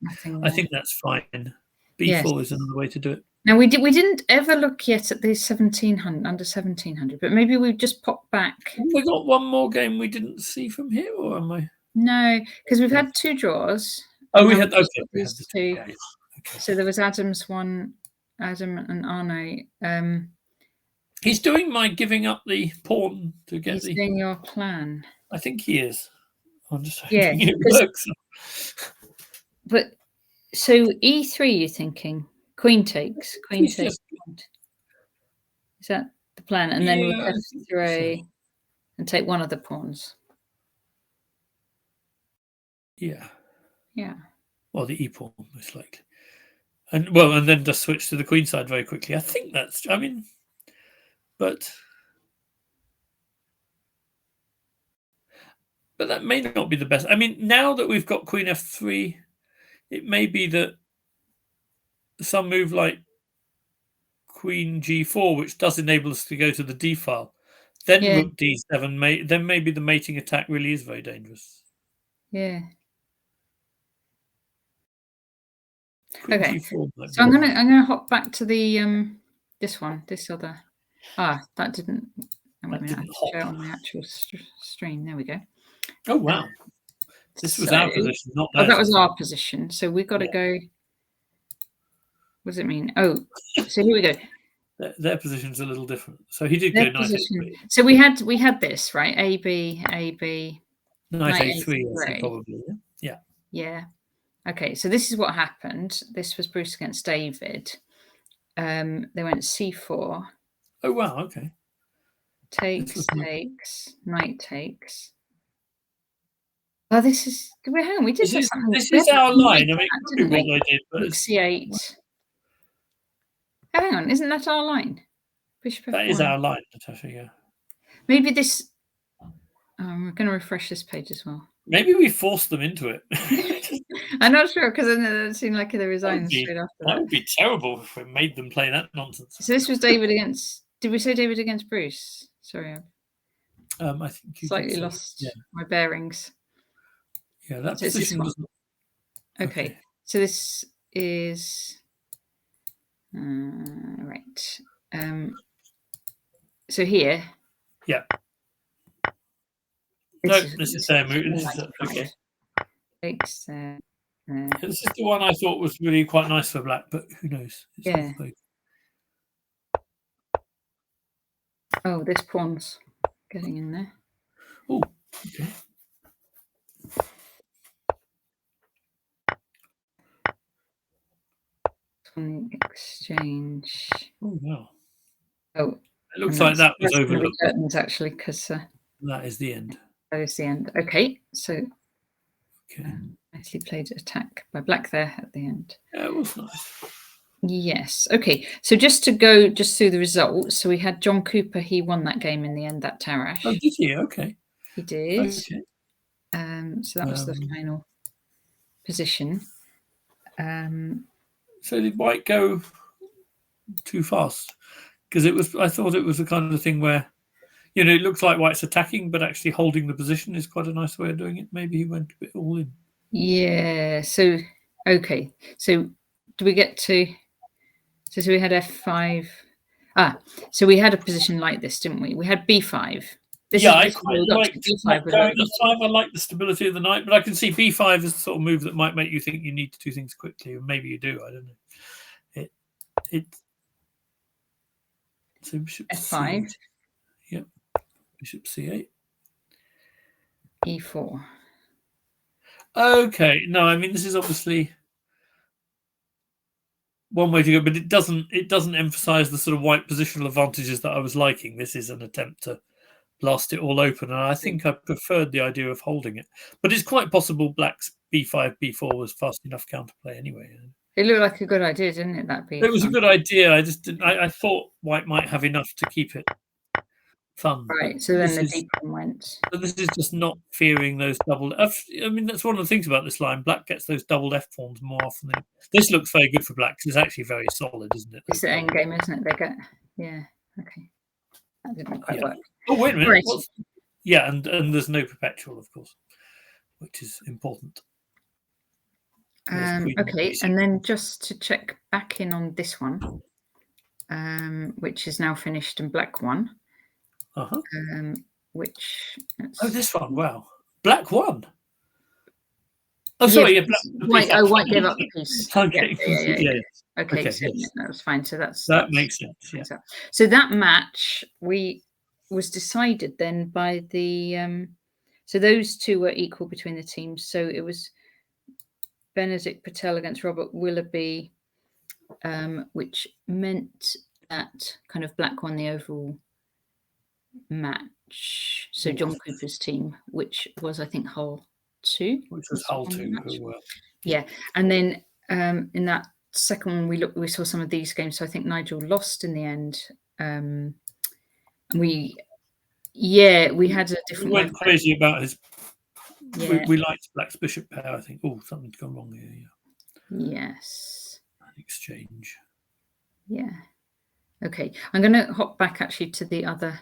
I think that's fine. B4 is another way to do it. Now we didn't ever look yet at the 1700 under 1700, but maybe we've just popped back. We got one more game we didn't see from here, or am I? No, because we've had 2 draws. Oh, we had these 2. Okay. So there was Adam's one, Adam and Arno. He's doing my giving up the pawn to get He's doing your plan. I think he is. I'm just hoping it works. But so E3, you're thinking queen takes, Is that the plan? And then we'll F3 and take one of the pawns. Yeah. Yeah. Well, the E pawn most likely, and then just switch to the queen side very quickly. I think that's. But that may not be the best. Now that we've got queen F3, it may be that some move like queen G4, which does enable us to go to the D file, then rook D7, then maybe the mating attack really is very dangerous. Yeah. Queen okay. G4 so I'm gonna hop back to the this other. That didn't. That didn't show on the actual stream. There we go. Oh wow! This was our position, not theirs. Oh, that was our position. So we've got to go. What does it mean? Oh, so here we go. Their position's a little different. So he did go knight A3. So we had this right. A B knight A3. I think probably. Yeah. Yeah. Okay. So this is what happened. This was Bruce against David. They went C4. Oh wow! Okay. Takes, knight takes. Oh, this is. Hang on, we did something. This is our line. It could be what they did, but C8. Oh, hang on, isn't that our line? Bishop F1. That is our line, Natasha. Yeah. Maybe this. We're going to refresh this page as well. Maybe we forced them into it. I'm not sure because then it seemed like they resigned straight after that. That would be terrible if we made them play that nonsense. So this was David against. Did we say David against Bruce? Sorry, I think you slightly lost my bearings. Yeah, that position doesn't. Okay, so this is right. So here. Yeah. This is their move. Okay. Takes. This is the one I thought was really quite nice for black, but who knows? Oh, this pawn's getting in there. Oh, okay. Exchange. Oh wow. Oh, it looks like that was overlooked. Curtains actually, because that is the end. That is the end. Okay, so nicely played attack by black there at the end. Yeah, it was nice. Yes. Okay. So just to go through the results. So we had John Cooper. He won that game in the end. That Tarash. Oh, did he? Okay. He did. Okay. So that was the final position. So did White go too fast? Because I thought it was the kind of thing where, it looks like White's attacking, but actually holding the position is quite a nice way of doing it. Maybe he went a bit all in. Yeah. So okay. So do we get to? So we had F5. So we had a position like this, didn't we? We had B5. I quite like B5. I like the stability of the knight, but I can see B5 as the sort of move that might make you think you need to do things quickly, or maybe you do. I don't know. So bishop F5. C8. Yep. Bishop C8. E4. Okay. No, this is obviously. one way to go, but it doesn't emphasize the sort of white positional advantages that I was liking. This is an attempt to blast it all open, and I think I preferred the idea of holding it. But it's quite possible black's b5, b4 was fast enough counterplay anyway. It looked like a good idea, didn't it? That it was a good idea. I just didn't. I thought white might have enough to keep it fun. Right. So then the deep one went. But this is just not fearing those double. I mean, that's one of the things about this line. Black gets those doubled f pawns more often. This looks very good for black because it's actually very solid, isn't it? It's the end game, isn't it? They get. Yeah. Okay. That didn't quite work. Oh wait a minute. Right. Yeah, and there's no perpetual, of course, which is important. Okay, and then just to check back in on this one, which is now finished and black won. Which this one, wow, black won. Oh, sorry, yeah, white gave up the piece. Okay, yeah. Okay, so yes. That was fine. So that makes sense. Yeah. So that match was decided then by the so those two were equal between the teams. So it was Benedict Patel against Robert Willoughby, which meant that kind of black won the overall match. So John Cooper's team, which was, I think, Hull 2. Which was Hull 2. Yeah. And then in that second one, we saw some of these games. So I think Nigel lost in the end. We had a different. We went crazy about his. Yeah. We liked black's bishop pair. I think. Oh, something's gone wrong here. Yeah. Yes. An exchange. Yeah. Okay. I'm going to hop back actually to the other.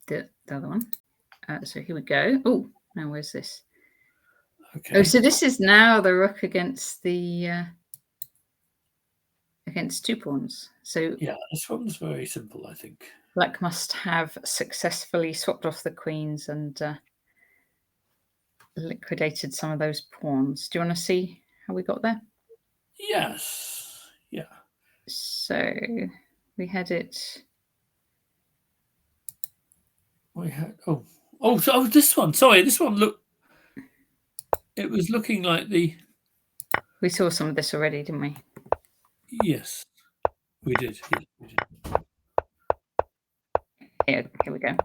The other one. So here we go. Oh, now where's this? Okay. Oh, so this is now the rook against the against 2 pawns. So yeah, this one's very simple, I think. Black must have successfully swapped off the queens and liquidated some of those pawns. Do you want to see how we got there? Yes. Yeah. So we had it. We had so this one. Sorry, this one looked. It was looking like the. We saw some of this already, didn't we? Yes, we did. Here we go.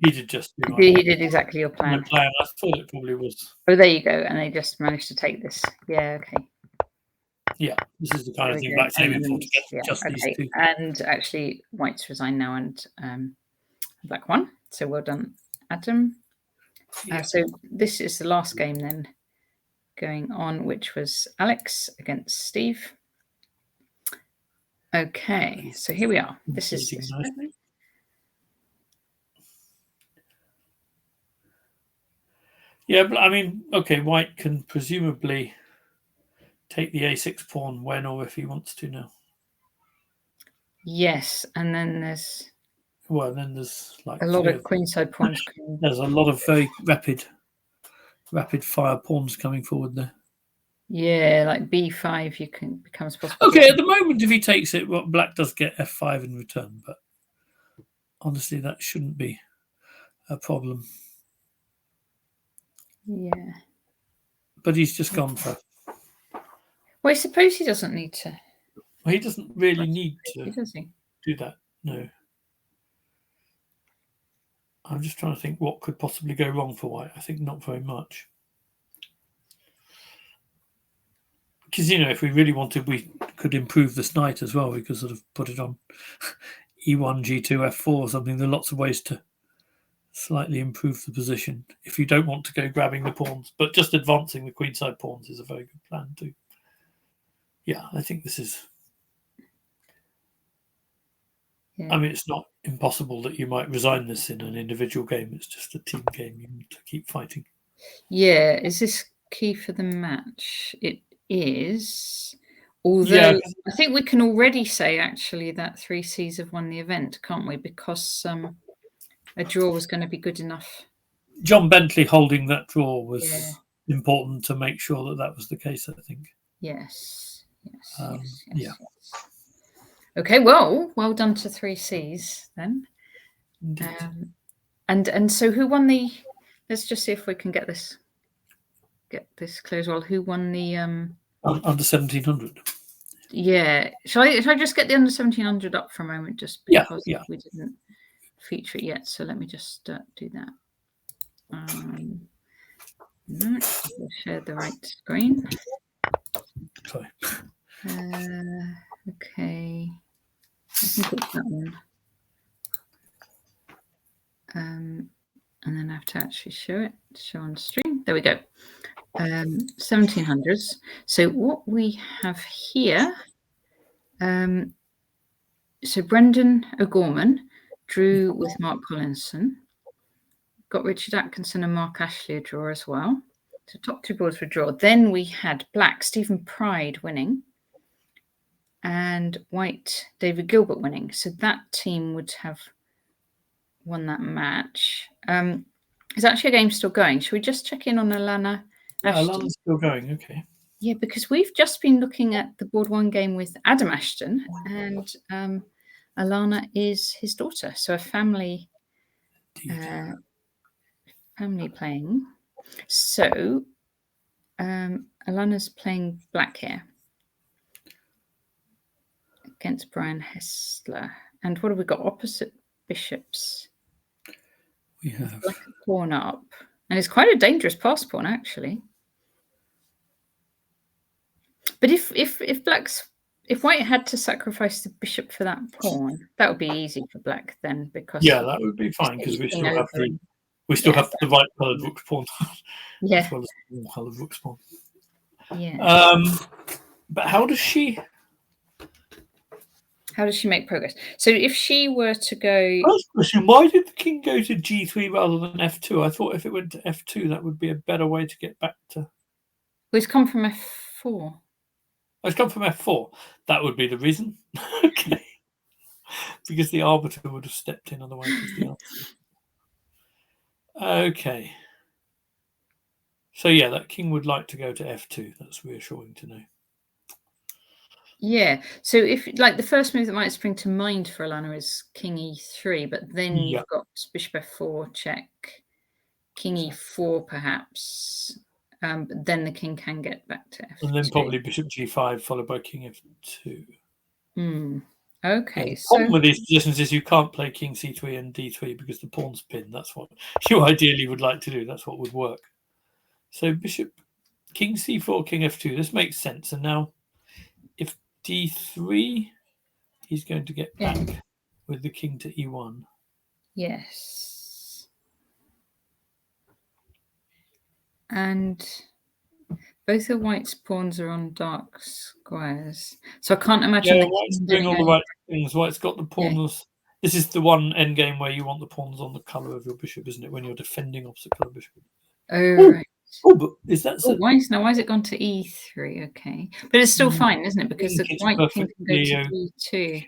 He did just. He did exactly your plan. My plan. I thought it probably was. Oh, there you go. And they just managed to take this. Yeah. Okay. Yeah, this is the kind of thing Black's aiming for to get just these two. And actually, White's resigned now, and Black won. So well done, Adam. Yeah. So this is the last game then going on, which was Alex against Steve. Okay, so here we are. This is. Yeah, but I mean, okay, White can presumably take the a6 pawn when or if he wants to now. Yes, and then there's. Well, then there's like a lot of queenside pawns. There's a lot of very rapid fire pawns coming forward there. Yeah, like b5, you can becomes possible. Okay, at the moment, if he takes it, well, Black does get f5 in return, but honestly, that shouldn't be a problem. Yeah, but he's just gone for. Well, I suppose he doesn't need to. Well, he doesn't really need to. Does he? Do that? No. I'm just trying to think what could possibly go wrong for White. I think not very much. Because, if we really wanted, we could improve this knight as well. We could sort of put it on e1, g2, f4 or something. There are lots of ways to slightly improve the position if you don't want to go grabbing the pawns. But just advancing the queenside pawns is a very good plan too. Yeah, I think this is... Yeah. I mean, it's not impossible that you might resign this in an individual game. It's just a team game. You need to keep fighting. Yeah. Is this key for the match? It is. Although I think we can already say, actually, that 3Cs have won the event, can't we? Because a draw was going to be good enough. John Bentley holding that draw was important to make sure that that was the case, I think. Yes. Yeah. Okay, well done to 3Cs then. And so who won the? Let's just see if we can get this clear as well. Who won the? under 1700. Yeah. Shall I just get the under 1700 up for a moment, just because we didn't feature it yet? So let me just do that. No, I'll share the right screen. Sorry. Okay. I think it's that one. And then I have to actually show on stream. There we go. 1700s. So what we have here, so Brendan O'Gorman drew with Mark Collinson. Got Richard Atkinson and Mark Ashley a draw as well. So top two boards were draw. Then we had black Stephen Pride winning and white David Gilbert winning. So that team would have won that match. Is actually a game still going? Should we just check in on Alana? Yeah, Alana's still going. Okay. Yeah, because we've just been looking at the board one game with Adam Ashton, and Alana is his daughter, so a family playing. So Alana's playing black here against Brian Hessler. And what have we got? Opposite bishops. We have black pawn up, and it's quite a dangerous pass pawn actually. But if white had to sacrifice the bishop for that pawn, that would be easy for black then, because that would be fine because we still have the right coloured rook pawn. Yeah. As well as the wrong coloured rook pawn. Yeah. But how does she make progress? So if she were to go, first question, why did the king go to G3 rather than F2? I thought if it went to F2 that would be a better way to get back to. Well, it's come from F4. It's come from F4. That would be the reason. Okay. Because the arbiter would have stepped in, otherwise it's the answer. Okay. So yeah, that king would like to go to F2. That's reassuring to know. Yeah. So if like the first move that might spring to mind for Alana is King E3, but then you've got Bishop F4 check, King E4 perhaps. But then the king can get back to F2. And then probably Bishop G5 followed by King F2. Okay. The problem with these positions is you can't play King C3 and D3 because the pawn's pinned. That's what you ideally would like to do. That's what would work. So Bishop, King C4, King F2. This makes sense. And now if D3, he's going to get back with the king to E1. Yes. And both of white's pawns are on dark squares. So I can't imagine. Yeah, white's doing all the right things. White's got the pawns. Yeah. This is the one endgame where you want the pawns on the colour of your bishop, isn't it? When you're defending opposite colour bishop. Oh, right. Oh, but is that so? Why has it gone to E3? Okay. But it's still fine, isn't it? Because the white king can go to D2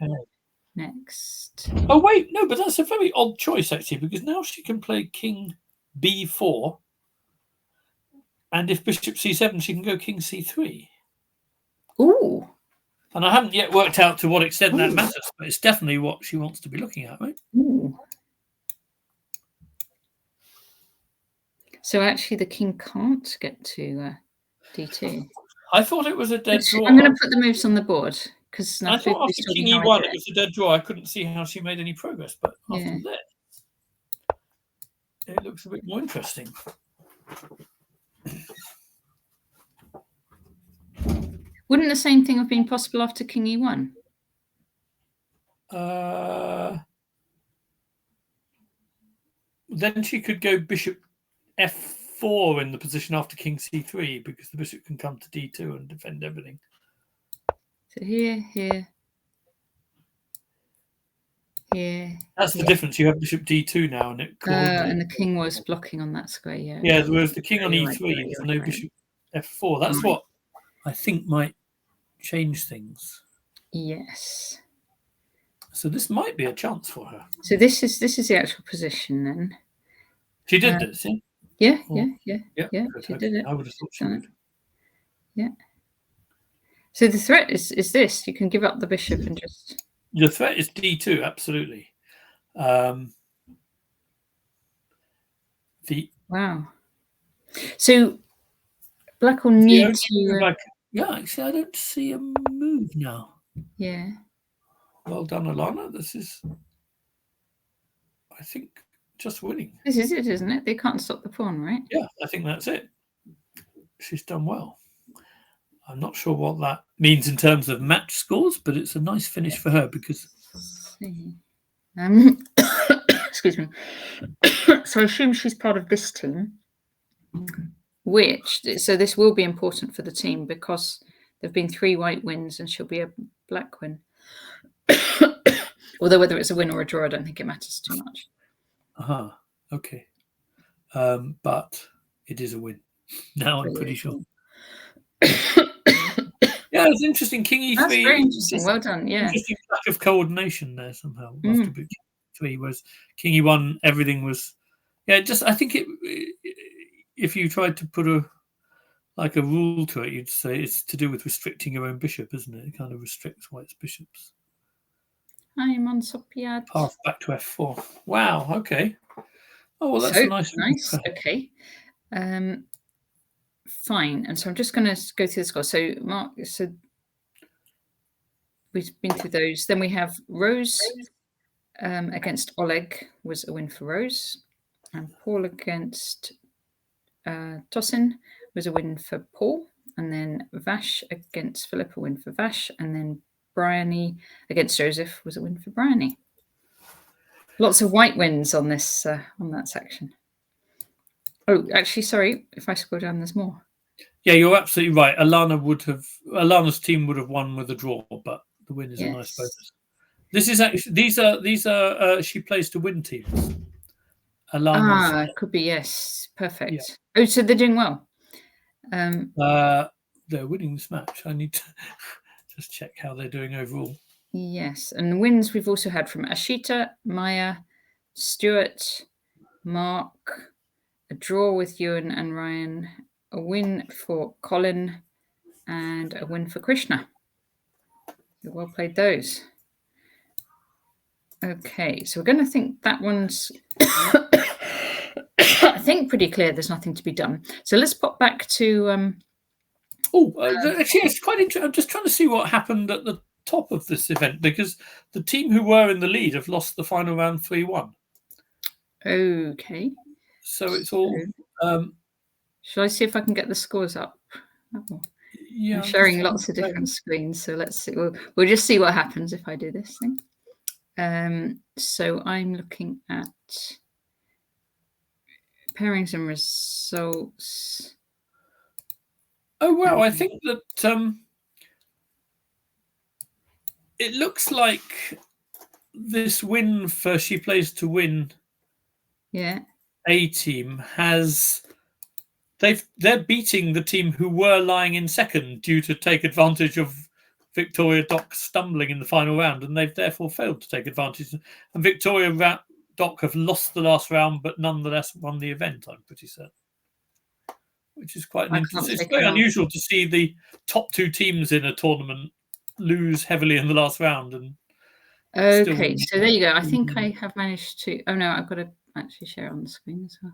next. Oh, wait. No, but that's a very odd choice, actually, because now she can play King B4. And if Bishop C7, she can go King C3. Ooh. And I haven't yet worked out to what extent that matters, but it's definitely what she wants to be looking at, right? Ooh. So actually the king can't get to D2. I thought it was a dead draw. I'm going to put the moves on the board, because I thought after King E1 it was a dead draw. I couldn't see how she made any progress, but after that, it looks a bit more interesting. Wouldn't the same thing have been possible after King E1? Then she could go Bishop F4 in the position after King C3 because the bishop can come to D2 and defend everything. So here. That's the difference. You have Bishop D2 now, and it. And the king was blocking on that square. Yeah. Yeah, whereas the king on E3, there's no Bishop F4. That's what I think might change things. Yes. So this might be a chance for her. So this is the actual position then. She did this, yeah? Yeah. She did it. I would have thought she would. Yeah. So the threat is this: you can give up the bishop and just. The threat is D2, absolutely. Wow. So black will need to. Yeah, actually, I don't see a move now. Yeah. Well done, Alana. This is, I think, just winning. This is it, isn't it? They can't stop the pawn, right? Yeah, I think that's it. She's done well. I'm not sure what that means in terms of match scores, but it's a nice finish for her because. Let's see. Excuse me. So I assume she's part of this team, so this will be important for the team because there have been 3 white wins and she'll be a black win. Although whether it's a win or a draw, I don't think it matters too much. Okay. But it is a win. Now I'm pretty sure. Yeah, it's interesting. King E3. That's very interesting. Well done. Yeah. Interesting lack of coordination there somehow after King E3, whereas King E1, everything was. Yeah, I think if you tried to put a rule to it, you'd say it's to do with restricting your own bishop, isn't it? It kind of restricts white's bishops. I'm on Sopiad. Path back to F4. Wow. Okay. Oh well, that's nice. Okay. Fine. And so I'm just going to go through the score. So Mark, we've been through those. Then we have Rose against Oleg was a win for Rose, and Paul against Tosin was a win for Paul, and then Vash against Philip, a win for Vash, and then Bryony against Joseph was a win for Bryony. Lots of white wins on this on that section. Oh, actually, sorry, if I scroll down, there's more. Yeah, you're absolutely right. Alana's team would have won with a draw, but the win is a nice bonus. This is actually these are she plays to win teams. Alana's could be, yes, perfect. Yeah. Oh, so they're doing well. They're winning this match. I need to just check how they're doing overall. Yes, and the wins we've also had from Ashita, Maya, Stuart, Mark, a draw with Ewan and Ryan, a win for Colin, and a win for Krishna. Well played those. Okay, so we're going to think that one's, I think, pretty clear. There's nothing to be done. So let's pop back to. Actually, it's quite interesting. I'm just trying to see what happened at the top of this event because the team who were in the lead have lost the final round 3-1. Okay. So it's all. Shall I see if I can get the scores up? Yeah, I'm sharing lots of different screens, so let's see. We'll just see what happens if I do this thing. So I'm looking at pairings and results. Oh wow! I think that it looks like this win for She Plays to Win. Yeah. A team they're beating the team who were lying in second due to take advantage of Victoria Dock stumbling in the final round, and they've therefore failed to take advantage. And Victoria Dock have lost the last round, but nonetheless won the event. I'm pretty certain, which is quite an interesting. It's very unusual to see the top 2 teams in a tournament lose heavily in the last round. And okay, so there you go. I think I have managed to. Oh no, I've got to actually share on the screen as well.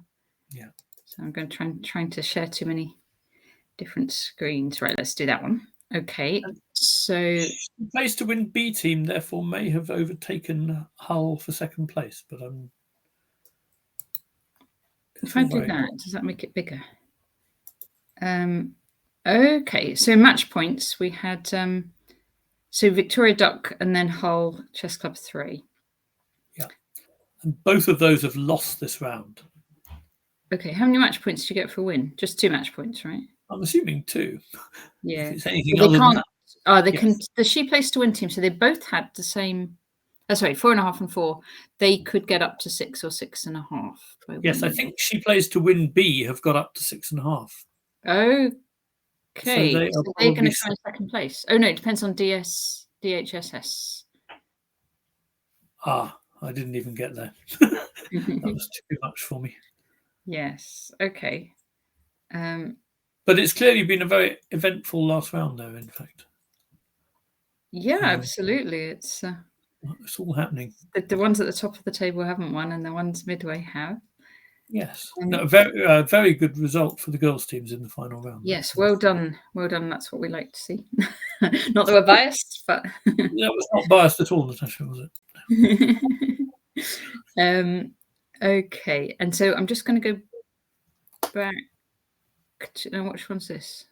Yeah. So I'm going to trying to share too many different screens. Right, let's do that one. Okay, so She Plays to Win B team therefore may have overtaken Hull for second place, but if I do that, does that make it bigger? Okay, so match points we had so Victoria Duck and then Hull Chess Club 3. Yeah, and both of those have lost this round. Okay, how many match points do you get for a win? Just 2 match points, right? I'm assuming 2. Yeah. If it's anything other than that. Oh, they can. The She Plays to Win team, so they both had the same. Sorry, 4.5 and 4. They could get up to 6 or 6.5. Yes, I think She Plays to Win B have got up to 6.5. Okay, so they're going to try second place. Oh no, it depends on DHSS. I didn't even get there. That was too much for me. Yes. Okay. But it's clearly been a very eventful last round, though. In fact. Yeah, absolutely. It's all happening. The ones at the top of the table haven't won, and the ones midway have. Yes, no, very good result for the girls' teams in the final round. Yes, well done, well done. That's what we like to see. Not that we're biased, but that was not biased at all, Natasha, was it? Okay, and so I'm just going to go back to which one's this?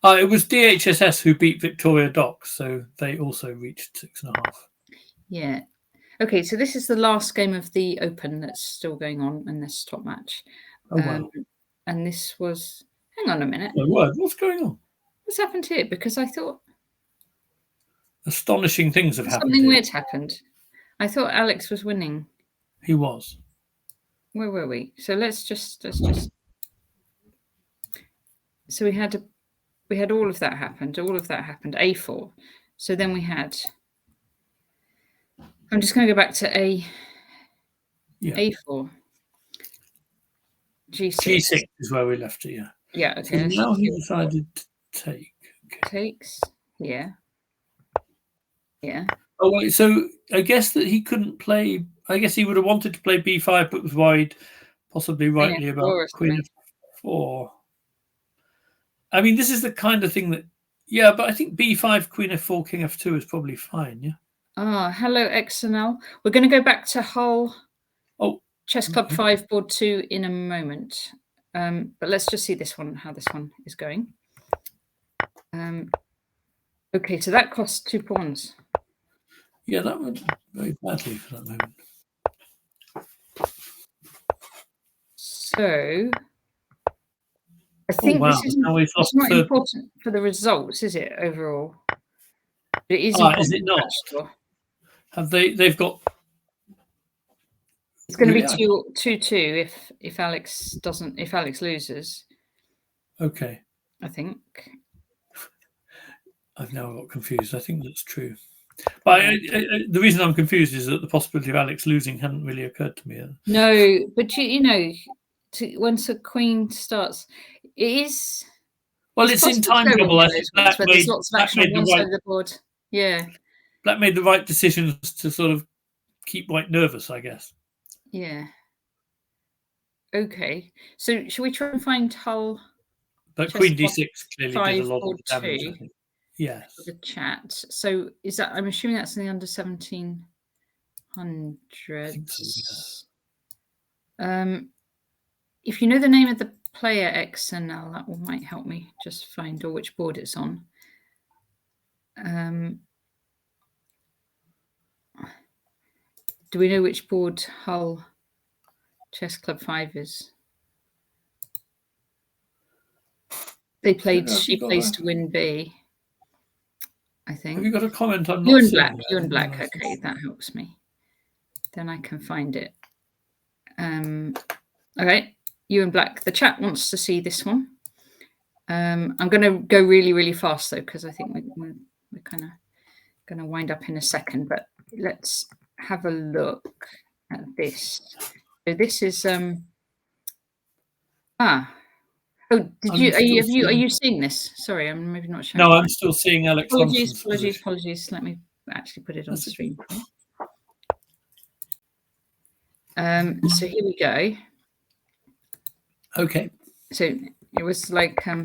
It was DHSS who beat Victoria Docks, so they also reached 6.5. Yeah. Okay, so this is the last game of the Open that's still going on in this top match. Oh, wow. And this was... Hang on a minute. My word, what's going on? What's happened here? Because I thought... Astonishing things have happened. Something weird happened. I thought Alex was winning. He was. Where were we? So let's just... So we had all of that happened. All of that happened. A4. So then we had... I'm just going to go back to A4. G6. G6 is where we left it, yeah. Yeah, okay. So now he decided to take. Okay. Takes, yeah. Yeah. Oh, wait, so I guess that he couldn't play. I guess he would have wanted to play B5, but was worried, possibly rightly, about Queen F4. I mean, this is the kind of thing that, yeah, but I think B5, Queen F4, King F2 is probably fine, yeah? Hello, XNL. We're going to go back to Hull Chess Club 5, board 2 in a moment. But let's just see this one, how this one is going. Okay, so that costs 2 pawns. Yeah, that went very badly for that moment. So I think this isn't it's not important for the results, is it, overall? It is important. Is it not? Have they've got... It's going to be 2-2 if Alex loses. Okay. I think. I've now got confused. I think that's true. But the reason I'm confused is that the possibility of Alex losing hadn't really occurred to me yet. No, but you know, once a queen starts, it is. Well, it's in time trouble. I think there's lots of action on one side of the board. Yeah. Black made the right decisions to sort of keep White nervous, I guess. Yeah. Okay. So should we try and find Hull? But Queen D6 clearly did a lot of damage, I think. Yes. The chat. So is that? I'm assuming that's in the under 1700s. So, yeah. If you know the name of the player XNL, that might help me just find which board it's on. Do we know which board Hull Chess Club 5 is? They played. She plays to win B. I think. Have you got a comment on you and black? You and black. Okay, that helps me. Then I can find it. Okay, you and black. The chat wants to see this one. I'm going to go really, really fast though, because I think we're kind of going to wind up in a second. But let's have a look at this. So this is Oh, did you? Are you seeing this? Sorry, I'm maybe not showing. No, I'm still seeing Alex. Apologies. Let me actually put it on stream. So here we go. Okay. So it was like we've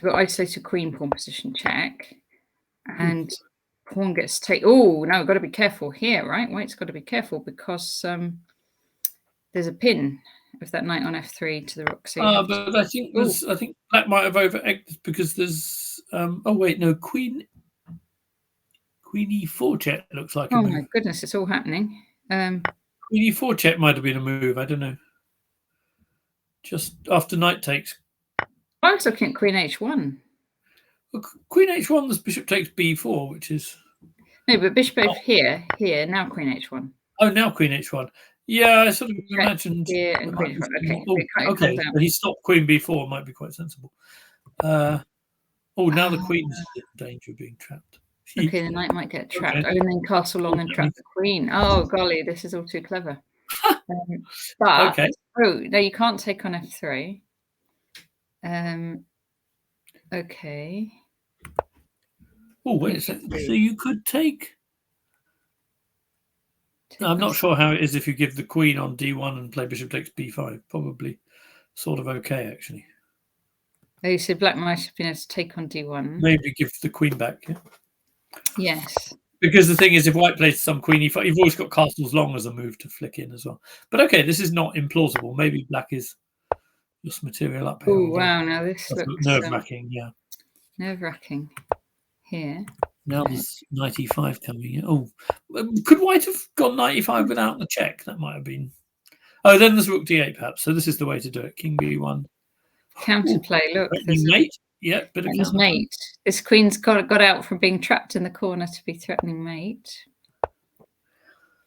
got isolated queen pawn position check, and pawn gets taken. Oh, no, we've got to be careful here, right? White's got to be careful because there's a pin of that knight on f3 to the rook. So but I think black might have overacted because there's oh wait, no, queen e4 check looks like a move. Oh my goodness, it's all happening. Queen e4 check might have been a move. I don't know. Just after knight takes. I was looking at queen h1. Well, queen h1, the bishop takes b4, which is... No, but bishop here, now queen h1. Oh, now queen h1. Yeah, I sort of imagined... Here and queen h1. Okay, so he stopped queen b4, might be quite sensible. Now the queen's in danger of being trapped. Okay, the knight might get trapped. Okay. Oh, and then castle long and trap the queen. Oh, golly, this is all too clever. But, oh, no, you can't take on f3. Okay. Oh, wait a second. So you could take... I'm not sure how it is if you give the queen on d1 and play bishop takes b5. Probably sort of okay, actually. Oh, so black might have been able to take on d1. Maybe give the queen back, yeah? Yes. Because the thing is, if white plays some queen e5, you've always got castles long as a move to flick in as well. But okay, this is not implausible. Maybe black is just material up here. Oh, wow, now this looks nerve-wracking, yeah. Nerve-wracking here. Now there's knight e5 coming in. Oh, could white have gone knight e5 without the check? That might have been... Oh, then there's rook d8 perhaps. So this is the way to do it. King b1. Counterplay, look. There's mate. Yeah, bit of counterplay. Mate. This queen's got out from being trapped in the corner to be threatening mate.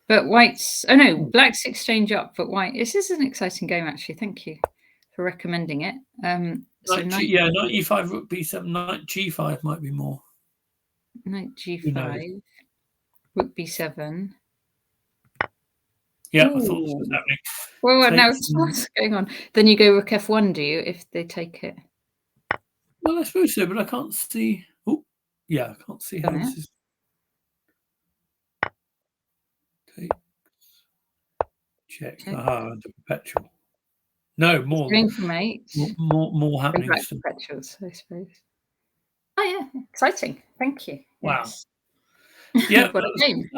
But white's... Oh, no, black's exchange up, but white... This is an exciting game, actually. Thank you for recommending it. So knight e5, rook b7, knight g5 might be more. Knight g5, rook b7. Yeah, I thought this was happening. Well, now what's going on? Then you go rook f1, do you, if they take it? Well, I suppose so, but I can't see... Oh, yeah, I can't see how this is... Check. Aha, into perpetual. No, more. Going for mate. More happening. Perpetuals, I suppose. Oh, yeah, exciting. Thank you. Wow. Yes. Yeah. What a game.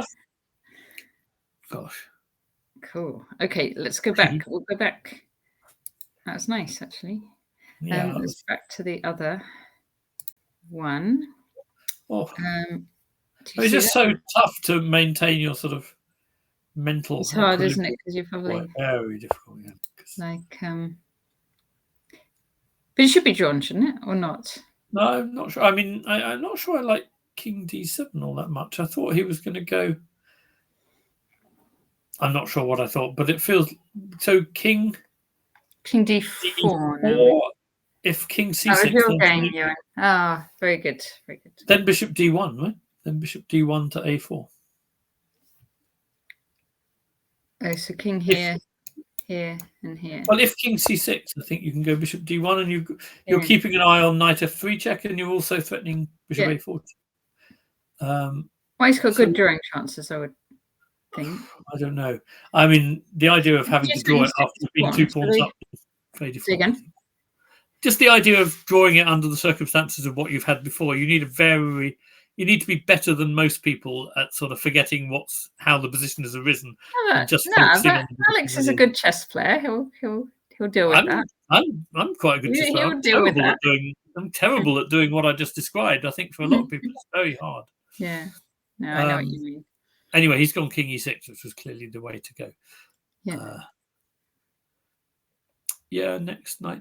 Gosh. Cool. Okay, let's go back. We'll go back. That was nice, actually. Yeah. Let's back to the other one. Oh. It's just so tough to maintain your sort of mental. It's hard, isn't it? Because you're probably very difficult. Yeah. Like, but it should be drawn, shouldn't it, or not? No, I'm not sure. I mean, I'm not sure I like King d7 all that much. I thought he was going to go. I'm not sure what I thought, but it feels so. King d4. No? If King c6. Your game, yeah. Ah, very good, very good. Then bishop d1, right? Then bishop d1 to a4. Oh, so king here, here, and here. Well, if King c6, I think you can go bishop d1, and you're keeping an eye on knight f3 check, and you're also threatening bishop a4. Well, he's got good drawing chances, I would think. I don't know. I mean, the idea of having to draw it after being 2 pawns up is very difficult. Again? Just the idea of drawing it under the circumstances of what you've had before. You need to be better than most people at sort of forgetting how the position has arisen. Alex is a good chess player. He'll deal with that. I'm quite a good chess player. I'm terrible at doing what I just described. I think for a lot of people it's very hard. Yeah. No, I know what you mean. Anyway, he's gone King e6, which was clearly the way to go. Yeah. Next knight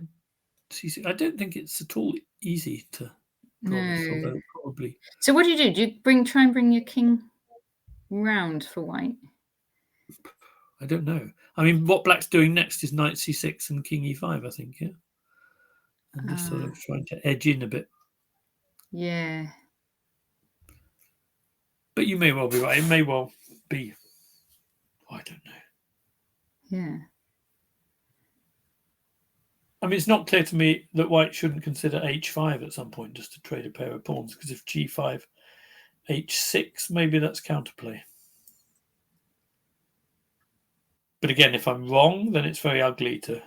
c6. I don't think it's at all easy to draw this, although probably. So what do you do? Do you try and bring your king round for white? I don't know. I mean, what black's doing next is knight c6 and king e5, I think, yeah? And just sort of trying to edge in a bit. Yeah. But you may well be right. It may well be. I don't know. Yeah. I mean, it's not clear to me that white shouldn't consider h5 at some point just to trade a pair of pawns, because if g5, h6, maybe that's counterplay. But again, if I'm wrong, then it's very ugly to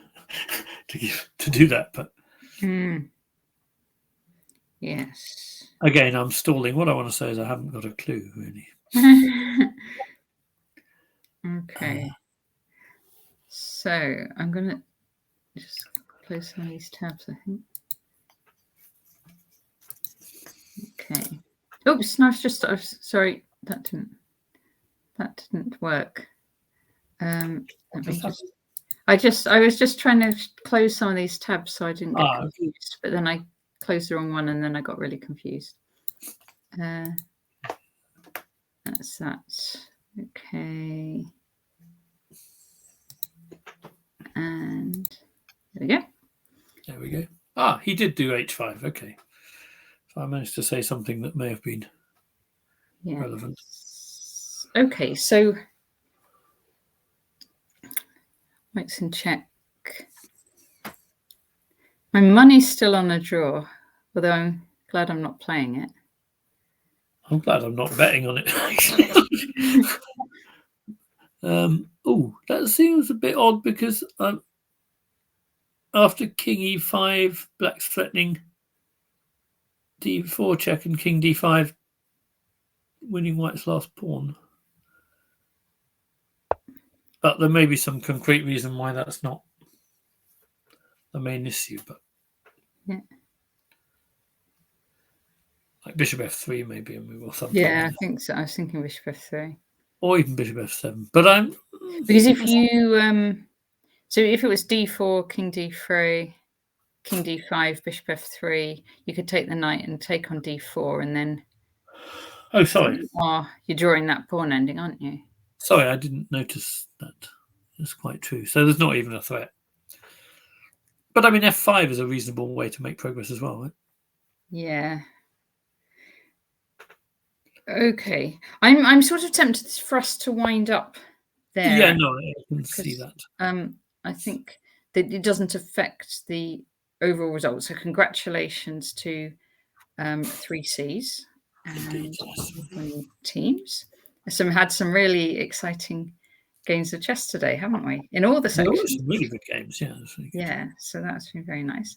do that. But yes. Again, I'm stalling. What I want to say is I haven't got a clue, really. Okay. So I'm going to just close some of these tabs, I think. Okay. Oops, no, I was just, sorry, that didn't work. Let me just, I was just trying to close some of these tabs so I didn't get confused, but then I closed the wrong one and then I got really confused. That's that. Okay. And there we go. There we go. He did do h5. Okay. So I managed to say something that may have been relevant. Okay, so white's in check. My money's still on a draw, although I'm glad I'm not playing it. I'm glad I'm not betting on it. Oh, that seems a bit odd because after king e5, black's threatening d4 check and king d5, winning white's last pawn. But there may be some concrete reason why that's not the main issue. But yeah, like bishop f3 maybe a move or something. Yeah, I think so. I was thinking bishop f3. Or even bishop f7. But because if you so if it was d4, king d3, king d5, bishop f3, you could take the knight and take on d4, and then. Oh, sorry. You're drawing that pawn ending, aren't you? Sorry, I didn't notice that. That's quite true. So there's not even a threat. But I mean, f5 is a reasonable way to make progress as well, right? Yeah. Okay. I'm sort of tempted for us to wind up there. Yeah, no, I can see that. I think that it doesn't affect the overall result. So congratulations to 3Cs and winning teams. Had some really exciting games of chess today, haven't we? In all the sections. There were some really good games, yeah. Really good. Yeah, so that's been very nice.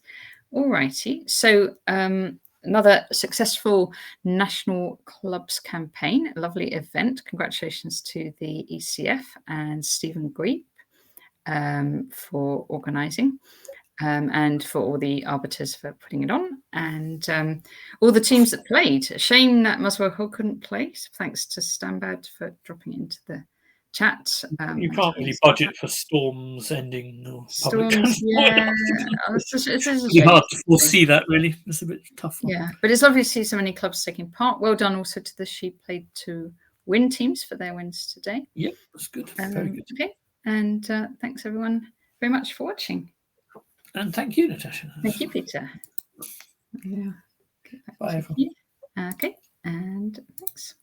All righty. So another successful National Clubs campaign, a lovely event. Congratulations to the ECF and Stephen Greep for organising. And for all the arbiters for putting it on, and all the teams that played. Shame that Muswell Hill couldn't play. So thanks to Stambad for dropping into the chat. You can't really budget for storms ending or public transport. Yeah, it's really hard to foresee that. Really, it's a bit tough. Yeah, but it's lovely to see so many clubs taking part. Well done also to the She Played to Win teams for their wins today. Yep, that's good. Very good. Okay, and thanks everyone very much for watching. And thank you, Natasha. Thank you, Peter. Yeah. Bye, everyone. Okay, and thanks.